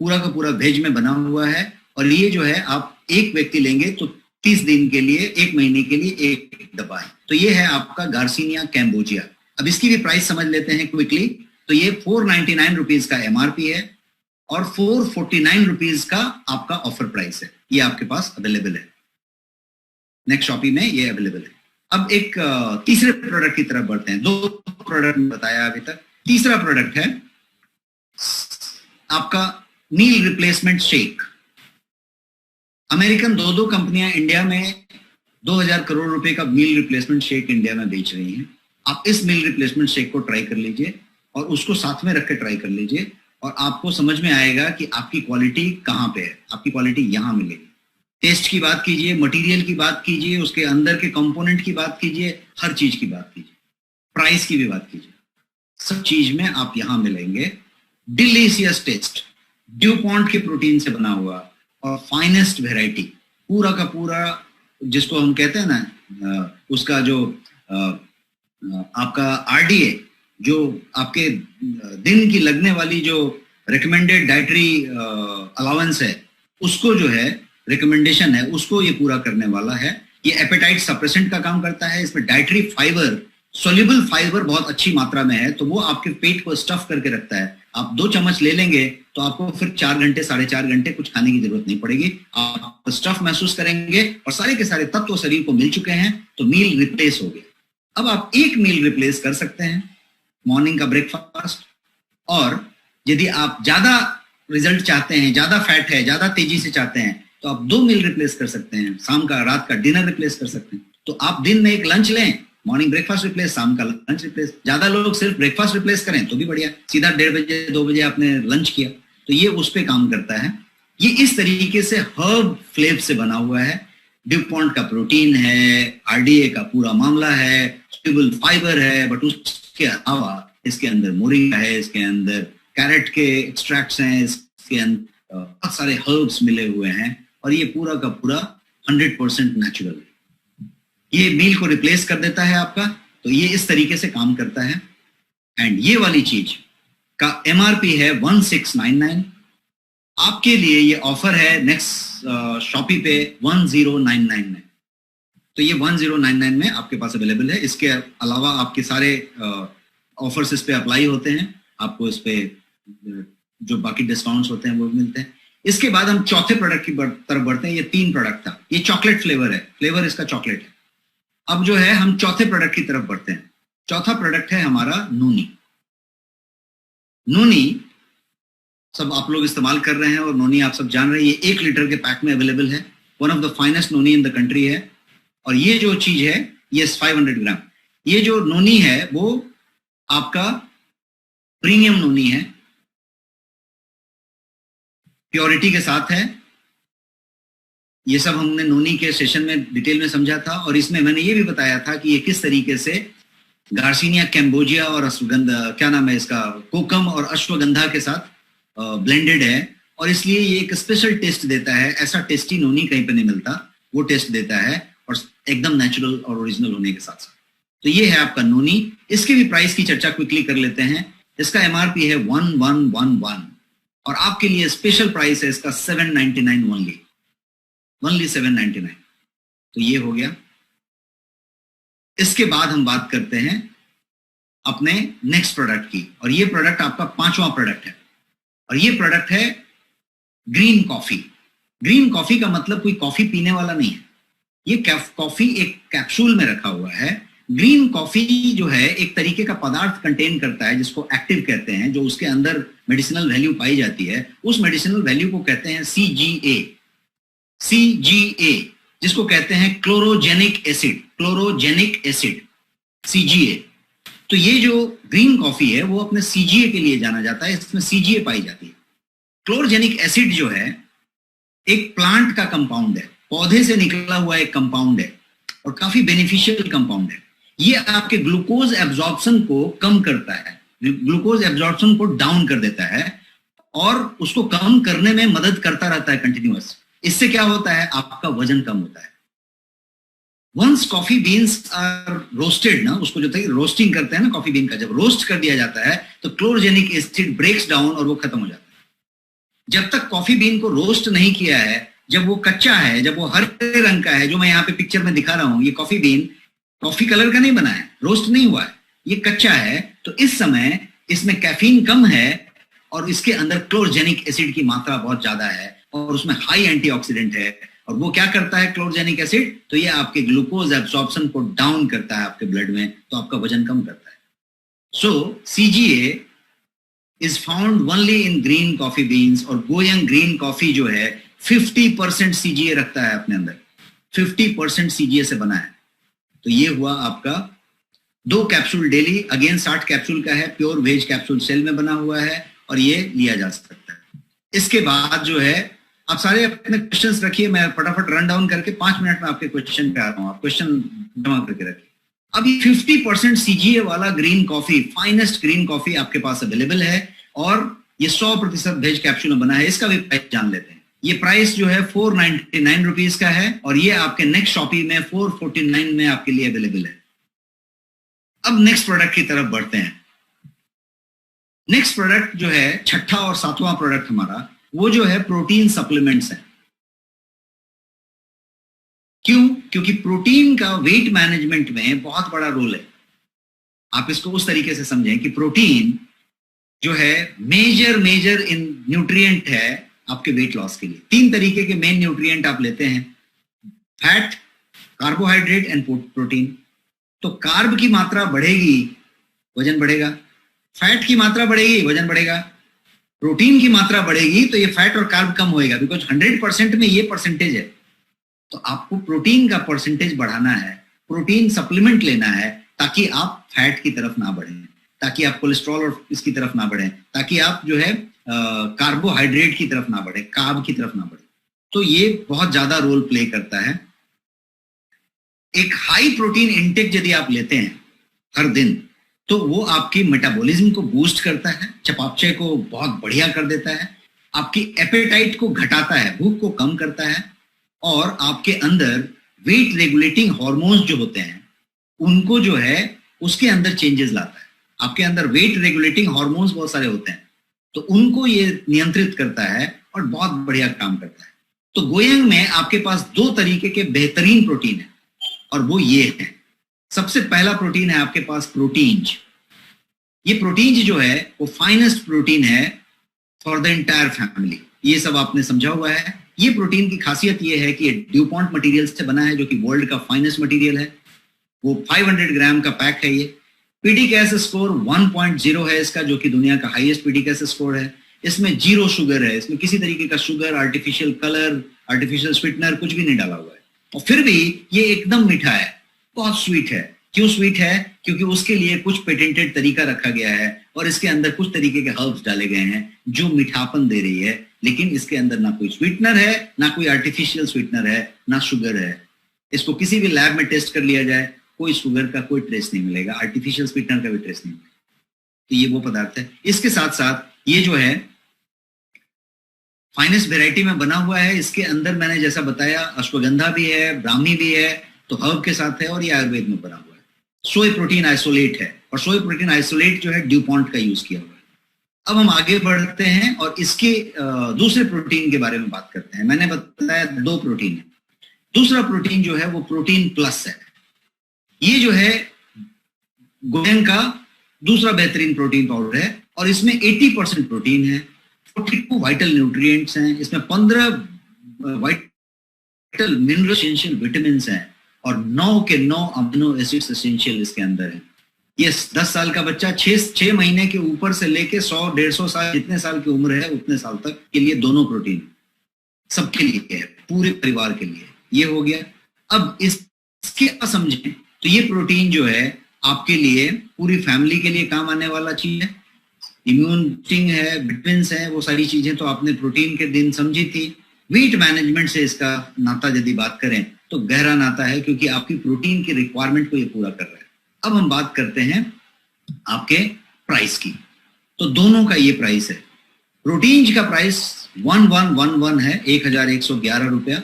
पूरा का पूरा वेज में बना हुआ है, और ये जो है आप एक व्यक्ति लेंगे तो 30 दिन के लिए, 1 महीने के लिए एक डब्बा है। तो ये है आपका गार्सिनिया कैम्बोजिया। अब इसकी भी प्राइस समझ लेते हैं क्विकली। तो ये 499 रुपीज का एमआरपी है और 449 रुपीज का आपका ऑफर प्राइस है। ये आपके पास अवेलेबल है, नेक्स्ट शॉपी में ये अवेलेबल है। अब एक तीसरे प्रोडक्ट की तरफ बढ़ते हैं। 2 प्रोडक्ट बताया अभी तक, तीसरा प्रोडक्ट है आपका मील रिप्लेसमेंट शेक। अमेरिकन 2 कंपनियां इंडिया में 2000 करोड़ रुपए का मील रिप्लेसमेंट शेक इंडिया में बेच रही हैं। आप इस मील रिप्लेसमेंट शेक को ट्राई कर लीजिए और उसको साथ में रख के ट्राई कर लीजिए, और आपको समझ में आएगा कि आपकी क्वालिटी कहाँ पे है। आपकी क्वालिटी यहाँ मिलेगी। टेस्ट की बात कीजिए, मटेरियल की बात कीजिए, उसके अंदर के कंपोनेंट की बात कीजिए, हर चीज की बात कीजिए, प्राइस की भी बात कीजिए, सब चीज में आप यहाँ मिलेंगे। डिलीशियस टेस्ट, ड्यूपॉन्ट के प्रोटीन से बना हुआ और फाइनेस्ट वेराइटी, पूरा का पूरा, जिसको हम कहते हैं ना, उसका जो आपका आरडीए, जो आपके दिन की लगने वाली जो रिकमेंडेड डाइटरी अलाउंस है, उसको जो है रिकमेंडेशन है, उसको ये पूरा करने वाला है। ये एपेटाइट सप्रेसेंट का काम करता है। इसमें डाइटरी फाइबर, सोल्यूबल फाइबर बहुत अच्छी मात्रा में है, तो वो आपके पेट को स्टफ करके रखता है। आप 2 चम्मच ले लेंगे तो आपको फिर 4 घंटे 4.5 घंटे कुछ खाने की जरूरत नहीं पड़ेगी। आप स्टफ महसूस करेंगे और सारे के सारे तत्व शरीर को मिल चुके हैं, तो मील रिप्लेस हो गया। अब आप एक मील रिप्लेस कर सकते हैं, मॉर्निंग का ब्रेकफास्ट, और यदि आप ज्यादा रिजल्ट चाहते हैं, ज्यादा फैट है, ज्यादा तेजी से चाहते हैं, तो आप 2 मील रिप्लेस कर सकते हैं। शाम का, रात का डिनर रिप्लेस कर सकते हैं। तो आप दिन में एक लंच लें, मॉर्निंग ब्रेकफास्ट रिप्लेस, शाम का लंच रिप्लेस। ज्यादा लोग सिर्फ ब्रेकफास्ट रिप्लेस करें तो भी बढ़िया, सीधा 1:30 बजे 2 बजे आपने लंच किया, तो ये उस पे काम करता है। ये इस तरीके से हर्ब फ्लेव से बना हुआ है। ड्यूपॉन्ट का प्रोटीन है, आरडीए का पूरा मामला है, सोल्यूबल फाइबर है, बट उसके अलावा इसके अंदर मोरिंगा है, इसके अंदर कैरेट के एक्सट्रैक्ट्स हैं, इसके अंदर बहुत सारे हर्ब्स मिले हुए हैं, और ये पूरा का पूरा 100% नेचुरल है। ये मील को रिप्लेस कर देता है आपका, तो ये इस तरीके से काम करता है। एंड ये वाली चीज का एमआरपी है 1699। आपके लिए ये ऑफर है नेक्स्ट शॉपी पे 1099 में, तो ये 1099 में आपके पास अवेलेबल है। इसके अलावा आपके सारे ऑफर्स इस पे अप्लाई होते हैं, आपको इस पे जो बाकी डिस्काउंट्स होते हैं वो मिलते हैं। इसके बाद हम चौथे प्रोडक्ट की तरफ बढ़ते हैं। ये 3 प्रोडक्ट था, ये चॉकलेट फ्लेवर है, फ्लेवर इसका चॉकलेट है। अब जो है हम चौथे प्रोडक्ट की तरफ बढ़ते हैं। चौथा प्रोडक्ट है हमारा नोनी। नोनी सब आप लोग इस्तेमाल कर रहे हैं, और नोनी आप सब जान रहे हैं, ये 1 लीटर के पैक में अवेलेबल है। One of the finest noni in the country है। और ये जो चीज है ये 500 ग्राम, ये जो नोनी है वो आपका प्रीमियम नोनी है, प्योरिटी के साथ है। ये सब हमने नोनी के सेशन में डिटेल में समझा था, और इसमें मैंने ये भी बताया था कि ये किस तरीके से गार्सिनिया कैम्बोजिया और अश्वगंधा, क्या नाम है इसका, कोकम और अश्वगंधा के साथ ब्लेंडेड है, और इसलिए ये एक स्पेशल टेस्ट देता है। ऐसा टेस्टी नोनी कहीं पे नहीं मिलता, वो टेस्ट देता है, और एकदम नेचुरल और ओरिजिनल होने के साथ साथ। तो ये है आपका नोनी। इसके भी प्राइस की चर्चा क्विकली कर लेते हैं। इसका एमआरपी है 1111, और आपके लिए स्पेशल प्राइस है इसका 799 ओनली 799। तो ये हो गया। इसके बाद हम बात करते हैं अपने नेक्स्ट प्रोडक्ट की, और ये प्रोडक्ट आपका 5वां प्रोडक्ट है, और ये प्रोडक्ट है ग्रीन कॉफी। ग्रीन कॉफी का मतलब कोई कॉफी पीने वाला नहीं है, ये कॉफी एक कैप्सूल में रखा हुआ है, ग्रीन कॉफी जो है एक तरीके का पदार्थ कंटेन करता है जिसको एक्टिव कहते हैं, जो उसके अंदर मेडिसिनल वैल्यू पाई जाती है, उस मेडिसिनल वैल्यू को कहते हैं सीजीए। सीजीए जिसको कहते हैं chlorogenic acid, chlorogenic acid, CGA. तो ये जो ग्रीन कॉफी है वो अपने सीजीए के लिए जाना जाता है, इसमें सीजीए पाई जाती है। क्लोरोजेनिक एसिड जो है एक प्लांट का कंपाउंड है, पौधे से निकला हुआ एक कंपाउंड है और काफी बेनिफिशियल कंपाउंड है। ये आपके ग्लूकोज एब्जॉर्प्शन को कम करता है, ग्लूकोज एब्जॉर्प्शन को डाउन कर देता है और उसको कम करने में मदद करता रहता है कंटिन्यूअस। इससे क्या होता है, आपका वजन कम होता है। Once coffee beans are roasted ना, उसको जो रोस्टिंग करते हैं ना कॉफी बीन का, जब रोस्ट कर दिया जाता है तो क्लोरोजेनिक एसिड ब्रेक्स डाउन और वो खत्म हो जाता है। जब तक कॉफी बीन को रोस्ट नहीं किया है, जब वो कच्चा है, जब वो हरे रंग का है, जो मैं यहाँ पे पिक्चर में दिखा रहा हूं, ये कॉफी बीन कॉफी कलर का नहीं बना है, रोस्ट नहीं हुआ है, ये कच्चा है, तो इस समय इसमें कैफीन कम है और इसके अंदर क्लोरोजेनिक एसिड की मात्रा बहुत ज्यादा है और उसमें हाई एंटीऑक्सीडेंट है। और वो क्या करता है क्लोरोजेनिक एसिड, तो ये आपके ग्लूकोज एब्जॉर्प्शन को डाउन करता है आपके ब्लड में, तो आपका वजन कम करता है। So CGA is found only in green coffee beans। और गोयंग ग्रीन कॉफी जो है 50% सीजीए रखता है अपने अंदर, 50% सीजीए से बना है। तो ये हुआ आपका 2 कैप्सूल डेली, अगेन 60 कैप्सूल का है, प्योर वेज कैप्सूल सेल में बना हुआ है और ये लिया जा सकता है। इसके बाद जो है आप सारे अपने क्वेश्चंस रखिए, मैं फटाफट रन डाउन करके 5 मिनट में आपके क्वेश्चन पे आ रहा हूँ, आप क्वेश्चन जमा करके रखिए। अब ये 50% सीजीए वाला green coffee, finest green coffee आपके पास अवेलेबल है और ये 100% वेज कैप्सूल में बना है। इसका भी प्राइस जान लेते हैं। ये प्राइस जो है 499 रुपीज का है और ये आपके नेक्स्ट शॉपी में 449 में आपके लिए अवेलेबल है। अब नेक्स्ट प्रोडक्ट की तरफ बढ़ते हैं। नेक्स्ट प्रोडक्ट जो है, छठा और 7वां प्रोडक्ट हमारा, वो जो है प्रोटीन सप्लीमेंट्स है। क्यों? क्योंकि प्रोटीन का वेट मैनेजमेंट में बहुत बड़ा रोल है। आप इसको उस तरीके से समझें कि प्रोटीन जो है मेजर इन न्यूट्रिएंट है आपके वेट लॉस के लिए। 3 तरीके के मेन न्यूट्रिएंट आप लेते हैं, फैट, कार्बोहाइड्रेट एंड प्रोटीन। तो कार्ब की मात्रा बढ़ेगी, वजन बढ़ेगा, फैट की मात्रा बढ़ेगी, वजन बढ़ेगा, प्रोटीन की मात्रा बढ़ेगी तो ये फैट और कार्ब कम होएगा, बिकॉज 100% में ये परसेंटेज है। तो आपको प्रोटीन का परसेंटेज बढ़ाना है, प्रोटीन सप्लीमेंट लेना है ताकि आप फैट की तरफ ना बढ़ें, ताकि आप कोलेस्ट्रॉल और इसकी तरफ ना बढ़ें, ताकि आप जो है कार्बोहाइड्रेट की तरफ ना बढ़े, कार्ब की तरफ ना बढ़े। तो ये बहुत ज्यादा रोल प्ले करता है। एक हाई प्रोटीन इंटेक यदि आप लेते हैं हर दिन, तो वो आपकी मेटाबॉलिज्म को बूस्ट करता है, चयापचय को बहुत बढ़िया कर देता है, आपकी एपेटाइट को घटाता है, भूख को कम करता है और आपके अंदर वेट रेगुलेटिंग हार्मोन्स जो होते हैं उनको जो है उसके अंदर चेंजेस लाता है। आपके अंदर वेट रेगुलेटिंग हार्मोन्स बहुत सारे होते हैं, तो उनको ये नियंत्रित करता है और बहुत बढ़िया काम करता है। तो गोयंग में आपके पास 2 तरीके के बेहतरीन प्रोटीन है और वो ये है। सबसे पहला प्रोटीन है आपके पास प्रोटीन्स। ये प्रोटीन्स जो है वो फाइनेस्ट प्रोटीन है फॉर द एंटायर फैमिली। ये सब आपने समझा हुआ है। ये प्रोटीन की खासियत ये है कि ये ड्यूपॉन्ट मटेरियल से बना है, जो कि वर्ल्ड का फाइनेस्ट मटेरियल है। वो 500 ग्राम का पैक है। ये पीडीकेएस स्कोर 1.0 है इसका, जो कि दुनिया का हाईएस्ट पीडीकेएस स्कोर है। इसमें 0 शुगर है, इसमें किसी तरीके का sugar, artificial colour, artificial sweetener कुछ भी नहीं डाला हुआ है। और फिर भी ये एकदम मीठा है, बहुत स्वीट है। क्यों स्वीट है? क्योंकि उसके लिए कुछ पेटेंटेड तरीका रखा गया है और इसके अंदर कुछ तरीके के हर्ब्स डाले गए हैं जो मीठापन दे रही है, लेकिन इसके अंदर ना कोई स्वीटनर है, ना कोई आर्टिफिशियल स्वीटनर है, ना शुगर है। इसको किसी भी लैब में टेस्ट कर लिया जाए, कोई शुगर का कोई ट्रेस नहीं मिलेगा, आर्टिफिशियल स्वीटनर का भी ट्रेस नहीं मिलेगा। तो ये वो पदार्थ है। इसके साथ साथ ये जो है फाइनेस्ट वेराइटी में बना हुआ है। इसके अंदर मैंने जैसा बताया अश्वगंधा भी है, ब्राह्मी भी है, तो हर्ब के साथ है और ये आयुर्वेद में बना हुआ है। सोय प्रोटीन आइसोलेट है और सोय प्रोटीन आइसोलेट जो है ड्यूपॉन्ट का यूज किया हुआ है। अब हम आगे बढ़ते हैं और इसके दूसरे प्रोटीन के बारे में बात करते हैं। मैंने बताया 2 प्रोटीन है। दूसरा प्रोटीन जो है वो प्रोटीन प्लस है। ये जो है गोयंग का दूसरा बेहतरीन प्रोटीन पाउडर है और इसमें 80% प्रोटीन है, 42 वाइटल न्यूट्रिएंट्स हैं, इसमें 15 वाइटल मिनरल एसेंशियल विटामिन हैं और 9 के 9 अमीनो एसिड्स एसेंशियल इसके अंदर है। यस, 10 साल का बच्चा 6 महीने के ऊपर से लेके 100-150 साल जितने साल की उम्र है उतने साल तक के लिए दोनों प्रोटीन सबके लिए है, पूरे परिवार के लिए। ये हो गया। अब इसके समझें तो ये प्रोटीन जो है आपके लिए पूरी फैमिली के लिए काम आने वाला चीज है। इम्यूनिटिंग है, विटामिन्स है, वो सारी चीजें तो आपने प्रोटीन के दिन समझी थी। वेट मैनेजमेंट से इसका नाता यदि बात करें तो गहरा नाता है, क्योंकि आपकी प्रोटीन की रिक्वायरमेंट को ये पूरा कर रहा है। अब हम बात करते हैं आपके प्राइस की। तो दोनों का ये प्राइस है। प्रोटीन का प्राइस 1111 है, 1111 रुपया।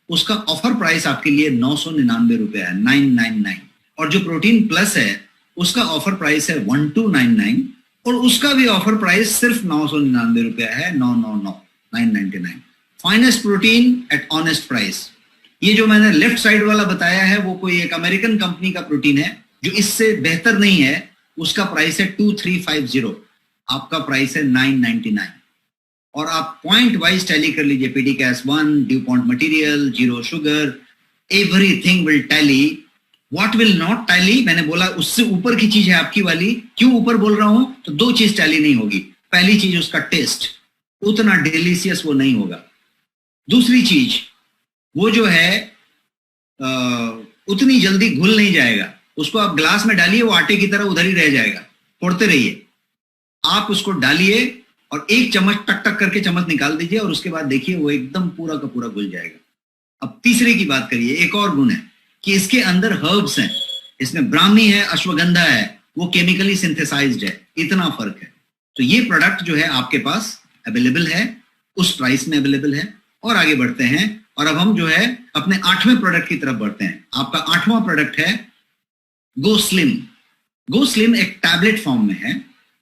उसका ऑफर प्राइस आपके लिए 999 रुपया है, 999। और जो प्रोटीन प्लस है उसका ऑफर प्राइस है 1299, और उसका भी ऑफर प्राइस सिर्फ 999 रुपया है, 999। Finest protein at honest price. ये जो मैंने लेफ्ट साइड वाला बताया है वो कोई एक अमेरिकन कंपनी का प्रोटीन है जो इससे बेहतर नहीं है। उसका प्राइस है 2350, आपका प्राइस है 999। और आप पॉइंट वाइज टैली कर लीजिए, PDCAS1, Dupont material, zero sugar, everything will tally. What will not tally, मैंने बोला उससे ऊपर की चीज है आपकी वाली। क्यों ऊपर बोल रहा हूं? तो 2 चीज टैली नहीं होगी। पहली चीज उसका टेस्ट, उतना डिलीशियस वो नहीं होगा। दूसरी चीज वो जो है उतनी जल्दी घुल नहीं जाएगा। उसको आप ग्लास में डालिए, वो आटे की तरह उधर ही रह जाएगा, फोड़ते रहिए। आप उसको डालिए और एक चम्मच टक टक करके चम्मच निकाल दीजिए, और उसके बाद देखिए वो एकदम पूरा का पूरा घुल जाएगा। अब तीसरे की बात करिए। एक और गुण है कि इसके अंदर हर्ब्स हैं, इसमें ब्राह्मी है, अश्वगंधा है, वो केमिकली सिंथेसाइज्ड है। इतना फर्क है। तो ये प्रोडक्ट जो है आपके पास अवेलेबल है, उस प्राइस में अवेलेबल है। और आगे बढ़ते हैं, और अब हम जो है अपने 8वें प्रोडक्ट की तरफ बढ़ते हैं। आपका 8वां प्रोडक्ट है गो स्लिम। गो स्लिम एक टैबलेट फॉर्म में है।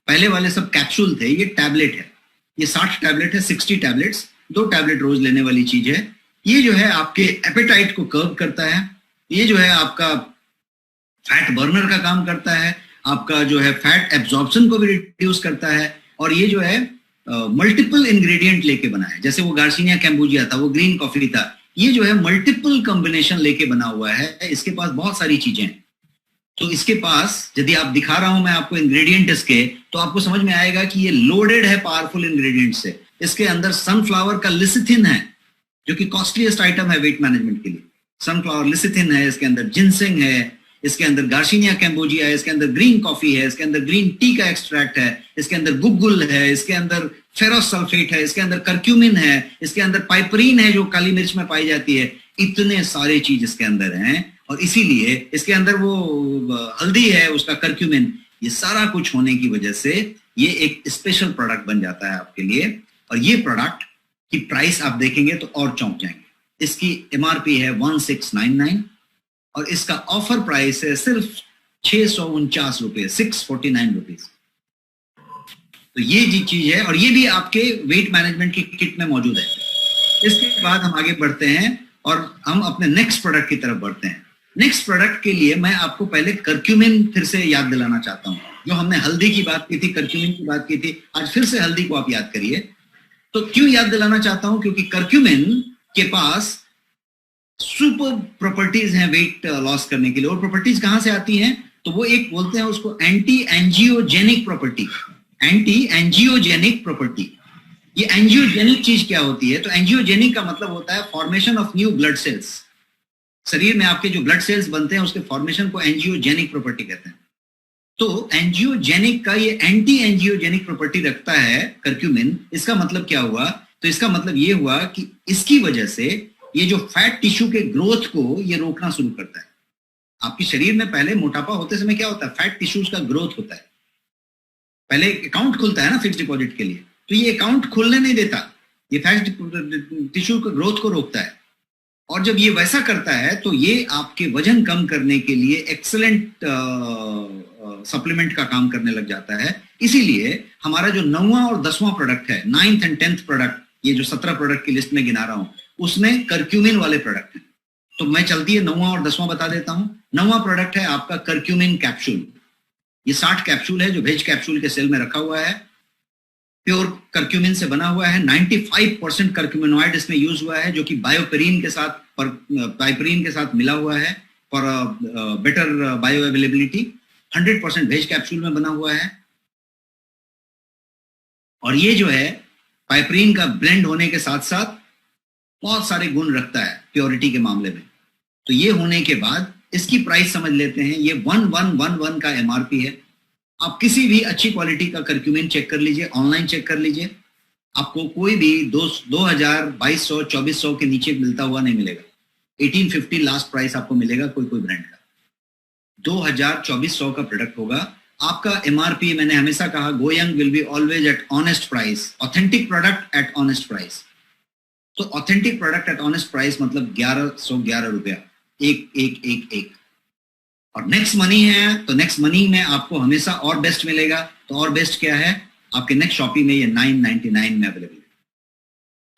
पहले वाले सब कैप्सूल थे, ये टैबलेट है। ये 60 टैबलेट है, 60 टैबलेट्स, 2 टैबलेट रोज लेने वाली चीज है। ये जो है आपके एपेटाइट को कर्व करता है। ये जो है आपका फैट बर्नर का काम करता है, आपका जो है फैट एब्जॉर्प्शन को भी रिड्यूस करता है। और ये जो है मल्टीपल इंग्रेडिएंट लेके बना है। जैसे वो गार्सिनिया कैम्बोजिया था, वो ग्रीन कॉफी था, ये जो है मल्टीपल कॉम्बिनेशन लेके बना हुआ है। इसके पास बहुत सारी चीजें हैं। तो इसके पास यदि आप दिखा रहा हूं मैं आपको इंग्रेडिएंट इसके, तो आपको समझ में आएगा कि ये लोडेड है पावरफुल इंग्रेडिएंट से। इसके अंदर सनफ्लावर का लिसिथिन है, जो कि कॉस्टलीस्ट आइटम है वेट मैनेजमेंट के लिए। सनफ्लावर लिसिथिन है, इसके अंदर जिनसिंग है, इसके अंदर गार्सिनिया कैम्बोजिया है, इसके अंदर ग्रीन कॉफी है, इसके अंदर ग्रीन टी का एक्सट्रैक्ट है, इसके अंदर गुगुल है, इसके अंदर फेरस सल्फेट है, इसके अंदर कर्क्यूमिन है, इसके अंदर पाइपरीन है जो काली मिर्च में पाई जाती है। इतने सारे चीज इसके अंदर हैं, और इसीलिए इसके अंदर वो हल्दी है, उसका कर्क्यूमिन, ये सारा कुछ होने की वजह से ये एक स्पेशल प्रोडक्ट बन जाता है आपके लिए। और ये प्रोडक्ट की प्राइस आप देखेंगे तो और चौंक जाएंगे। इसकी MRP है 1699, और इसका ऑफर प्राइस है सिर्फ 649 रुपए, 649 रुपीज। तो ये जी चीज है, और ये भी आपके वेट मैनेजमेंट की किट में मौजूद है। इसके बाद हम आगे बढ़ते हैं और हम अपने नेक्स्ट प्रोडक्ट की तरफ बढ़ते हैं। नेक्स्ट प्रोडक्ट के लिए मैं आपको पहले कर्क्यूमिन फिर से याद दिलाना चाहता हूं। जो हमने हल्दी की बात की थी, कर्क्यूमिन की बात की थी, आज फिर से हल्दी को आप याद करिए। तो क्यों याद दिलाना चाहता हूं? क्योंकि कर्क्यूमिन के पास सुपर प्रॉपर्टीज हैं वेट लॉस करने के लिए। और प्रॉपर्टीज कहां से आती हैं? तो वो एक बोलते हैं उसको anti angiogenic property. Anti angiogenic property. ये एंजियोजेनिक चीज क्या होती है? तो एंजियोजेनिक का मतलब होता है formation of new blood cells. शरीर में आपके जो ब्लड सेल्स बनते हैं उसके फॉर्मेशन को एंजियोजेनिक प्रॉपर्टी कहते हैं। तो एंजियोजेनिक का ये एंटी एंजियोजेनिक प्रॉपर्टी रखता है कर्क्यूमिन। इसका मतलब क्या हुआ? तो इसका मतलब ये हुआ कि इसकी वजह से ये जो फैट टिश्यू के ग्रोथ को ये रोकना शुरू करता है। आपके शरीर में पहले मोटापा होते समय क्या होता है? फैट टिश्यूज का ग्रोथ होता है। पहले अकाउंट खुलता है ना फिक्स डिपॉजिट के लिए, तो ये अकाउंट खुलने नहीं देता, ये फैट टिश्यू के ग्रोथ को रोकता है। और जब ये वैसा करता है तो ये आपके वजन कम करने के लिए एक्सेलेंट सप्लीमेंट का काम करने लग जाता है। इसीलिए हमारा जो 9वां और 10वां प्रोडक्ट है, 9th एंड 10th प्रोडक्ट, ये जो 17 प्रोडक्ट की लिस्ट में गिना रहा हूं, उसमें कर्क्यूमिन वाले प्रोडक्ट हैं। तो मैं चलती है 9वां और 10वां बता देता हूं। 9वां प्रोडक्ट है आपका कर्क्यूमिन कैप्सूल। ये 60 कैप्सूल है जो वेज कैप्सूल के सेल में रखा हुआ है। प्योर कर्क्यूमिन से बना हुआ है। 95% कर्क्यूमिनॉइड इसमें यूज हुआ है, जो कि बायोपेरिन के साथ पाइपरीन के साथ मिला हुआ है for better bioavailability. 100% veg capsule में बना हुआ है, और ये जो है पाइपरीन का ब्लेंड होने के साथ साथ बहुत सारे गुण रखता है प्योरिटी के मामले में। तो ये होने के बाद इसकी प्राइस समझ लेते हैं। ये 1111 का एमआरपी है। आप किसी भी अच्छी क्वालिटी का कर्क्यूमिन चेक कर लीजिए, ऑनलाइन चेक कर लीजिए, आपको कोई भी 2000, 2200, 2400 के नीचे मिलता हुआ नहीं मिलेगा। 1850 लास्ट प्राइस आपको मिलेगा कोई ब्रांड का। 2000, 2400 का प्रोडक्ट होगा। आपका एमआरपी, मैंने हमेशा कहा, गोयंग will be always at honest price, authentic product at honest price. तो authentic product at honest price मतलब 1111 रुपया एक। और नेक्स्ट मनी है, तो नेक्स्ट मनी में आपको हमेशा और बेस्ट मिलेगा। तो और बेस्ट क्या है, आपके नेक्स्ट शॉपिंग में ये 999 में अवेलेबल है।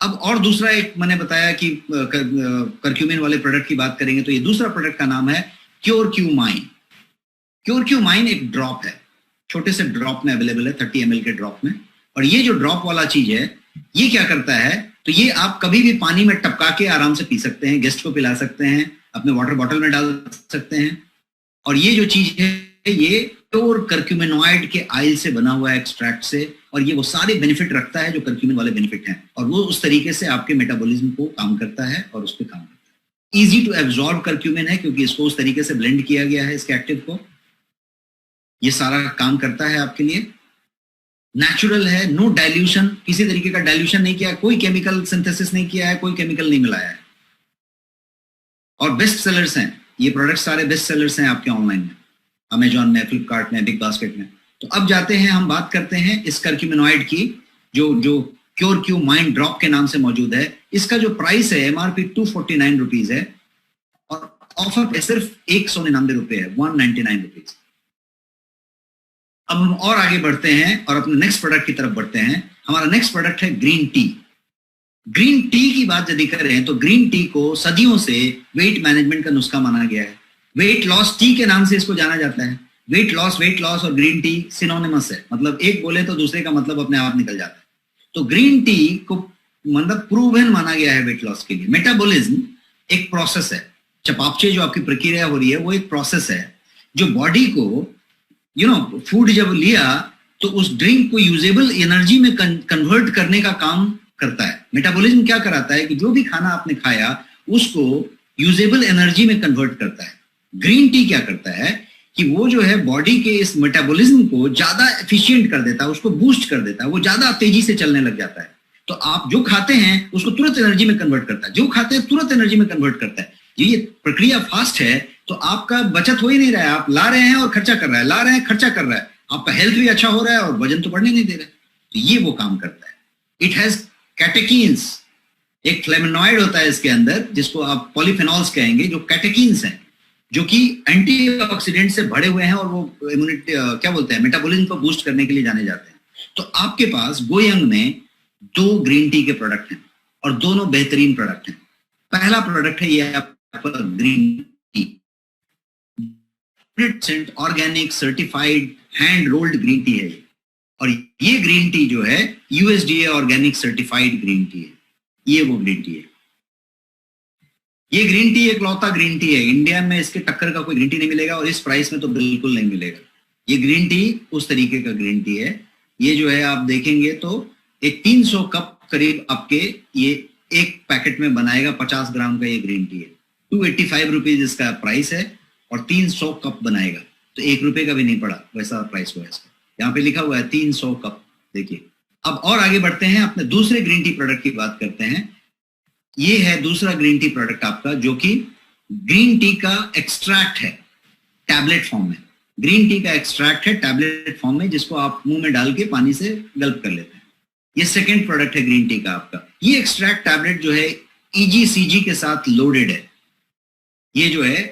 अब और दूसरा एक मैंने बताया कि कर्क्यूमिन वाले प्रोडक्ट की बात करेंगे, तो ये दूसरा प्रोडक्ट का नाम है क्योरक्यूमाइन। क्योरक्यूमाइन एक ड्रॉप है, छोटे से ड्रॉप में अवेलेबल है, 30 ml के ड्रॉप में। और ये जो ड्रॉप वाला चीज है, ये क्या करता है, तो ये आप कभी भी पानी में टपका के आराम से पी सकते हैं, गेस्ट को पिला सकते हैं, अपने वाटर बॉटल में डाल सकते हैं। और ये जो चीज है, ये प्योर कर्क्यूमिनॉइड के ऑयल से बना हुआ है, एक्सट्रैक्ट से, और ये वो सारे बेनिफिट रखता है जो कर्क्यूमिन वाले बेनिफिट हैं, और वो उस तरीके से आपके मेटाबॉलिज्म को काम करता है और उस पर काम करता है। इजी टू एब्जॉर्ब कर्क्यूमिन है, क्योंकि इसको उस तरीके से ब्लेंड किया गया है, इसके एक्टिव को। ये सारा काम करता है आपके लिए। नेचुरल है, नो डाइल्यूशन, किसी तरीके का डाइल्यूशन नहीं किया, कोई केमिकल सिंथेसिस नहीं किया है, कोई केमिकल नहीं मिलाया है। और बेस्ट सेलर्स हैं ये प्रोडक्ट, सारे बेस्ट सेलर्स हैं आपके ऑनलाइन में, अमेजॉन में, फ्लिपकार्ट में, बिग बास्केट में। तो अब जाते हैं, हम बात करते हैं इस कर्क्यूमिनॉइड की, जो क्योरक्यूमाइन ड्रॉप के नाम से मौजूद है। इसका जो प्राइस है, एमआरपी 249 रुपीज है, और ऑफर पे सिर्फ 199 रुपए है, 199 रुपीज। अब हम और आगे बढ़ते हैं और अपने नेक्स्ट प्रोडक्ट की तरफ बढ़ते हैं। हमारा नेक्स्ट प्रोडक्ट है ग्रीन टी। ग्रीन टी की बात यदि करें तो ग्रीन टी को सदियों से वेट मैनेजमेंट का नुस्खा माना गया है। वेट लॉस टी के नाम से इसको जाना जाता है। वेट लॉस और ग्रीन टी सिनोनिमस है, मतलब एक बोले तो दूसरे का मतलब अपने आप निकल जाता है। तो ग्रीन टी को मतलब प्रूवन माना गया है वेट लॉस के लिए। मेटाबॉलिज्म एक प्रोसेस है, चपापचे जो आपकी प्रक्रिया हो रही है वो एक प्रोसेस है, जो बॉडी को फूड जब लिया तो उस ड्रिंक को यूजेबल एनर्जी में कन्वर्ट करने का काम करता है। मेटाबॉलिज्म क्या कराता है कि जो भी खाना आपने खाया उसको यूजेबल एनर्जी में कन्वर्ट करता है। ग्रीन टी क्या करता है कि वो जो है बॉडी के इस मेटाबॉलिज्म को ज्यादा एफिशिएंट कर देता है, उसको बूस्ट कर देता है, वो ज्यादा तेजी से चलने लग जाता है। तो आप जो खाते हैं उसको तुरंत एनर्जी में कन्वर्ट करता है, जो खाते हैं तुरंत एनर्जी में कन्वर्ट करता है। ये प्रक्रिया फास्ट है, तो आपका बचत हो ही नहीं रहा है, आप ला रहे हैं और खर्चा कर रहा है, ला रहे हैं खर्चा कर रहा है, आपका हेल्थ भी अच्छा हो रहा है और वजन तो बढ़ने नहीं दे रहा है। तो ये वो काम करता है। इट हैज कैटेकीन्स, एक फ्लेवोनॉइड होता है इसके अंदर जिसको आप पॉलीफेनॉल्स कहेंगे, जो कैटेकीन्स हैं, जो कि एंटीऑक्सीडेंट से भरे हुए हैं और वो इम्यूनिटी क्या बोलते हैं, मेटाबॉलिज्म को बूस्ट करने के लिए जाने जाते हैं। तो आपके पास गोयंग में 2 ग्रीन टी के प्रोडक्ट हैं और दोनों बेहतरीन प्रोडक्ट हैं। पहला प्रोडक्ट है ये आपका green tea, 100% organic certified hand rolled green tea है। और ये ग्रीन टी जो है USDA organic certified green tea है। ये वो ग्रीन टी है। ये ग्रीन टी एक लौता ग्रीन टी है, इंडिया में इसके टक्कर का कोई ग्रीन टी नहीं मिलेगा और इस प्राइस में तो बिल्कुल नहीं मिलेगा। ये ग्रीन टी उस तरीके का ग्रीन टी है। ये जो है आप देखेंगे तो एक 300 कप करीब आपके ये एक पैकेट में बनाएगा। 50 ग्राम का ये ग्रीन टी है। 285 रुपीज इसका प्राइस है और 300 कप बनाएगा, तो 1 रुपए का भी नहीं पड़ा, वैसा प्राइस हुआ इसका। यहाँ पे लिखा हुआ है 300 कप। देखिए, अब और आगे बढ़ते हैं, अपने दूसरे ग्रीन टी प्रोडक्ट की बात करते हैं। ये है दूसरा ग्रीन टी प्रोडक्ट आपका, जो कि ग्रीन टी का एक्सट्रैक्ट है टैबलेट फॉर्म में। ग्रीन टी का एक्सट्रैक्ट है टैबलेट फॉर्म में, जिसको आप मुंह में डाल के पानी से गल्प कर लेते हैं। ये सेकेंड प्रोडक्ट है ग्रीन टी का आपका। ये एक्सट्रैक्ट टैबलेट जो है EGCG के साथ लोडेड है। ये जो है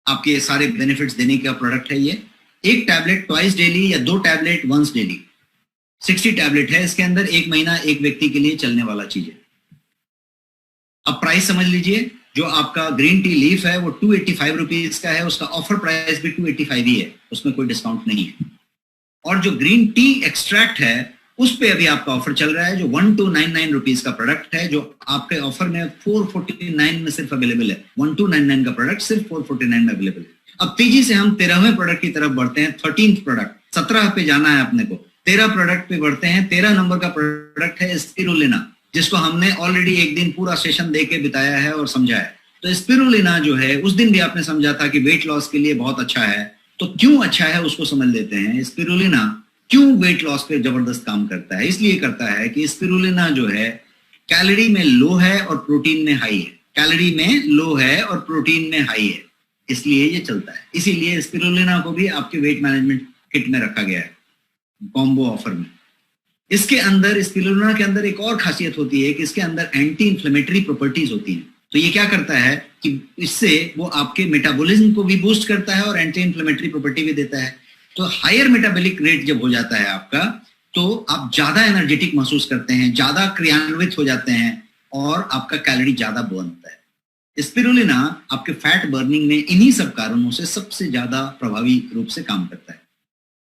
आपके सारे बेनिफिट्स देने का प्रोडक्ट है। ये एक टैबलेट ट्वाइस डेली या 2 टैबलेट वंस डेली, 60 टैबलेट है इसके अंदर। 1 महीना एक व्यक्ति के लिए चलने वाला चीज है। अब प्राइस समझ लीजिए, जो आपका ग्रीन टी लीफ है वो 285 रुपीज का है, उसका ऑफर प्राइस भी 285 ही है, उसमें कोई डिस्काउंट नहीं है। और जो ग्रीन टी एक्सट्रैक्ट है उस पे अभी आपका ऑफर चल रहा है, जो 1299 रुपीज का प्रोडक्ट है, जो आपके ऑफर में 449 में सिर्फ अवेलेबल है। 1299 का प्रोडक्ट सिर्फ 449 में अवेलेबल है। अब तेजी से हम 13वें प्रोडक्ट की तरफ बढ़ते हैं। 13th प्रोडक्ट, 17 पे जाना है अपने को, 13 प्रोडक्ट पे बढ़ते हैं। 13 नंबर का प्रोडक्ट है स्पिरुलिना, जिसको हमने ऑलरेडी एक दिन पूरा सेशन दे के बिताया है और समझा है। तो स्पिरुलिना जो है, उस दिन भी आपने समझा था कि वेट लॉस के लिए बहुत अच्छा है। तो क्यों अच्छा है उसको समझ लेते हैं। स्पिरुलिना क्यों वेट लॉस पे जबरदस्त काम करता है? इसलिए करता है कि स्पिरुलिना जो है कैलोरी में लो है और प्रोटीन में हाई है। कैलोरी में लो है और प्रोटीन में हाई है, इसलिए ये चलता है। इसीलिए स्पिरुलिना को भी आपके वेट मैनेजमेंट किट में रखा गया है, कॉम्बो ऑफर में। इसके अंदर, स्पिरुलिना के अंदर एक और खासियत होती है कि इसके अंदर एंटी इंफ्लेमेटरी प्रॉपर्टीज होती हैं। तो ये क्या करता है कि इससे वो आपके मेटाबॉलिज्म को भी बूस्ट करता है और एंटी इंफ्लेमेटरी प्रॉपर्टी भी देता है। तो हायर मेटाबॉलिक रेट जब हो जाता है आपका, तो आप ज्यादा एनर्जेटिक महसूस करते हैं, ज्यादा क्रियान्वित हो जाते हैं और आपका कैलोरी ज्यादा बर्न होता है। स्पिरुलिना आपके फैट बर्निंग में इन्हीं सब कारणों से सबसे ज्यादा प्रभावी रूप से काम करता है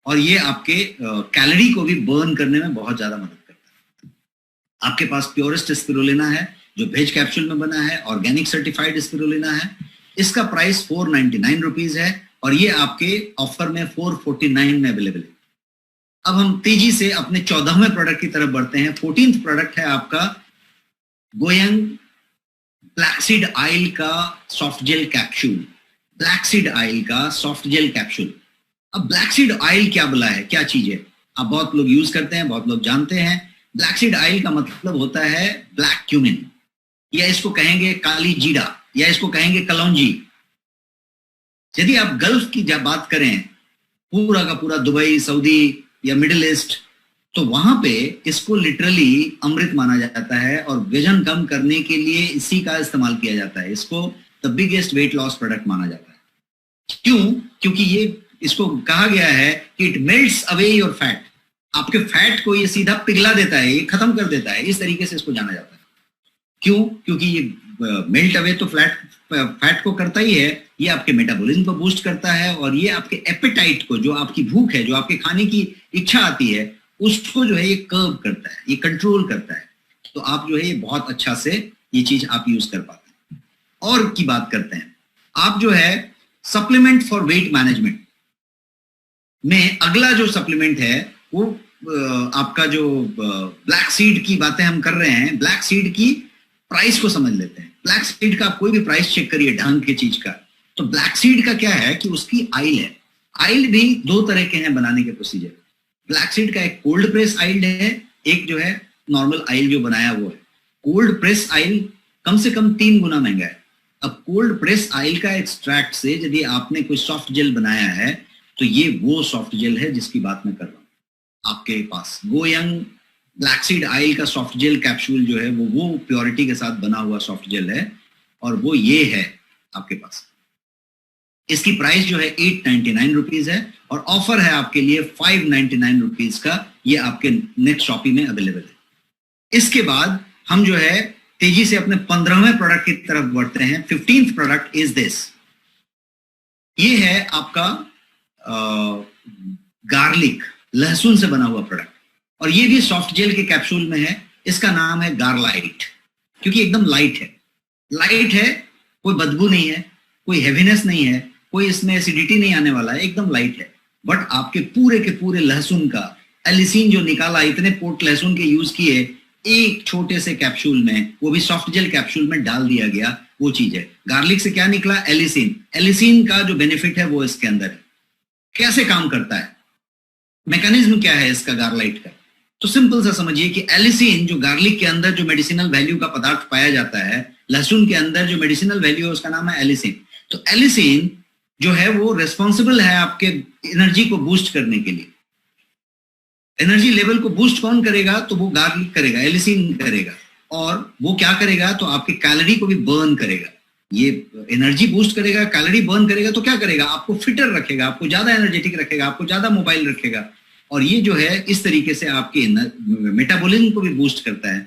और ये आपके कैलोरी को भी बर्न करने में बहुत ज्यादा मदद करता है। आपके पास प्योरेस्ट स्पिरुलिना है जो वेज कैप्सूल में बना है, ऑर्गेनिक सर्टिफाइड स्पिरुलिना है। इसका प्राइस 499 रुपीज है और ये आपके ऑफर में 449 में अवेलेबल है। अब हम तेजी से अपने 14वें प्रोडक्ट की तरफ बढ़ते हैं। 14th प्रोडक्ट है आपका गोयंग ब्लैकसीड ऑयल का सॉफ्ट जेल कैप्सूल। ब्लैकसीड ऑयल का सॉफ्ट जेल कैप्सूल। अब ब्लैकसीड ऑयल क्या बोला है, क्या चीज है? अब बहुत लोग यूज करते हैं, बहुत लोग जानते हैं। ब्लैकसीड ऑयल का मतलब होता है ब्लैक क्यूमिन, या इसको कहेंगे काली जीरा, या इसको कहेंगे कलौंजी। यदि आप गल्फ की जब बात करें, पूरा का पूरा दुबई, सऊदी या मिडिल ईस्ट, तो वहां पे इसको लिटरली अमृत माना जाता है और वजन कम करने के लिए इसी का इस्तेमाल किया जाता है। इसको the biggest weight loss product माना जाता है। क्यों? क्योंकि ये, इसको कहा गया है कि it melts away your fat. आपके फैट को ये सीधा पिघला देता है, ये खत्म कर देता है। इस तरीके से इसको जाना जाता है। क्यों? क्योंकि ये मेल्ट अवे तो फैट को करता ही है, ये आपके मेटाबॉलिज्म को बूस्ट करता है और ये आपके एपेटाइट को, जो आपकी भूख है, जो आपके खाने की इच्छा आती है, उसको जो है ये कर्व करता है, ये कंट्रोल करता है। तो आप जो है ये बहुत अच्छा से ये चीज आप यूज कर पाते हैं। और की बात करते हैं, आप जो है सप्लीमेंट फॉर वेट मैनेजमेंट में अगला जो सप्लीमेंट है वो आपका जो ब्लैक सीड की बातें हम कर रहे हैं। ब्लैक सीड की प्राइस को समझ लेते हैं। ब्लैक सीड का आप कोई भी प्राइस चेक करिए ढंग की चीज का, तो ब्लैक सीड का क्या है कि उसकी आइल है। आइल भी दो तरह के हैं बनाने के प्रोसीजर। ब्लैक सीड का एक कोल्ड प्रेस आइल है, एक जो है नॉर्मल आइल जो बनाया वो है। कोल्ड प्रेस आइल कम से कम 3 गुना महंगा है। अब कोल्ड प्रेस आइल का एक्सट्रैक्ट से यदि आपने कोई सॉफ्ट जेल बनाया है, तो ये वो सॉफ्ट जेल है जिसकी बात मैं कर रहा हूं। आपके पास गोयंग ब्लैक सीड ऑयल का सॉफ्ट जेल कैप्सूल जो है वो प्योरिटी के साथ बना हुआ सॉफ्ट जेल है और वो ये है आपके पास। इसकी प्राइस जो है 899 रुपीज है और ऑफर है आपके लिए 599 रुपीज का। ये आपके नेक्स्ट शॉपी में अवेलेबल है। इसके बाद हम जो है तेजी से अपने 15वें प्रोडक्ट की तरफ बढ़ते हैं। 15th product is this. ये है आपका गार्लिक, लहसुन से बना हुआ प्रोडक्ट और ये भी सॉफ्ट जेल के कैप्सूल में है। इसका नाम है गार्लाइट, क्योंकि एकदम लाइट है। लाइट है, कोई बदबू नहीं है, कोई हेवीनेस नहीं है, कोई इसमें एसिडिटी नहीं आने वाला है, एकदम लाइट है। बट आपके पूरे के पूरे लहसुन का एलिसिन जो निकाला, इतने पोट लहसुन के यूज किए एक छोटे से कैप्सूल में, वो भी सॉफ्ट जेल कैप्सूल में डाल दिया गया, वो चीज है। गार्लिक से क्या निकला? एलिसिन। एलिसिन का जो बेनिफिट है वो इसके अंदर है। कैसे काम करता है, मैकेनिज्म क्या है इसका गार्लाइट का? तो सिंपल सा समझिए कि एलिसिन, जो गार्लिक के अंदर जो मेडिसिनल वैल्यू का पदार्थ पाया जाता है, लहसुन के अंदर जो मेडिसिनल वैल्यू है उसका नाम है एलिसिन। तो एलिसिन जो है वो रिस्पॉन्सिबल है आपके एनर्जी को बूस्ट करने के लिए। एनर्जी लेवल को बूस्ट कौन करेगा? तो वो गार्लिक करेगा, एलिसिन करेगा। और वो क्या करेगा? तो आपके कैलोरी को भी बर्न करेगा। ये एनर्जी बूस्ट करेगा, कैलोरी बर्न करेगा, तो क्या करेगा? आपको फिटर रखेगा, आपको ज्यादा एनर्जेटिक रखेगा, आपको ज्यादा मोबाइल रखेगा। और ये जो है इस तरीके से आपके मेटाबॉलिज्म को भी बूस्ट करता है।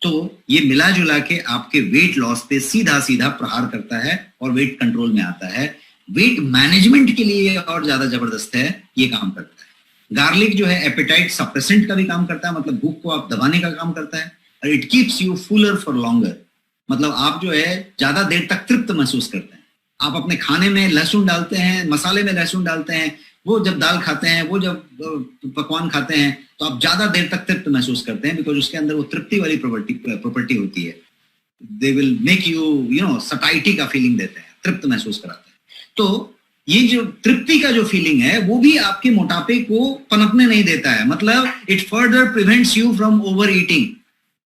तो ये मिला जुला के आपके वेट लॉस पे सीधा सीधा प्रहार करता है और वेट कंट्रोल में आता है। वेट मैनेजमेंट के लिए और ज्यादा जबरदस्त है, ये काम करता है। गार्लिक जो है एपेटाइट सप्रेसेंट का भी काम करता है, मतलब भूख को आप दबाने का काम करता है। और it keeps you Fuller for longer, मतलब आप जो है ज्यादा देर तक तृप्त महसूस करते हैं। आप अपने खाने में लहसुन डालते हैं, मसाले में लहसुन डालते हैं, वो जब दाल खाते हैं, वो जब पकवान खाते हैं, तो आप ज्यादा देर तक तृप्त महसूस करते हैं, बिकॉज उसके अंदर वो तृप्ति वाली प्रॉपर्टी होती है। They will make you satiety का फीलिंग देते हैं, तृप्त महसूस कराते हैं। तो ये जो तृप्ति का जो फीलिंग है वो भी आपके मोटापे को पनपने नहीं देता है, मतलब it further prevents you from overeating.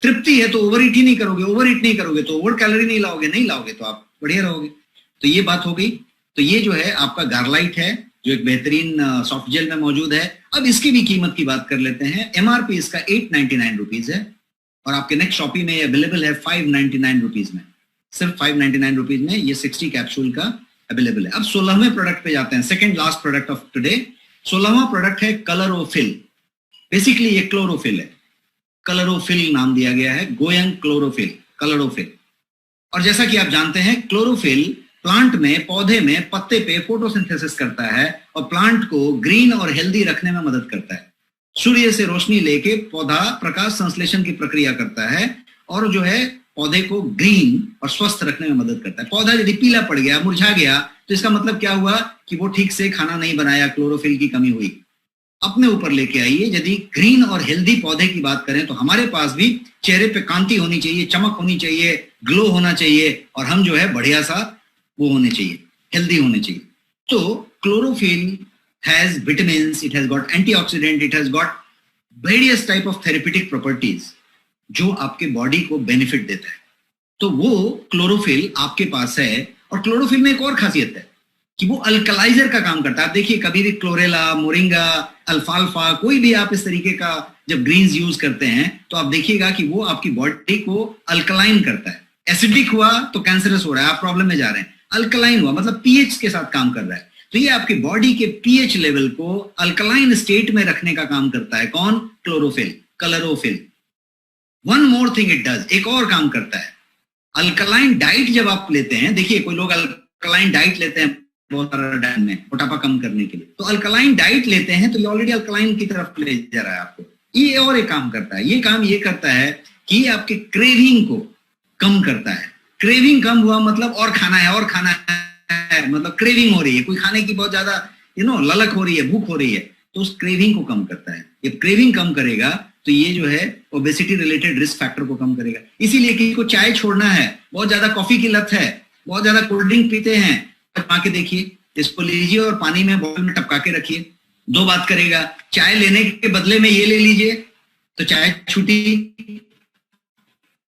तृप्ति है तो ओवर ईट ही नहीं करोगे, ओवर ईट नहीं करोगे तो ओवर कैलोरी नहीं लाओगे तो आप बढ़िया रहोगे। तो ये बात हो गई। तो ये जो है आपका गार्लाइट है, जो एक बेहतरीन सॉफ्ट जेल में मौजूद है। अब इसकी भी कीमत की बात कर लेते हैं। एमआरपी इसका 899 रुपीज है और आपके नेक्स्ट शॉपी में अवेलेबल है 599 रुपीज में, सिर्फ 599 रुपीज में ये 60 कैप्सूल का अवेलेबल है। अब 16वें प्रोडक्ट पे जाते हैं, second last product of today. 16वां प्रोडक्ट है कलरोफिल। बेसिकली ये क्लोरोफिल है, कलरोफिल नाम दिया गया है, गोयंग क्लोरोफिल, कलरोफिल। और जैसा कि आप जानते हैं क्लोरोफिल प्लांट में, पौधे में, पत्ते पे फोटोसिंथेसिस करता है और प्लांट को ग्रीन और हेल्दी रखने में मदद करता है। सूर्य से रोशनी लेके पौधा प्रकाश संश्लेषण की प्रक्रिया करता है और जो है पौधे को ग्रीन और स्वस्थ रखने में मदद करता है। पौधा यदि पीला पड़ गया, मुरझा गया, तो इसका मतलब क्या हुआ कि वो ठीक से खाना नहीं बनाया, क्लोरोफिल की कमी हुई। अपने ऊपर लेके आइए, यदि ग्रीन और हेल्दी पौधे की बात करें तो हमारे पास भी चेहरे पे कांति होनी चाहिए, चमक होनी चाहिए, ग्लो होना चाहिए और हम जो है बढ़िया सा वो होने चाहिए, हेल्दी होने चाहिए। तो chlorophyll has vitamins, it has got antioxidant, it has got various type of therapeutic properties जो आपके बॉडी को बेनिफिट देता है। तो वो क्लोरोफिल आपके पास है। और क्लोरोफिल में एक और खासियत है कि वो अल्कलाइजर का काम करता है। आप देखिए कभी भी क्लोरेला, मोरिंगा, अल्फाल्फा, कोई भी आप इस तरीके का जब ग्रीन्स यूज करते हैं तो आप देखिएगा कि वो आपकी बॉडी को अल्कलाइन करता है। एसिडिक हुआ तो कैंसरस हो रहा है, आप प्रॉब्लम में जा रहे हैं। अल्कलाइन हुआ मतलब पीएच के साथ काम कर रहा है, तो ये आपकी बॉडी के पीएच लेवल को अल्कलाइन स्टेट में रखने का काम करता है। कौन? Chlorophyll, chlorophyll. One more thing it does, एक और काम करता है। अल्कलाइन डाइट जब आप लेते हैं, देखिए कोई लोग अल्कलाइन डाइट लेते हैं बहुत सारा डाइट में मोटापा कम करने के लिए, तो अल्कलाइन डाइट लेते हैं तो ये ऑलरेडी अल्कलाइन की तरफ ले जा रहा है आपको। ये और एक काम करता है, ये काम ये करता है कि ये आपके क्रेविंग को कम करता है। क्रेविंग कम हुआ मतलब और खाना है, और खाना है, मतलब क्रेविंग हो रही है, कोई खाने की बहुत ज्यादा ललक हो रही है, भूख हो रही है, तो उस क्रेविंग को कम करता है। ये क्रेविंग कम करेगा तो ये जो है ओबेसिटी रिलेटेड रिस्क फैक्टर को कम करेगा। इसीलिए किसी को चाय छोड़ना है, बहुत ज्यादा कॉफी की लत है, बहुत ज्यादा कोल्ड ड्रिंक पीते हैं, टपका के देखिए, इसको लीजिए और पानी में बॉटल में टपका के रखिए। दो बात करेगा, चाय लेने के बदले में ये ले लीजिए तो चाय छूटी।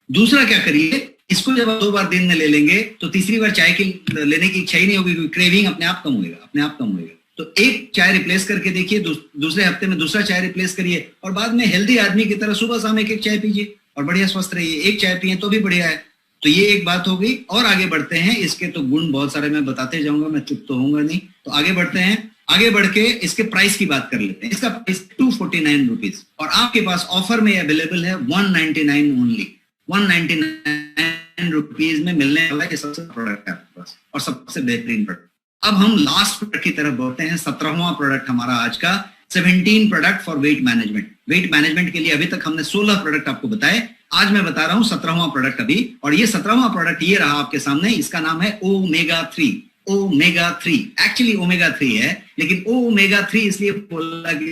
दूसरा क्या करिए, इसको जब आप 2 बार दिन में ले लेंगे तो तीसरी बार चाय की लेने की इच्छा ही नहीं होगी, क्योंकि क्रेविंग अपने आप कम होएगा, अपने आप कम होएगा। तो एक चाय रिप्लेस करके देखिए, दूसरे हफ्ते में दूसरा चाय रिप्लेस करिए और बाद में हेल्दी आदमी की तरह सुबह शाम एक चाय पीजिए और बढ़िया स्वस्थ रहिए। एक चाय पिए तो भी बढ़िया है। तो ये एक बात हो गई। और आगे बढ़ते हैं, इसके तो गुण बहुत सारे मैं बताते जाऊंगा, मैं चुप तो होऊंगा नहीं। तो आगे बढ़ते हैं, आगे बढ़ के इसके प्राइस की बात कर लेते हैं। इसका प्राइस 249 रुपीज और आपके पास ऑफर में अवेलेबल है 199 ओनली। 199 रुपीज में मिलने वाला ये सबसे प्रोडक्ट है आपके पास और सबसे बेहतरीन प्रोडक्ट। अब हम लास्ट प्रोडक्ट की तरफ बढ़ते हैं। 17वां प्रोडक्ट हमारा आज का, 17 product for weight management. Weight management के लिए अभी तक हमने 16 प्रोडक्ट आपको बताए, आज मैं बता रहा हूं 17वां प्रोडक्ट अभी। और ये 17वां प्रोडक्ट ये रहा आपके सामने, इसका नाम है ओमेगा 3। ओमेगा 3 एक्चुअली ओमेगा 3 है, लेकिन ओमेगा 3 इसलिए बोला कि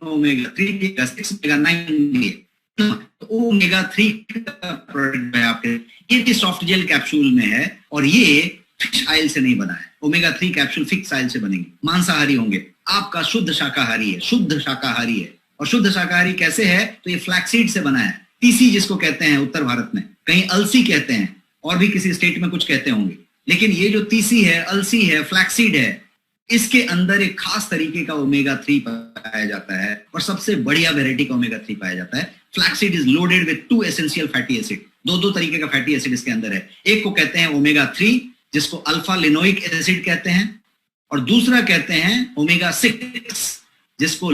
ओमेगा 3 ओमेगा 9 भी है। तो ओमेगा 3 का प्रोडक्ट है आपके, ये सॉफ्ट जेल कैप्सूल में है और ये फिश ऑयल से नहीं बना है। ओमेगा 3 कैप्सूल फिक्स ऑयल से बनेंगे, मांसाहारी होंगे। आपका शुद्ध शाकाहारी है, शुद्ध शाकाहारी है। और शुद्ध शाकाहारी कैसे है? तो ये फ्लैक्सीड से बना है, तीसी जिसको कहते हैं उत्तर भारत में, कहीं अलसी कहते हैं और भी किसी स्टेट में कुछ कहते होंगे। लेकिन ये जो तीसी है, अलसी है, फ्लैक्सीड है, इसके अंदर एक खास तरीके का ओमेगा 3 पाया जाता है और सबसे बढ़िया वेराइटी का ओमेगा 3 पाया जाता है। Flaxseed is loaded with 2 essential fatty acid. दो तरीके का फैटी एसिड इसके अंदर है। एक को कहते हैं ओमेगा 3 जिसको अल्फा लिनोइक एसिड कहते हैं, और दूसरा कहते हैं ओमेगा 6 जिसको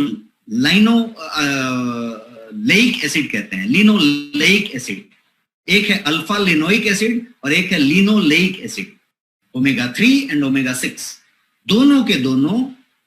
लिनोलेइक एसिड कहते हैं, लिनोलेइक एसिड। एक है अल्फा लिनोइक एसिड और एक है linoleic acid. Omega 3 and omega 6 दोनों के दोनों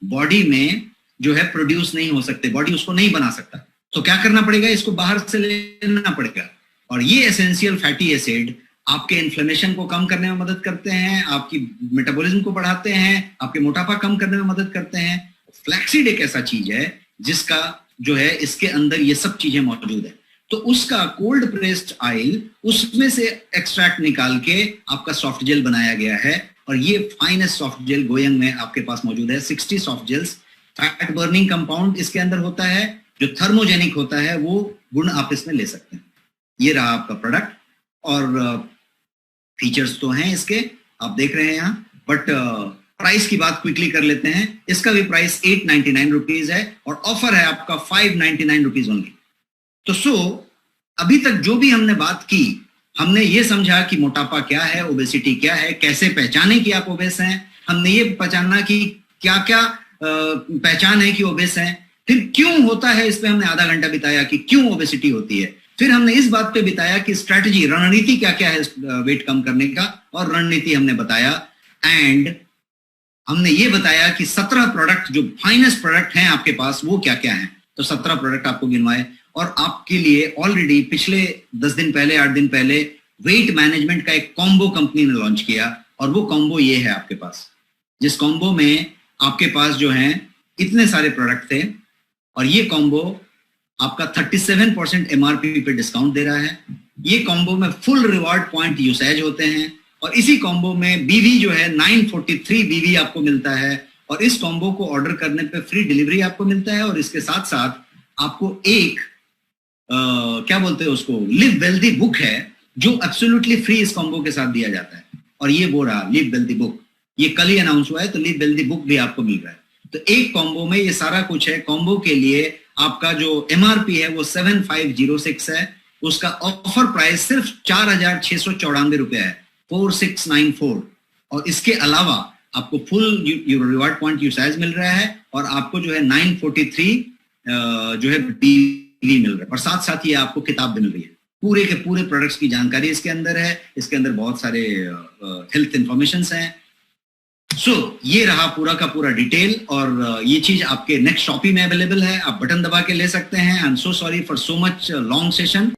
बॉडी में जो है प्रोड्यूस नहीं हो सकते, बॉडी उसको नहीं बना सकता। तो क्या करना पड़ेगा, इसको बाहर से लेना पड़ेगा। और ये एसेंशियल फैटी एसिड आपके इन्फ्लेमेशन को कम करने में मदद करते हैं, आपकी मेटाबॉलिज्म को बढ़ाते हैं, आपके मोटापा कम करने में मदद करते हैं। फ्लैक्सीड एक ऐसा चीज है जिसका जो है इसके अंदर ये सब चीजें मौजूद है। तो उसका कोल्ड प्रेस्ड ऑयल, उसमें से एक्सट्रैक्ट निकाल के आपका सॉफ्ट जेल बनाया गया है। और ये फाइनेस्ट सॉफ्ट जेल गोयंग में आपके पास मौजूद है। 60 soft gels, fat burning compound इसके अंदर होता है, जो थर्मोजेनिक होता है, वो गुण आप इसमें ले सकते हैं। ये रहा आपका प्रोडक्ट। और फीचर्स तो हैं इसके, आप देख रहे हैं यहाँ, बट प्राइस की बात क्विकली कर लेते हैं। इसका भी प्राइस 899 रुपीज है और ऑफर है आपका 599 रुपीज ओनली। तो अभी तक जो भी हमने बात की, हमने ये समझा कि मोटापा क्या है, ओबेसिटी क्या है, कैसे पहचाने कि आप ओबेस हैं, हमने ये पहचाना कि क्या क्या पहचान है कि ओबेस हैं, फिर क्यों होता है, इस पे हमने आधा घंटा बिताया कि क्यों ओबेसिटी होती है। फिर हमने इस बात पे बिताया कि स्ट्रैटेजी, रणनीति क्या क्या है वेट कम करने का, और रणनीति हमने बताया। एंड हमने ये बताया कि 17 प्रोडक्ट जो फाइनेस्ट प्रोडक्ट हैं आपके पास वो क्या क्या हैं। तो 17 प्रोडक्ट आपको गिनवाए, और आपके लिए ऑलरेडी पिछले 10 दिन पहले, 8 दिन पहले वेट मैनेजमेंट का एक कॉम्बो कंपनी ने लॉन्च किया। और वो कॉम्बो ये है आपके पास, जिस कॉम्बो में आपके पास जो है इतने सारे प्रोडक्ट थे, और ये कॉम्बो आपका 37% MRP पे डिस्काउंट दे रहा है। ये कॉम्बो में फुल रिवॉर्ड पॉइंट यूसेज होते हैं, और इसी कॉम्बो में बीवी जो है 943 बीवी आपको मिलता है। और इस कॉम्बो को ऑर्डर करने पे फ्री डिलीवरी आपको मिलता है। और इसके साथ साथ आपको एक क्या बोलते हैं उसको, लिव वेल्दी बुक है, जो एब्सोल्युटली फ्री इस कॉम्बो के साथ दिया जाता है। और ये वो रहा लिव वेल्दी बुक, ये कल ही अनाउंस हुआ है, तो लिव वेल्दी बुक भी आपको मिल रहा है। तो एक कॉम्बो में ये सारा कुछ है। कॉम्बो के लिए आपका जो MRP है वो 7506 है, उसका ऑफर प्राइस सिर्फ 4694 रुपया है, 4694। और इसके अलावा आपको फुल रिवॉर्ड पॉइंट यूसेज मिल रहा है, और आपको जो है 943 जो है बीवी मिल रहा है, और साथ साथ ये आपको किताब भी मिल रही है। पूरे के पूरे प्रोडक्ट्स की जानकारी इसके अंदर है। इसके अंदर बहुत सारे हेल्थ इंफॉर्मेशन हैं। ये रहा पूरा का पूरा डिटेल, और ये चीज आपके नेक्स्ट शॉपी में अवेलेबल है, आप बटन दबा के ले सकते हैं। I am so sorry for so much long session.